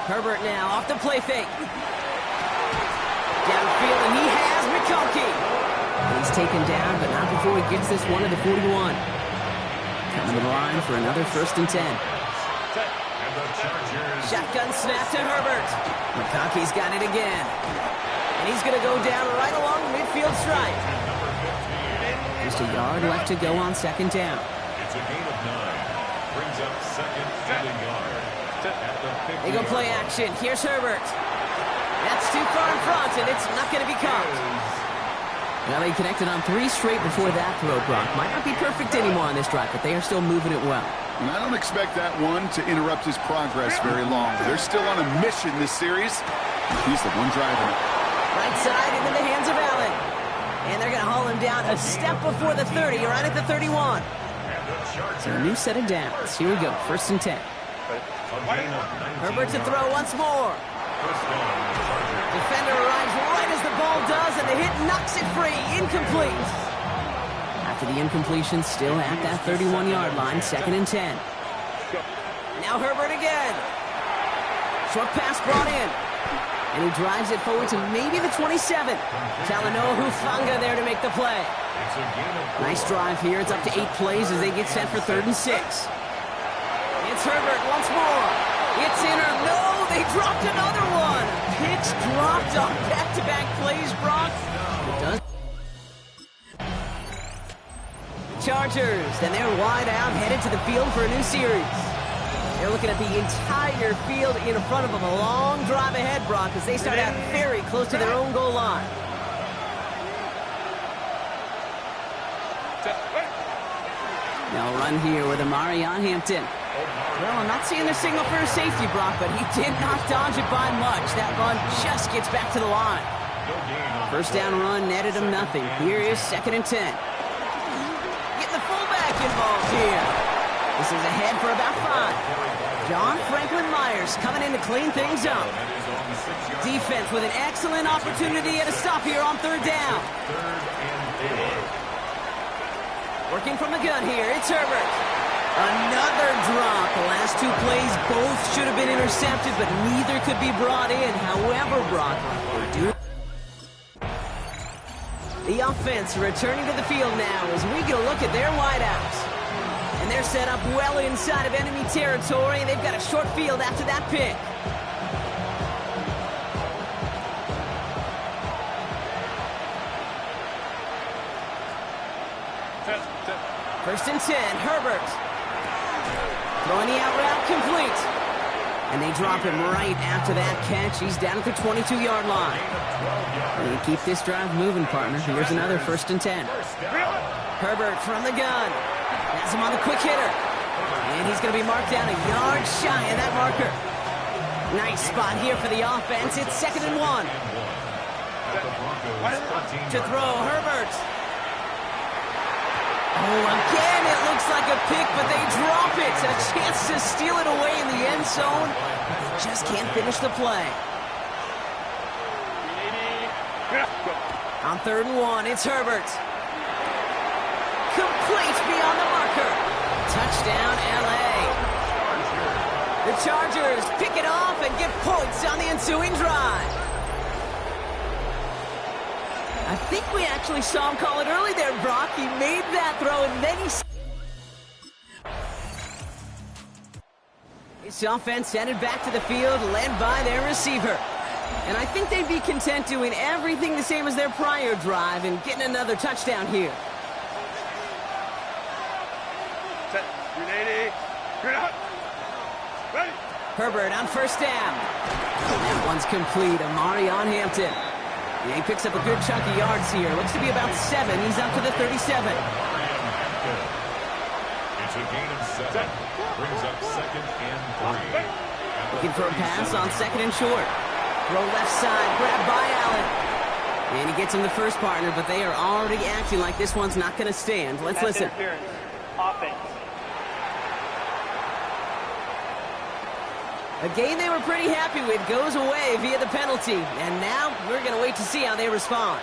Herbert now off the play fake. Downfield, and he has McConkey. He's taken down, but not before he gets this one to the 41. Coming to the line for another 1st and 10. Shotgun snap to Herbert. McConkey's got it again. And he's going to go down right along the midfield stripe. Just a yard left to go on 2nd down. It's a gain of 9. Brings up 2nd and a yard. They go play action. Here's Herbert. That's too far in front, and it's not going to be caught. Now they connected on 3 straight before that throw, Brock. Might not be perfect anymore on this drive, but they are still moving it well. And I don't expect that one to interrupt his progress very long. They're still on a mission this series. He's the one driving it. Right side into the hands of Allen. And they're going to haul him down a step before the 30, right at the 31. So a new set of downs. Here we go, 1st and 10. Herbert to throw once more. Defender arrives right as the ball does, and the hit knocks it free. Incomplete. After the incompletion, still at that 31-yard line, 2nd and 10. Now Herbert again. Short pass brought in. And he drives it forward to maybe the 27. Talanoa Hufanga there to make the play. Nice drive here. It's up to 8 plays as they get set for 3rd and 6. It's Herbert once more. It's in or no, they dropped another one. Pitch dropped on back-to-back plays, Brock. It does. Chargers, and they're wide out, headed to the field for a new series. They're looking at the entire field in front of them. A long drive ahead, Brock, as they start out very close to their own goal line. Now run here with Amarion Hampton. Well, I'm not seeing the signal for a safety, Brock, but he did not dodge it by much. That run just gets back to the line. 1st down run netted him nothing. Here is 2nd and 10. Getting the fullback involved here. This is ahead for about 5. John Franklin Myers coming in to clean things up. Defense with an excellent opportunity at a stop here on 3rd down. Working from the gun here, it's Herbert. Another drop. The last 2 plays both should have been intercepted, but neither could be brought in. However, Brock, the offense returning to the field now as we get a look at their wideouts. And they're set up well inside of enemy territory, and they've got a short field after that pick. First and 10, Herbert. Throwing the out route complete. And they drop him right after that catch. He's down at the 22-yard line. And you keep this drive moving, partner. Here's another 1st and 10. Herbert from the gun. Has him on the quick hitter. And he's going to be marked down a yard shy of that marker. Nice spot here for the offense. It's 2nd and 1. To throw, Herbert. Oh, again, it looks like a pick, but they drop it. A chance to steal it away in the end zone. Just can't finish the play. On 3rd and 1, it's Herbert. Complete beyond the marker. Touchdown, LA. The Chargers pick it off and get points on the ensuing drive. I think we actually saw him call it early there, Brock. He made that throw, and then he... This offense headed back to the field, led by their receiver. And I think they'd be content doing everything the same as their prior drive and getting another touchdown here. Set. Ready. Turn out. Ready. Herbert on 1st down. That one's complete. Amarion Hampton. Yeah, he picks up a good chunk of yards here. Looks to be about 7. He's up to the 37. It's a gain of 7. Brings up 2nd and 3. Looking for a pass on 2nd and short. Throw left side, grabbed by Allen. And he gets him the first partner, but they are already acting like this one's not going to stand. Let's listen. Offense. A game they were pretty happy with goes away via the penalty. And now we're going to wait to see how they respond.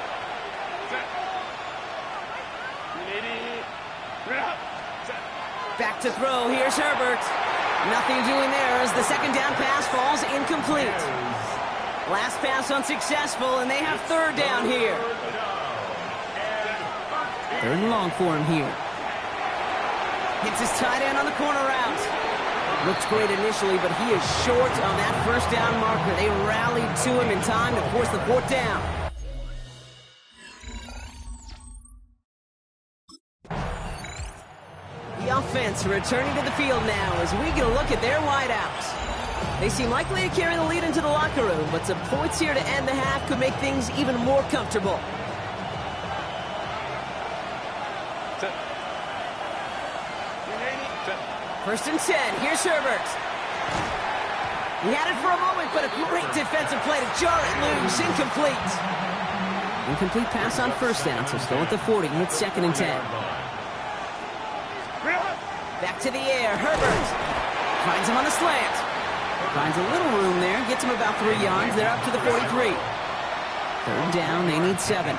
Back to throw. Here's Herbert. Nothing doing there as the 2nd down pass falls incomplete. Last pass unsuccessful, and they have 3rd down here. 3rd and long for him here. Hits his tight end on the corner route. Looks great initially, but he is short on that 1st down marker. They rallied to him in time to force the 4th down. The offense returning to the field now as we get a look at their wideouts. They seem likely to carry the lead into the locker room, but some points here to end the half could make things even more comfortable. First and 10. Here's Herbert. He had it for a moment, but a great defensive play to jar it loose. Incomplete. Incomplete pass on first down, so still at the 40. It's 2nd and 10. Back to the air. Herbert finds him on the slant. Finds a little room there. Gets him about 3 yards. They're up to the 43. 3rd down. They need 7.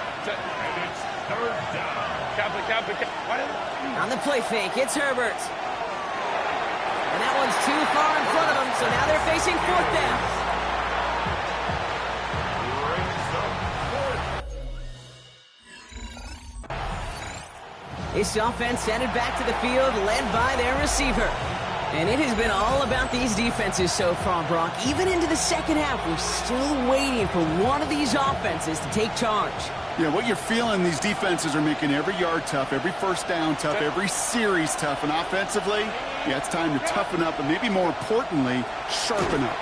On the play fake, it's Herbert. And that one's too far in front of them, so now they're facing 4th down. This offense headed back to the field, led by their receiver. And it has been all about these defenses so far, Brock. Even into the second half, we're still waiting for one of these offenses to take charge. Yeah, what you're feeling, these defenses are making every yard tough, every first down tough, every series tough. And offensively, yeah, it's time to toughen up and maybe more importantly, sharpen up.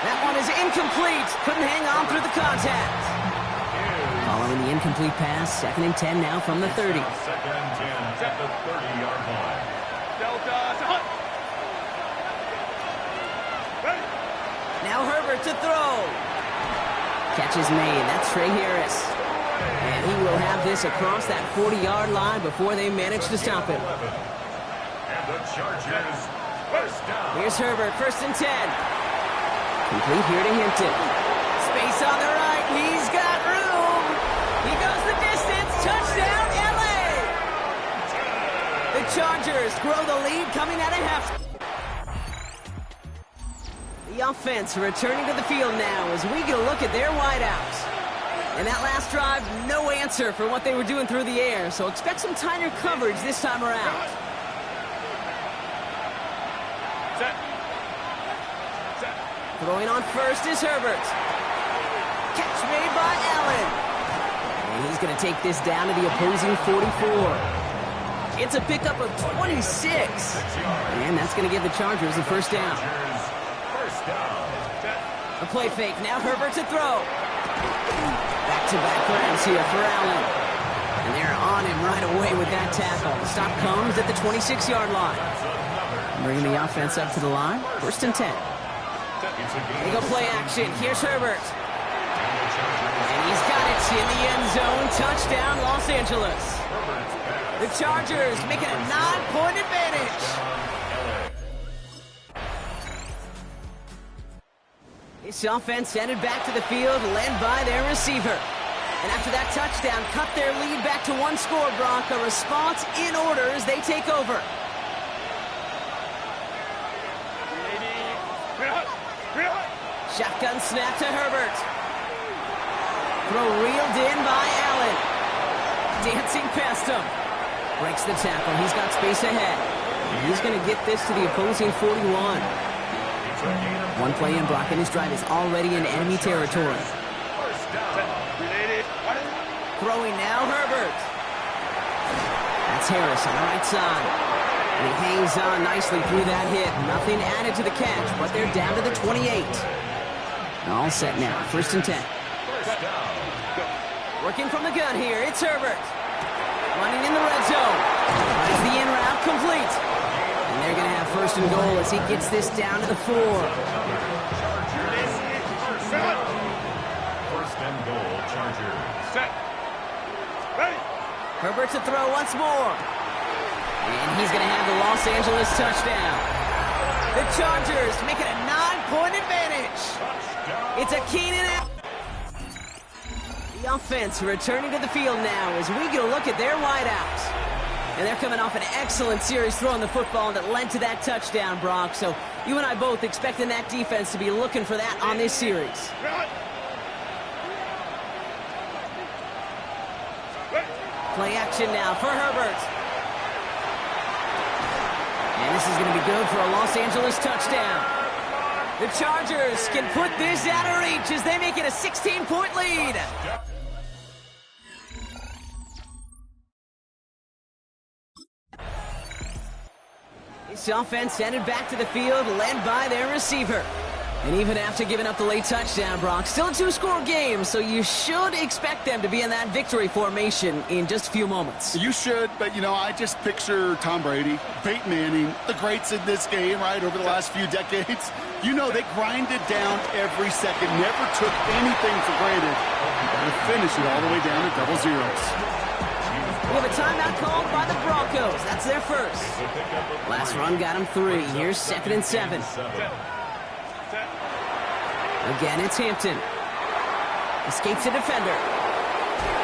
That one is incomplete. Couldn't hang on through the contact. Following the incomplete pass, 2nd and 10 now from the 30. 2nd and 10 at the 30-yard line. Now Herbert to throw. Catch is made. That's Trey Harris. And he will have this across that 40-yard line before they manage to stop him. And the Chargers, first down. Here's Herbert, 1st and 10. Complete here to Hinton. Space on the right. He's got room. He goes the distance. Touchdown, LA. The Chargers grow the lead coming out of half. The offense returning to the field now as we get a look at their wideouts. And that last drive, no answer for what they were doing through the air, so expect some tighter coverage this time around. Throwing on first is Herbert. Catch made by Allen. And he's going to take this down to the opposing 44. It's a pickup of 26. And that's going to give the Chargers a first down. A play fake. Now Herbert to throw. Back-to-back grabs here for Allen. And they're on him right away with that tackle. The stop comes at the 26-yard line. Bringing the offense up to the line. 1st and 10. They go play action. Here's Herbert. And he's got it in the end zone. Touchdown, Los Angeles. The Chargers making a 9-point advantage. This offense headed back to the field, led by their receiver. And after that touchdown, cut their lead back to 1 score, Brock. A response in order as they take over. Shotgun snap to Herbert. Throw reeled in by Allen. Dancing past him. Breaks the tackle. He's got space ahead. And he's going to get this to the opposing 41. One play in, Brock, and his drive is already in enemy territory. Throwing now, Herbert. That's Harris on the right side. And he hangs on nicely through that hit. Nothing added to the catch, but they're down to the 28. All set now, 1st and 10. Working from the gun here, it's Herbert. Running in the red zone. Finds the in route complete. And they're going to have 1st and goal as he gets this down to the 4. 1st and goal, Chargers. Set. Ready. Herbert to throw once more. And he's going to have the Los Angeles touchdown. The Chargers making a 9-point advantage. It's a Keenan Allen. The offense returning to the field now as we get a look at their wideouts. And they're coming off an excellent series throwing the football that led to that touchdown, Brock. So you and I both expecting that defense to be looking for that on this series. Play action now for Herbert. And this is going to be good for a Los Angeles touchdown. The Chargers can put this out of reach as they make it a 16-point lead. This offense headed back to the field, led by their receiver. And even after giving up the late touchdown, Brock, still a two-score game, so you should expect them to be in that victory formation in just a few moments. You should, but, I just picture Tom Brady, Peyton Manning, the greats in this game, right, over the last few decades. They grinded down every second, never took anything for granted, and finished it all the way down to double zeros. We have a timeout called by the Broncos. That's their first. Last run got him 3. Here's 2nd and 7. Again, it's Hampton. Escapes a defender.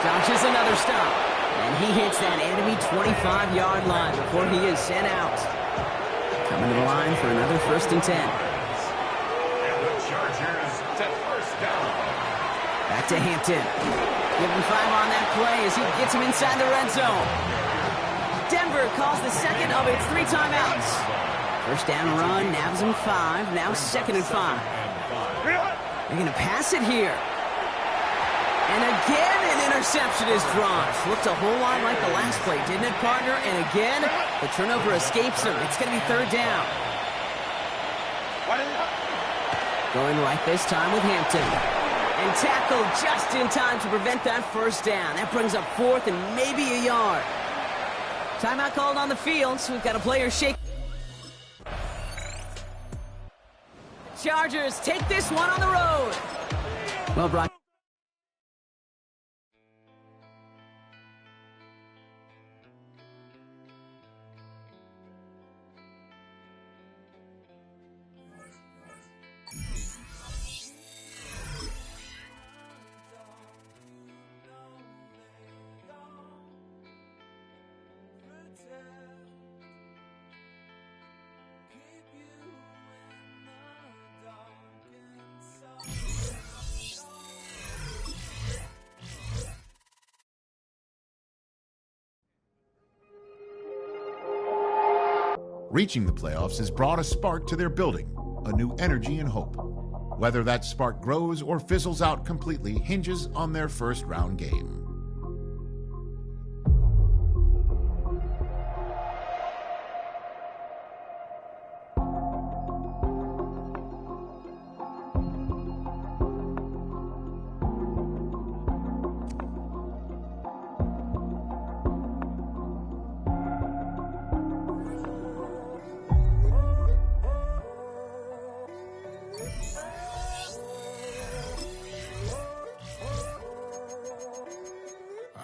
Dodges another stop. And he hits that enemy 25-yard line before he is sent out. Coming to the line for another 1st and 10. And the Chargers to first down. Back to Hampton. Give him 5 on that play as he gets him inside the red zone. Denver calls the second of its 3 timeouts. First down run, nabs him 5. Now 2nd and 5. They're going to pass it here. And again, an interception is drawn. Looked a whole lot like the last play, didn't it, partner? And again, the turnover escapes him. It's going to be 3rd down. Going right this time with Hampton. And tackled just in time to prevent that 1st down. That brings up 4th and maybe a yard. Timeout called on the field, so we've got a player shake. Chargers take this one on the road. Well, Brock. Reaching the playoffs has brought a spark to their building, a new energy and hope. Whether that spark grows or fizzles out completely hinges on their first round game.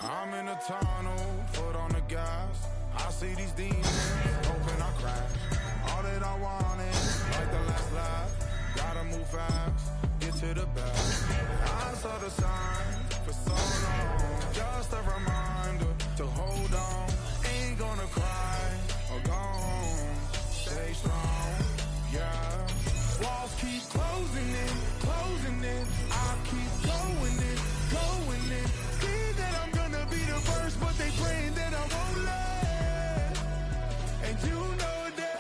I'm in a tunnel, foot on the gas. I see these demons, hoping I crash. All that I want is like the last laugh. Gotta move fast, get to the back. I saw the signs for so long, just a reminder to hold on. Ain't gonna cry or go home. Stay strong, yeah. Walls keep closing in. I keep going in. See that I'm gonna be the first, but they praying that I won't let. And you know that.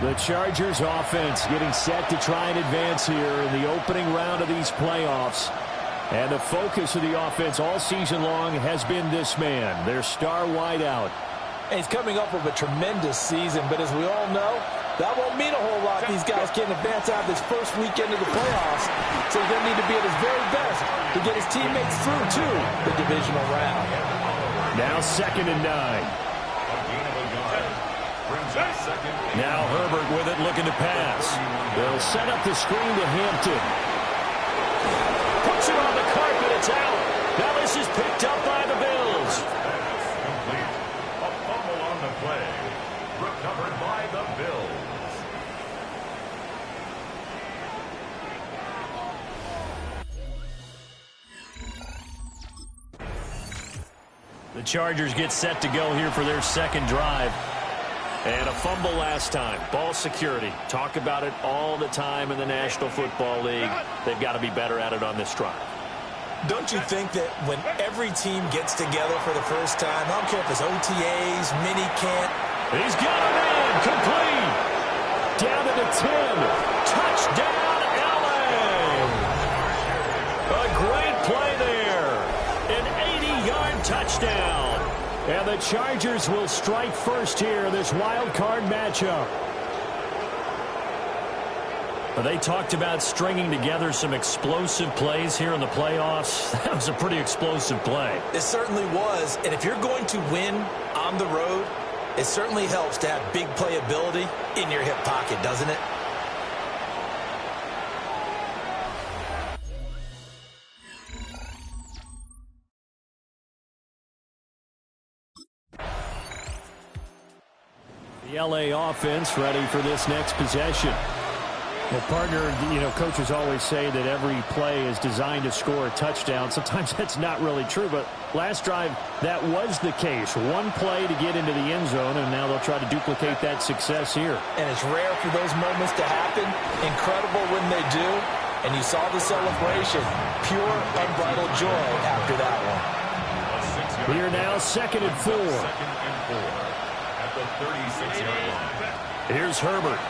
The Chargers offense getting set to try and advance here in the opening round of these playoffs. And the focus of the offense all season long has been this man, their star wideout. And he's coming up with a tremendous season, but as we all know, that won't mean a whole lot. These guys can't advance out this first weekend of the playoffs, so he's going to need to be at his very best to get his teammates through to the divisional round. Now 2nd and 9. Now Herbert with it, looking to pass. They'll set up the screen to Hampton. Puts it on the carpet, it's out. Now this is picked up by the Bills. Complete. A fumble on the play. Recovered by the Bills. The Chargers get set to go here for their second drive. And a fumble last time. Ball security. Talk about it all the time in the National Football League. They've got to be better at it on this drive. Don't you think that when every team gets together for the first time, I don't care if it's OTAs, mini camp. He's got a man. Complete. Down to the 10. Touchdown, LA. A great play there. An 80-yard touchdown. And the Chargers will strike first here in this wild card matchup. They talked about stringing together some explosive plays here in the playoffs. That was a pretty explosive play. It certainly was. And if you're going to win on the road, it certainly helps to have big playability in your hip pocket, doesn't it? The LA offense ready for this next possession. Well, partner, coaches always say that every play is designed to score a touchdown. Sometimes that's not really true, but last drive, that was the case. One play to get into the end zone, and now they'll try to duplicate that success here. And it's rare for those moments to happen. Incredible when they do. And you saw the celebration. Pure, unbridled joy after that one. Here now, 2nd and 4. At the 36-yard line. Here's Herbert.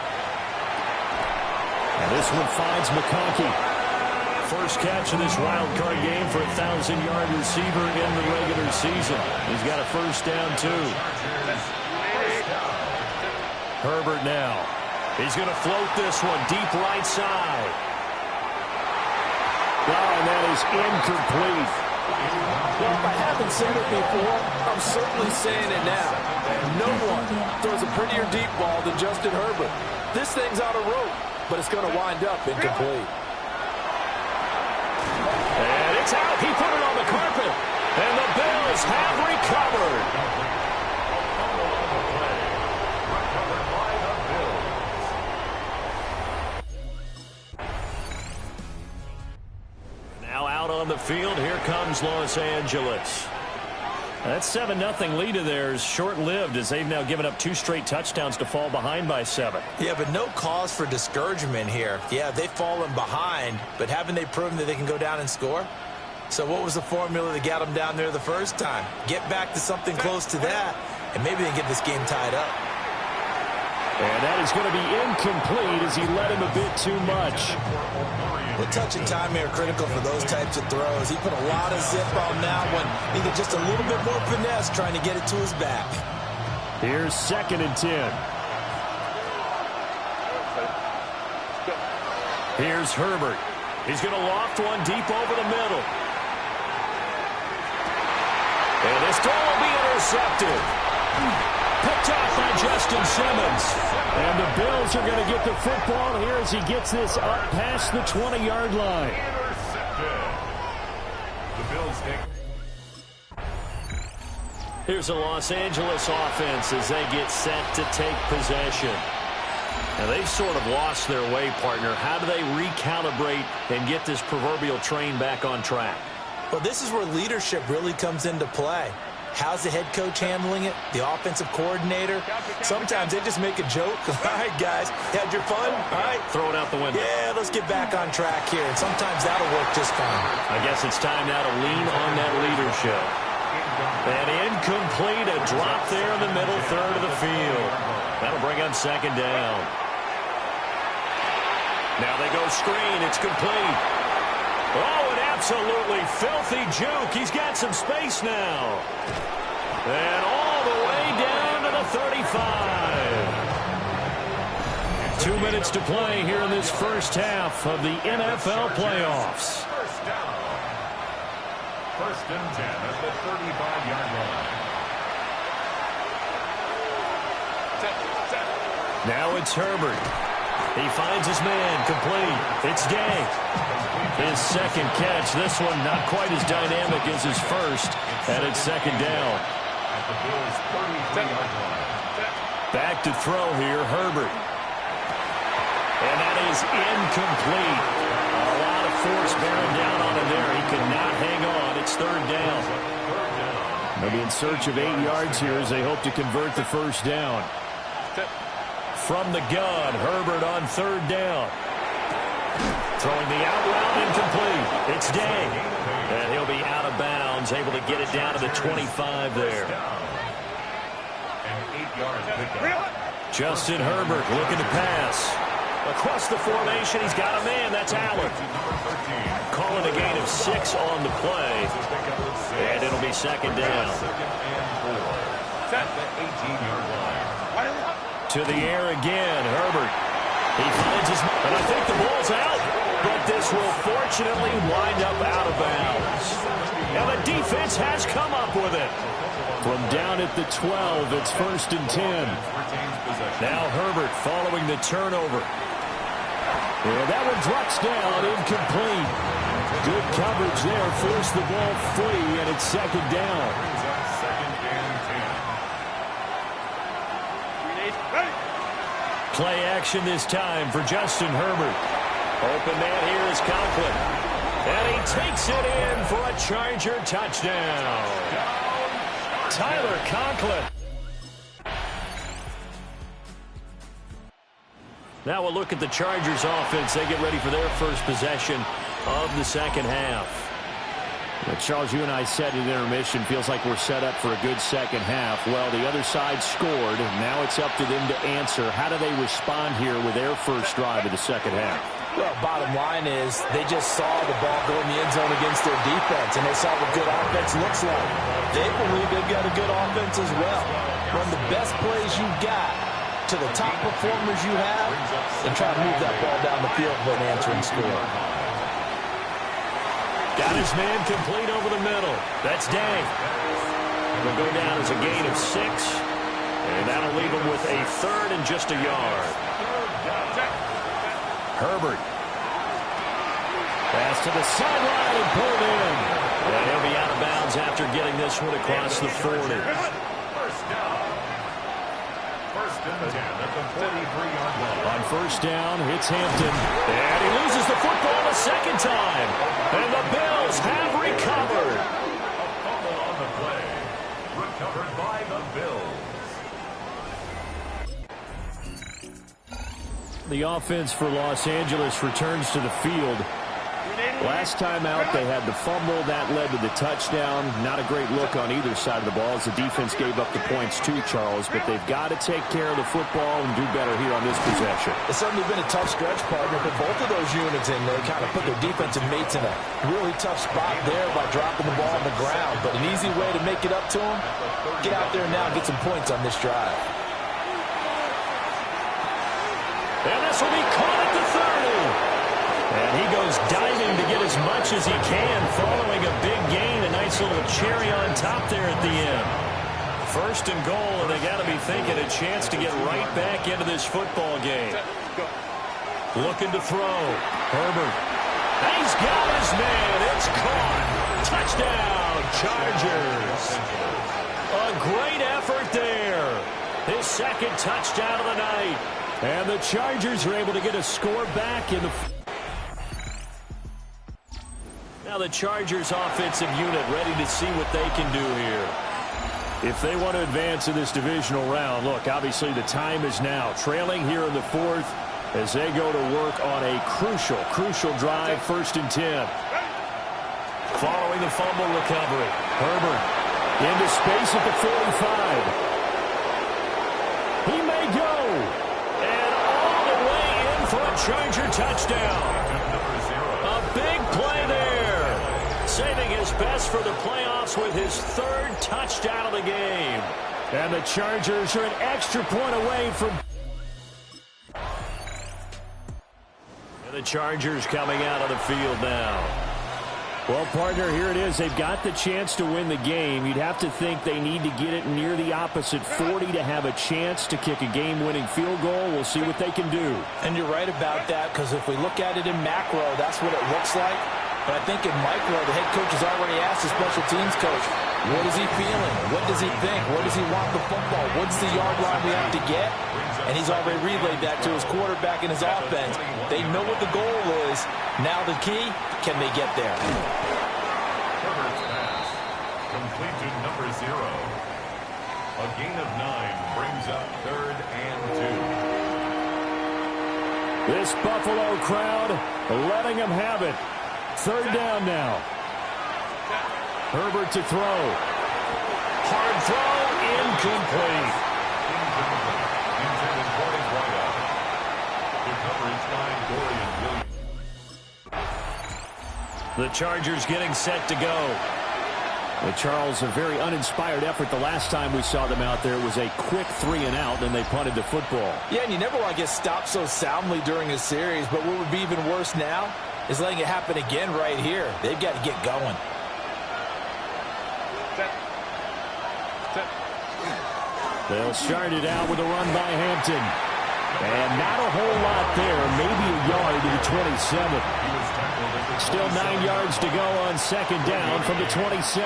And this one finds McConkey. First catch of this wild card game for a 1,000-yard receiver in the regular season. He's got a first down, too. Herbert now. He's going to float this one deep right side. Oh, and that is incomplete. Well, if I haven't said it before, I'm certainly saying it now. No one throws a prettier deep ball than Justin Herbert. This thing's out of rope, but it's going to wind up incomplete. And it's out. He put it on the carpet. And the Bills have recovered. Now out on the field, here comes Los Angeles. That 7-0 lead of theirs short-lived as they've now given up 2 straight touchdowns to fall behind by 7. Yeah, but no cause for discouragement here. Yeah, they've fallen behind, but haven't they proven that they can go down and score? So what was the formula that got them down there the first time? Get back to something close to that, and maybe they can get this game tied up. And that is going to be incomplete as he led him a bit too much. Well, touch and time here critical for those types of throws. He put a lot of zip on that one. Needed just a little bit more finesse trying to get it to his back. Here's 2nd and 10. Here's Herbert. He's going to loft one deep over the middle. And this throw will be intercepted. Picked off by Justin Simmons. And the Bills are going to get the football here as he gets this up past the 20-yard line. Intercepted. The Bills take. Here's the Los Angeles offense as they get set to take possession. Now, they've sort of lost their way, partner. How do they recalibrate and get this proverbial train back on track? Well, this is where leadership really comes into play. How's the head coach handling it? The offensive coordinator? Sometimes they just make a joke. All right, guys, had your fun? All right. Throw it out the window. Yeah, let's get back on track here. And sometimes that'll work just fine. I guess it's time now to lean on that leadership. And incomplete, a drop there in the middle third of the field. That'll bring up 2nd down. Now they go screen. It's complete. Oh, an absolutely filthy juke. He's got some space now. And all the way down to the 35. 2 minutes to play here in this first half of the NFL playoffs. First down. 1st and 10 at the 35-yard line. Now it's Herbert. He finds his man, complete. It's Day. His 2nd catch. This one not quite as dynamic as his first. And it's 2nd down. At the Bills' 33-yard line. Back to throw here, Herbert. And that is incomplete. A lot of force bearing down on him there. He could not hang on. It's 3rd down. They'll be in search of 8 yards here as they hope to convert the first down. From the gun, Herbert on 3rd down. Throwing the out route, incomplete. It's Day. And he'll be out of bounds, able to get it down to the 25 there. Justin Herbert looking to pass. Across the formation, he's got a man. That's Allen. Calling a gain of 6 on the play. And it'll be 2nd down. To the air again, Herbert. He finds his... And I think the ball's out. But this will fortunately wind up out of bounds. Now the defense has come up with it. From down at the 12, it's 1st and 10. Now Herbert following the turnover. And that one drops down, incomplete. Good coverage there, forced the ball free, and it's 2nd down. Play action this time for Justin Herbert. Open man here is Conklin. And he takes it in for a Charger touchdown. Tyler Conklin. Now we'll look at the Chargers offense. They get ready for their first possession of the 2nd half. Well, Charles, you and I said in intermission, feels like we're set up for a good 2nd half. Well, the other side scored. Now it's up to them to answer. How do they respond here with their first drive of the 2nd half? Well, bottom line is they just saw the ball go in the end zone against their defense, and they saw what good offense looks like. They believe they've got a good offense as well. Run the best plays you've got to the top performers you have, and try to move that ball down the field for an answering score. Got his man complete over the middle. That's Day. Will go down as a gain of 6, and that'll leave him with a 3rd and just a yard. Herbert. Pass to the sideline and pulled in. And he'll be out of bounds after getting this one across the 40. On 1st down, it's Hampton. And he loses the football a 2nd time. And the Bills have recovered. A fumble on the play. Recovered by the Bills. The offense for Los Angeles returns to the field. Last time out, they had the fumble. That led to the touchdown. Not a great look on either side of the ball as the defense gave up the points too, Charles. But they've got to take care of the football and do better here on this possession. It's certainly been a tough stretch, partner, for both of those units, and they kind of put their defensive mates in a really tough spot there by dropping the ball on the ground. But an easy way to make it up to them, get out there now and get some points on this drive. And this will be caught at the 30. And he goes diving to get as much as he can following a big gain. A nice little cherry on top there at the end. 1st and goal, and they got to be thinking a chance to get right back into this football game. Looking to throw. Herbert. He's got his man. It's caught. Touchdown, Chargers. A great effort there. His 2nd touchdown of the night. And the Chargers are able to get a score back in the... Now the Chargers offensive unit ready to see what they can do here. If they want to advance in this divisional round, look, obviously the time is now. Trailing here in the 4th as they go to work on a crucial drive, 1st and 10. Following the fumble recovery, Herbert into space at the 45. He may go. And all the way in for a Charger touchdown. A big play there. Saving his best for the playoffs with his 3rd touchdown of the game. And the Chargers are an extra point away from... And the Chargers coming out on the field now. Well, partner, here it is. They've got the chance to win the game. You'd have to think they need to get it near the opposite 40 to have a chance to kick a game-winning field goal. We'll see what they can do. And you're right about that, because if we look at it in macro, that's what it looks like. But I think in micro, the head coach has already asked the special teams coach, what is he feeling? What does he think? Where does he want the football? What's the yard line we have to get? And he's already relayed that to his quarterback and his offense. They know what the goal is. Now the key, can they get there? Complete to number 0. A gain of 9 brings up 3rd and 2. This Buffalo crowd letting them have it. 3rd down now. Herbert to throw. Hard throw, incomplete. Intended for his wideout. To coverage by Dorian Williams. The Chargers getting set to go. Well, Charles, a very uninspired effort the last time we saw them out there. It was a quick 3 and out, and they punted the football. Yeah, and you never want to get stopped so soundly during a series, but what would be even worse now is letting it happen again right here. They've got to get going. They'll start it out with a run by Hampton. And not a whole lot there, maybe a yard to the 27. Still 9 yards to go on 2nd down from the 27.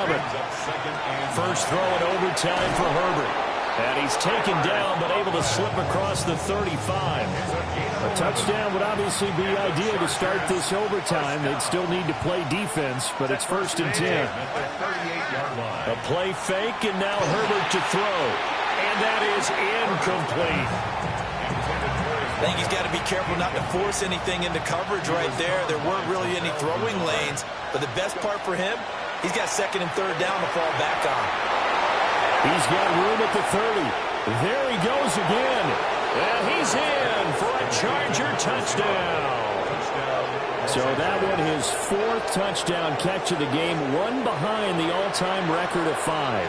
First throw in overtime for Herbert. And he's taken down, but able to slip across the 35. A touchdown would obviously be ideal to start this overtime. They'd still need to play defense, but it's 1st and 10. A play fake, and now Herbert to throw. And that is incomplete. I think he's got to be careful not to force anything into coverage right there. There weren't really any throwing lanes, but the best part for him, he's got 2nd and 3rd down to fall back on. He's got room at the 30. There he goes again. And he's in for a Charger touchdown. So that one, his 4th touchdown catch of the game, one behind the all-time record of 5.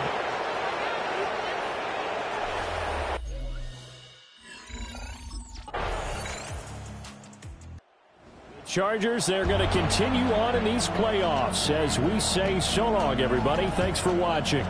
Chargers, they're going to continue on in these playoffs as we say so long, everybody. Thanks for watching.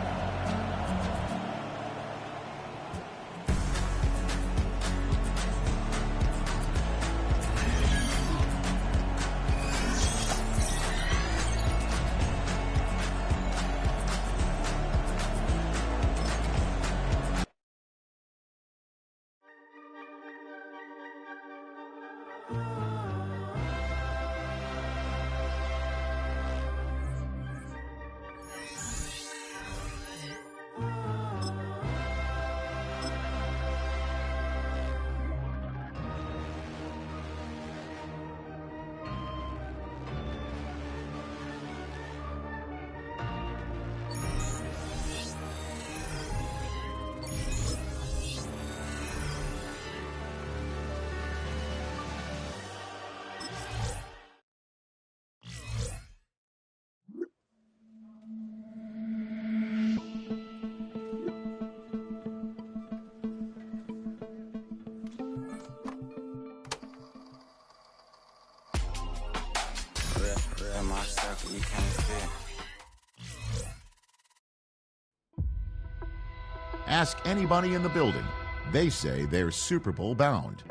Ask anybody in the building. They say they're Super Bowl bound.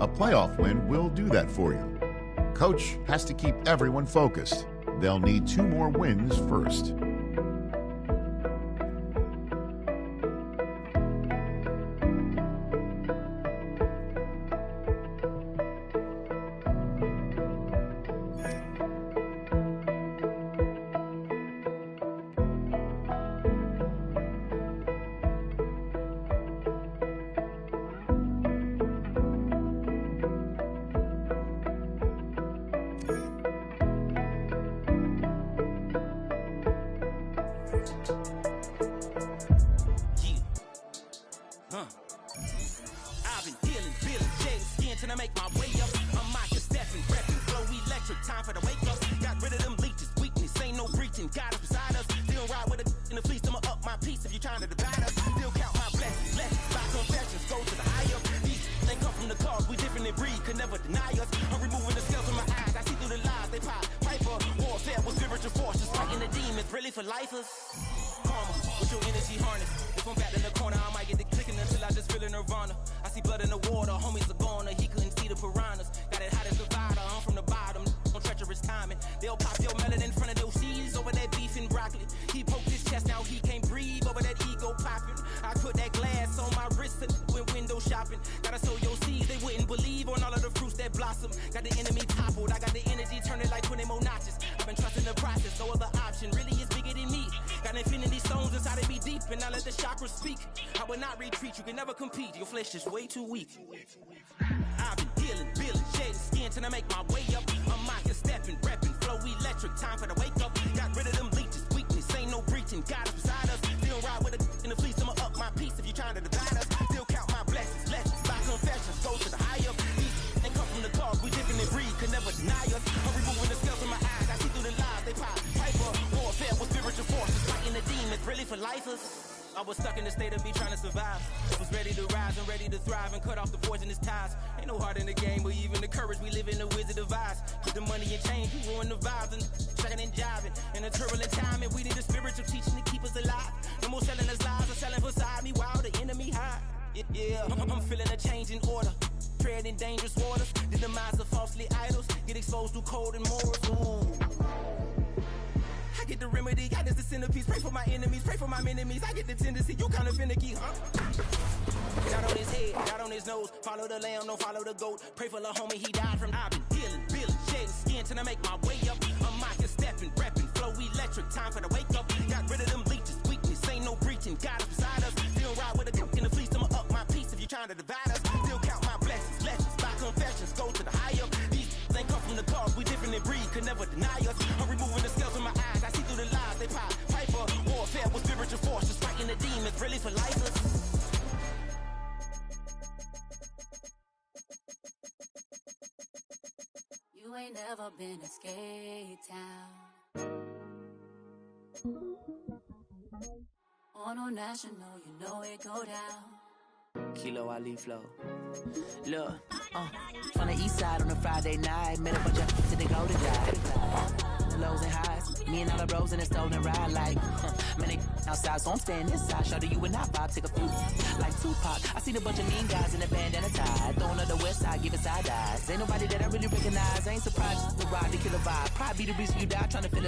A playoff win will do that for you. Coach has to keep everyone focused. They'll need 2 more wins first. Got infinity stones inside of me deep, and I let the chakras speak. I will not retreat, you can never compete. Your flesh is way too weak. I've been healing, feeling, shedding skin till I make my way up. I'm mocking, stepping, repping, flow electric. Time for the wake up. Got rid of them leeches, weakness, ain't no breaching. God is beside us. Still ride with a in the fleece, I'ma up my piece if you trying to divide us. Still count my blessings, legends, by confessions, go to the higher. These ain't come from the cause, we different and breed, could never deny us. I'm removing the scales from my eyes, I see through the lies, they pop. Hyper, warfare with spiritual forces, fighting the demons, really for lifers. I was stuck in the state of me trying to survive. Was ready to rise and ready to thrive and cut off the poisonous ties. Ain't no heart in the game, but even the courage we live in the wizard of Oz. Keep the money and change, we ruin the vibes and checking and jiving. In a turbulent time, and we need a spiritual teaching to keep us alive. No more selling us lies or selling beside me while the enemy hide. Yeah, I'm feeling a change in order. Treading dangerous waters. The demise of falsely idols. Get exposed through code and morals. Ooh. I get the remedy, God is the centerpiece. Pray for my enemies, pray for my enemies. I get the tendency, you kinda finicky, huh? Not on his head, not on his nose. Follow the lamb, don't follow the goat. Pray for the homie, he died from. I've been healing, feeling, shedding skin till I make my way up. I'm mocking, stepping, repping, flow electric. Time for the wake up. Got rid of them leeches, weakness, ain't no breaching. God is beside us. Still ride with a cook in the fleece, I'ma up my piece if you trying to divide us. Still count my blessings, legends, by confessions, go to the higher. These ain't come from the cause, we different in breed, could never deny us. I'm removing the scales from my eyes, I see through the lies, they pop. Piper, warfare with spiritual forces, fighting the demons, really for lifers. You ain't never been to Skate Town. On no national, you know it go down. Kilo Ali Flow. Look, from the east side on a Friday night, met a bunch of till they go to die. Lows and highs, me and all the bros in a stolen ride like, man, they outside, so I'm staying inside. Show you and I vibe, take a few like Tupac. I seen a bunch of mean guys in a bandana tie, throwing on the west side, giving side eyes. Ain't nobody that I really recognize. I ain't surprised to ride the killer vibe. Probably be the reason you die trying to feel